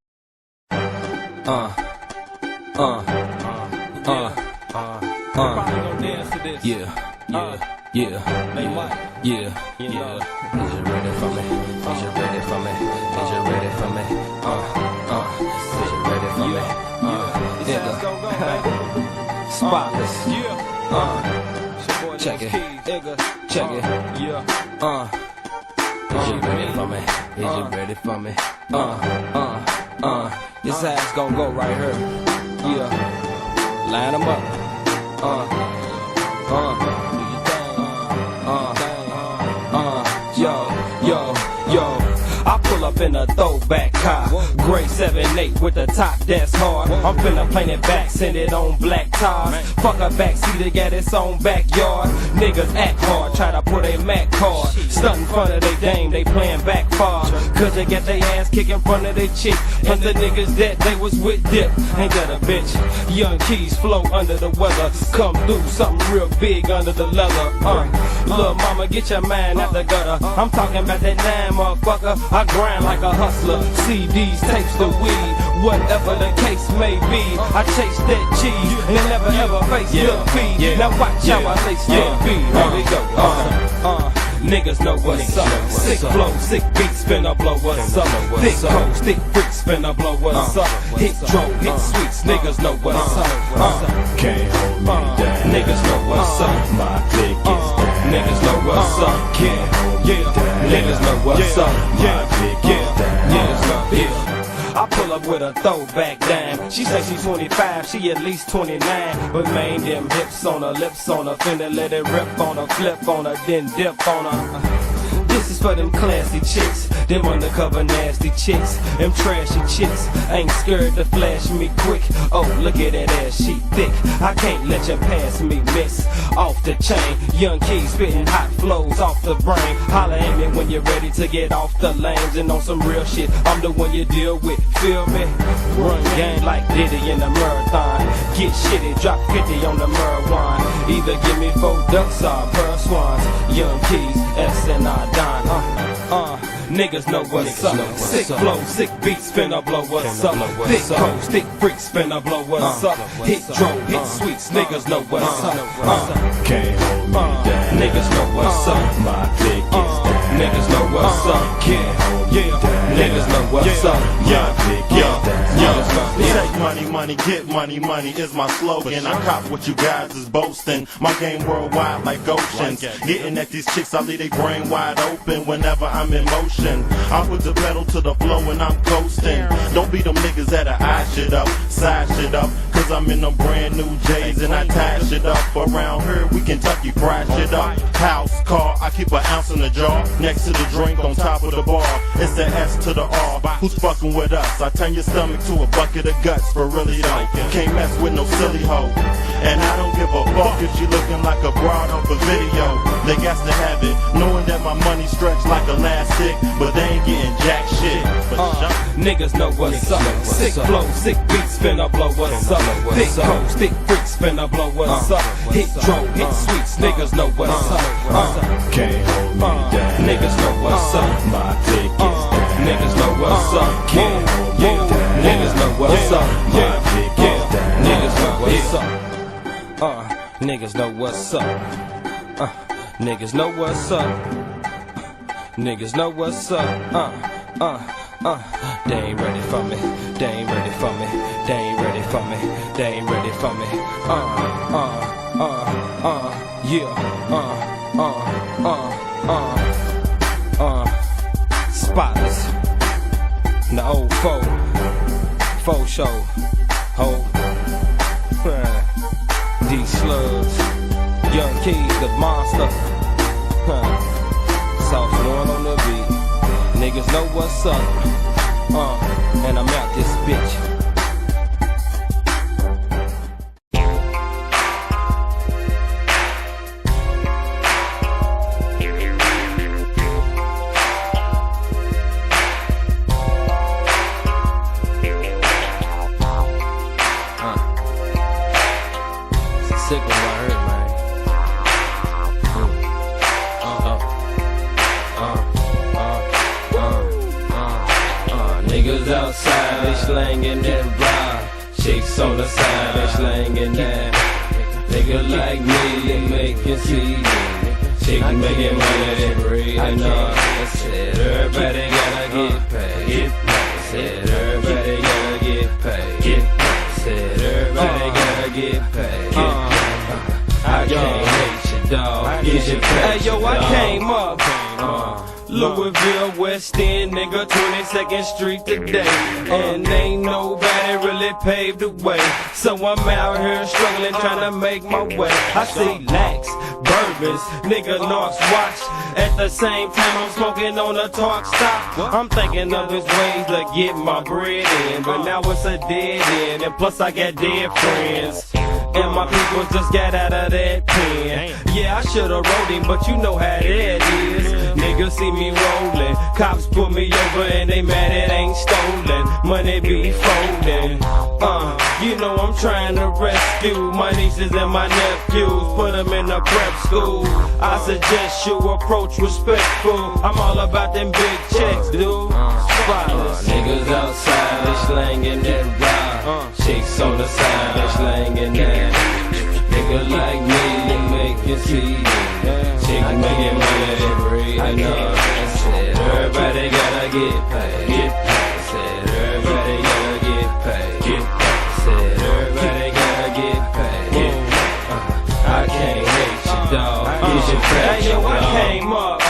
Probably gonna dance to this. They might. Is you ready for me? Is you ready for me? Is you ready for me? Is you ready for me? Let's go, baby. Spotless. Yeah. Check it. Check it. Yeah. Is you ready for me? Is you ready for me? This ass gon' go right here. Yeah. Line 'em up. Yo. I pull up in a throwback car, gray 7-8 with the top that's hard. I'm finna paint it back, send it on black tires. Fuck a backseat, it got its own backyard. Niggas act hard, try to put a Mac card. Stunt in front of they dame, they playin' back far. Cause they get they ass kicked in front of they chick. And the niggas that they was with dip, ain't that a bitch? Young keys flow under the weather. Come through, something real big under the leather. Lil' mama, get your mind out the gutter. I'm talking about that 9, motherfucker. I grind like a hustler, CDs, tapes, the weed, whatever the case may be. I chase that cheese and never ever face defeat. Now watch how I lace that beat. Here we go. Niggas know what's up. Sick flow, sick beats, finna blow what's up. Thick coats, thick freaks, finna blow what's up. Hit drone, hit sweets, niggas know what's up. Can't hold me down. Niggas know what's up. My click is down. Niggas know what's up. Can't hold me down. Niggas know what's up. My click is down. I pull up with a throwback dime. She say she 25, she at least 29. But man, them hips on her, lips on her, finna let it rip on her, flip on her, then dip on her. This is for them classy chicks, them undercover nasty chicks, them trashy chicks. Ain't scared to flash me quick. Oh, look at that ass, she thick. I can't let you pass me, miss. Off the chain, young keys spitting hot flows off the brain. Holla at me when you're ready to get off the lanes and on some real shit. I'm the one you deal with, feel me? Run game like Diddy in the marathon. Get shitty, drop 50 on the marijuana. Either give me 4 ducks or pearl swans. Young keys, S&I Don. Niggas know what's up. Sick flow, sick beats, finna blow what's up. Thick coats, thick freaks, finna blow what's up. Hit drone, hit sweets, niggas know what's up. Can't hold me down. Niggas know what's up. My click is down. Niggas know what's up. Can't hold me down. Niggas know what's up. My click is down. Take money, get money is my slogan. I cop what you guys is boasting. My game worldwide like oceans. Getting at these chicks, I leave they brain wide open whenever I'm in motion. I put the pedal to the flow and I'm coasting. Don't be them niggas that'll eye shit up, side shit up. Cause I'm in them brand new J's and I tie shit up. Around here, we Kentucky fry shit up. House, car, I keep an ounce in the jar. Next to the drink on top of the bar. It's the S to the R. Who's fucking with us? I turn your stomach to a bucket of guts for really though. Can't mess with no silly hoe. And I don't give a fuck if she looking like a broad off a video. They got to have it, knowing that my money stretched like elastic, but they ain't getting jack shit. Niggas know what's up. Sick flow, sick beats, finna blow what's up. Thick coats, thick freaks, finna blow what's up. Hit drone, hit sweets, niggas know what's up. Can't hold me down. Niggas know what's up. My click is down. Niggas know what's up. Can't hold me down. Niggas know what's up. My click is down. Niggas know what's up. Niggas know what's up. Niggas know what's up. Niggas know what's up. They ain't ready for me. They ain't ready for me. They ain't ready for me. They ain't ready for me. Spotless. The old faux show. Ho. These slugs. Young Keys, the monster. Sauce blowing on the beat. Niggas know what's up. And I'm out this bitch. Sick one right here, man. Niggas outside, they slangin' that ride. Chicks on the side, they slangin' that. Nigga like me, they making CD. Chicks making money, they breathing up. I said everybody gotta get paid. Said everybody gotta get paid. Said everybody gotta get paid. I can't hate you, dog. Get your pay. Hey, yo, I came up. Louisville, West End, nigga, 22nd Street today. And ain't nobody really paved the way. So I'm out here struggling, trying to make my way. I see lax, bourbons, nigga, North's watch. At the same time, I'm smoking on a talk stop. I'm thinking of his ways to get my bread in. But now it's a dead end, and plus I got dead friends. And my people just got out of that pen. Yeah, I should've wrote him, but you know how that is. Niggas see me rolling, cops pull me over and they mad it ain't stolen. Money be folding. You know I'm trying to rescue my nieces and my nephews, put them in a prep school. I suggest you approach respectful. I'm all about them big checks, dude. Niggas outside, they slanging that ride. Chicks on the side, they slanging that. Nigga like me, they making seeds. Chicks making money, they breathing up. Said everybody gotta get paid. Said everybody gotta get paid. Said everybody gotta get paid. I can't hate you, dog. Hey, yo, I came up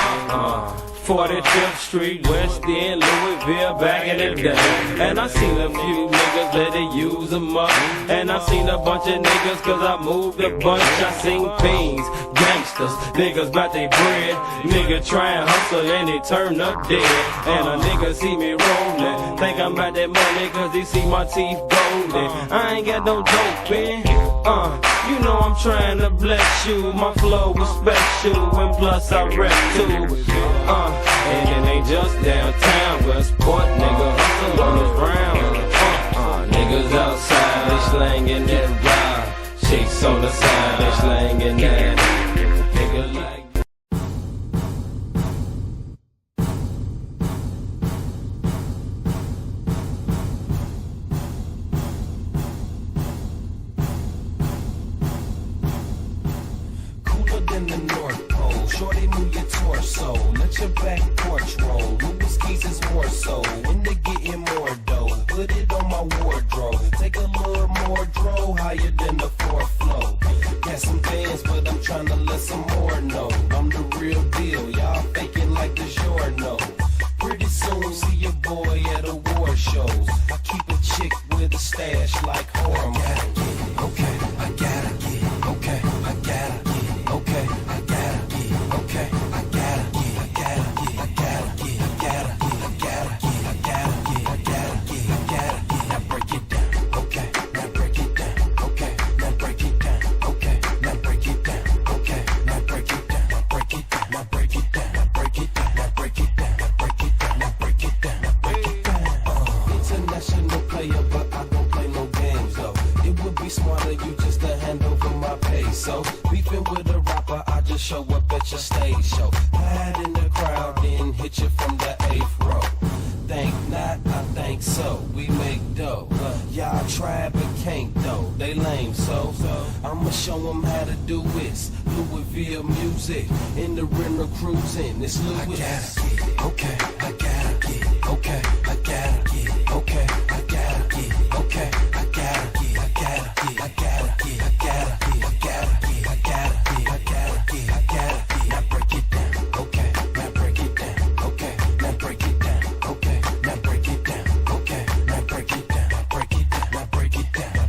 45th Street, West End, Louisville, back in the day. And I seen a few niggas let it use them up. And I seen a bunch of niggas cause I moved a bunch. I seen fiends, gangsters, niggas bout they bread. Nigga try and hustle and they turn up dead. And a nigga see me rolling, think I'm about that money cause he see my teeth golden. I ain't got no dope, man. You know I'm trying to bless you. My flow is special, and plus I rap too. And it ain't just downtown, Westport, nigga, hustle on this round. Niggas outside, they slanging that ride. Chicks on the side, they slanging that. Nigga like. In the North Pole, shorty move your torso, let your back porch roll. Louis keys is more so, when they getting more dough, put it on my wardrobe. Take a little more dro, higher than the fourth floor. Got some fans, but I'm trying to let some more know. I'm the real deal, y'all faking like the Giorno. Pretty soon see your boy at award shows. I keep a chick with a stash like hormones. I gotta get it, okay, I gotta get it, okay, I gotta get it. Okay, I gotta get it. Okay, I gotta get it. I gotta get it. I gotta get it. I gotta get it. I gotta get it. I gotta get it. I gotta get it. I gotta get it. Now break it down. Okay, now break it down. Okay, now break it down. Okay, now break it down. Okay, now break it down. Now break it down. Now break it down. Now break it down. Now break it down. Now break it down. Now break it down. Now break it down. International player, but I don't play no games though. It would be smarter you just to hand over my peso. Beefing with a rapper, I just show up at your stage show. Hide in the crowd, then hit you from the 8th row. Think not, I think so. We make dough. Y'all try but can't though. They lame, so I'ma show them how to do this. Louisville music in the rental cruising. It's Louis. I gotta get it. Okay, I gotta get it. Okay, I gotta get it. Okay, I gotta get it. Okay, I gotta get it. I gotta get it. I gotta get it. I gotta get it. I gotta get it. I gotta get it. I gotta get it. I gotta get it. Now break it down. Okay, now break it down. Okay, now break it down. Okay, now break it down. Okay, now break it down. Now break it down. Now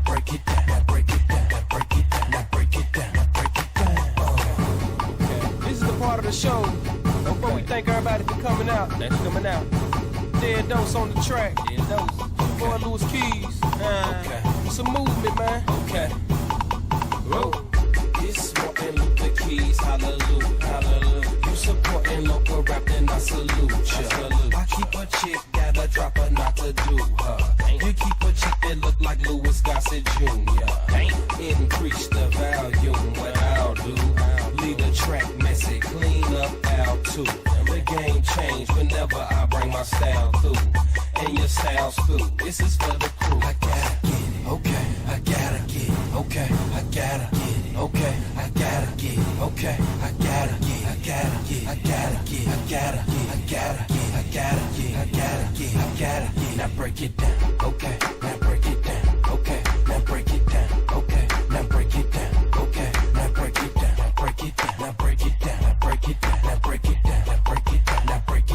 break it down. Now break it down. Now break it down. Now break it down. Now break it down. Now break it down. This is the part of the show before we thank everybody for coming out. That's coming out. Dead Dose on the track. Dead Dose. Boy Louis Keys. Okay. It's a movement, man. Okay. Whoa. It's Martin Luther Keys. Hallelujah. Hallelujah. You supporting local rap, then I salute ya. I keep a chick, gotta drop her not to do her. You keep a chick that look like Louis Gossett Jr. Increase the volume, what I'll do. Leave the track messy, clean up Al too. The game change whenever I bring my style through. And your style's through. This is for the crew. I gotta get it. Okay, I gotta get it. Okay, I gotta get it. Okay, I gotta get it. Okay, I gotta get it. I gotta get it. I gotta get it. I gotta get it. I gotta get it. I gotta get it. I gotta get it. I gotta get it. Now break it down. Okay, now break it down. Okay, now break it down. Okay, now break it down. Okay, now break it down. Now break it down. Now break it down. Now break it down. Now break it down. Now break it down. Now break it down.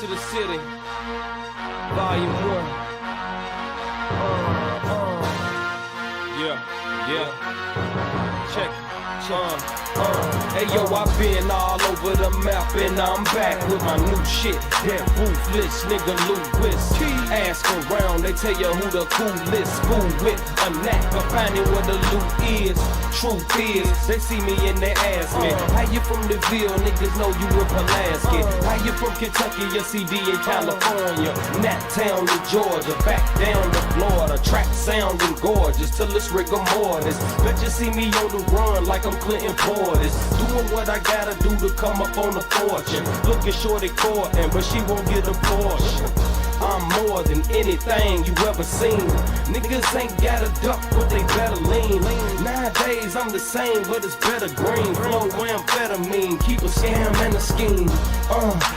to the City, Volume 1. Yeah. Check. Hey yo, I been all over the map and I'm back with my new shit. That ruthless nigga Lewis. Ask around, they tell you who the coolest. School with a knack of finding where the loot is. Truth is, they see me and they ask me, how you from the Ville? Niggas know you in Pulaski. How you from Kentucky? Your CD in California. Nat Town to Georgia, back down to Florida. Track sounding gorgeous till it's rigor mortis. Bet you see me on the run like I'm Clinton Portis. Doing what I gotta do to come up on the fortune. Looking shorty courting, but she won't get a portion. I'm more than anything you ever seen. Niggas ain't got a duck, but they better lean. Nowadays I'm the same, but it's better green. Flow amphetamine, keep a scam and a scheme.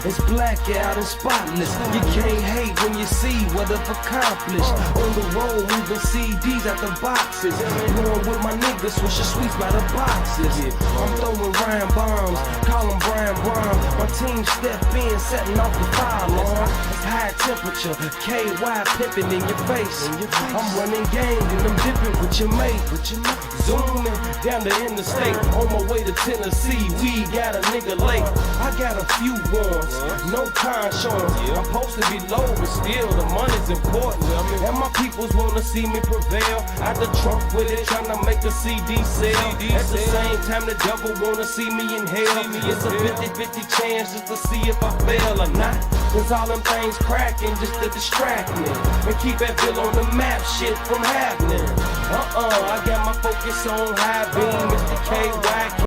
It's blackout and spotless. You can't hate when you see what I've accomplished. On the road, moving CDs out the boxes. Going with my niggas, switch your sweets by the boxes. I'm throwing rhyme bombs, call them Brian Brown. My team step in, setting off the fire alarm. It's high temperature, KY pimping in your face. I'm running game and I'm dipping with your mate. Zooming down the interstate, on my way to Tennessee. We got a nigga late. I got a few warrants, no conscience. I'm supposed to be low, but still the money's important. And my peoples wanna see me prevail. Out the trunk with it, trying to make a CD sale. At the same time, the devil wanna see me in hell. It's a 50-50 chance just to see if I fail or not. Cause all them things cracking just to distract me and keep that bill on the map, shit from happening. I got my focus on high beam, Mr. KY.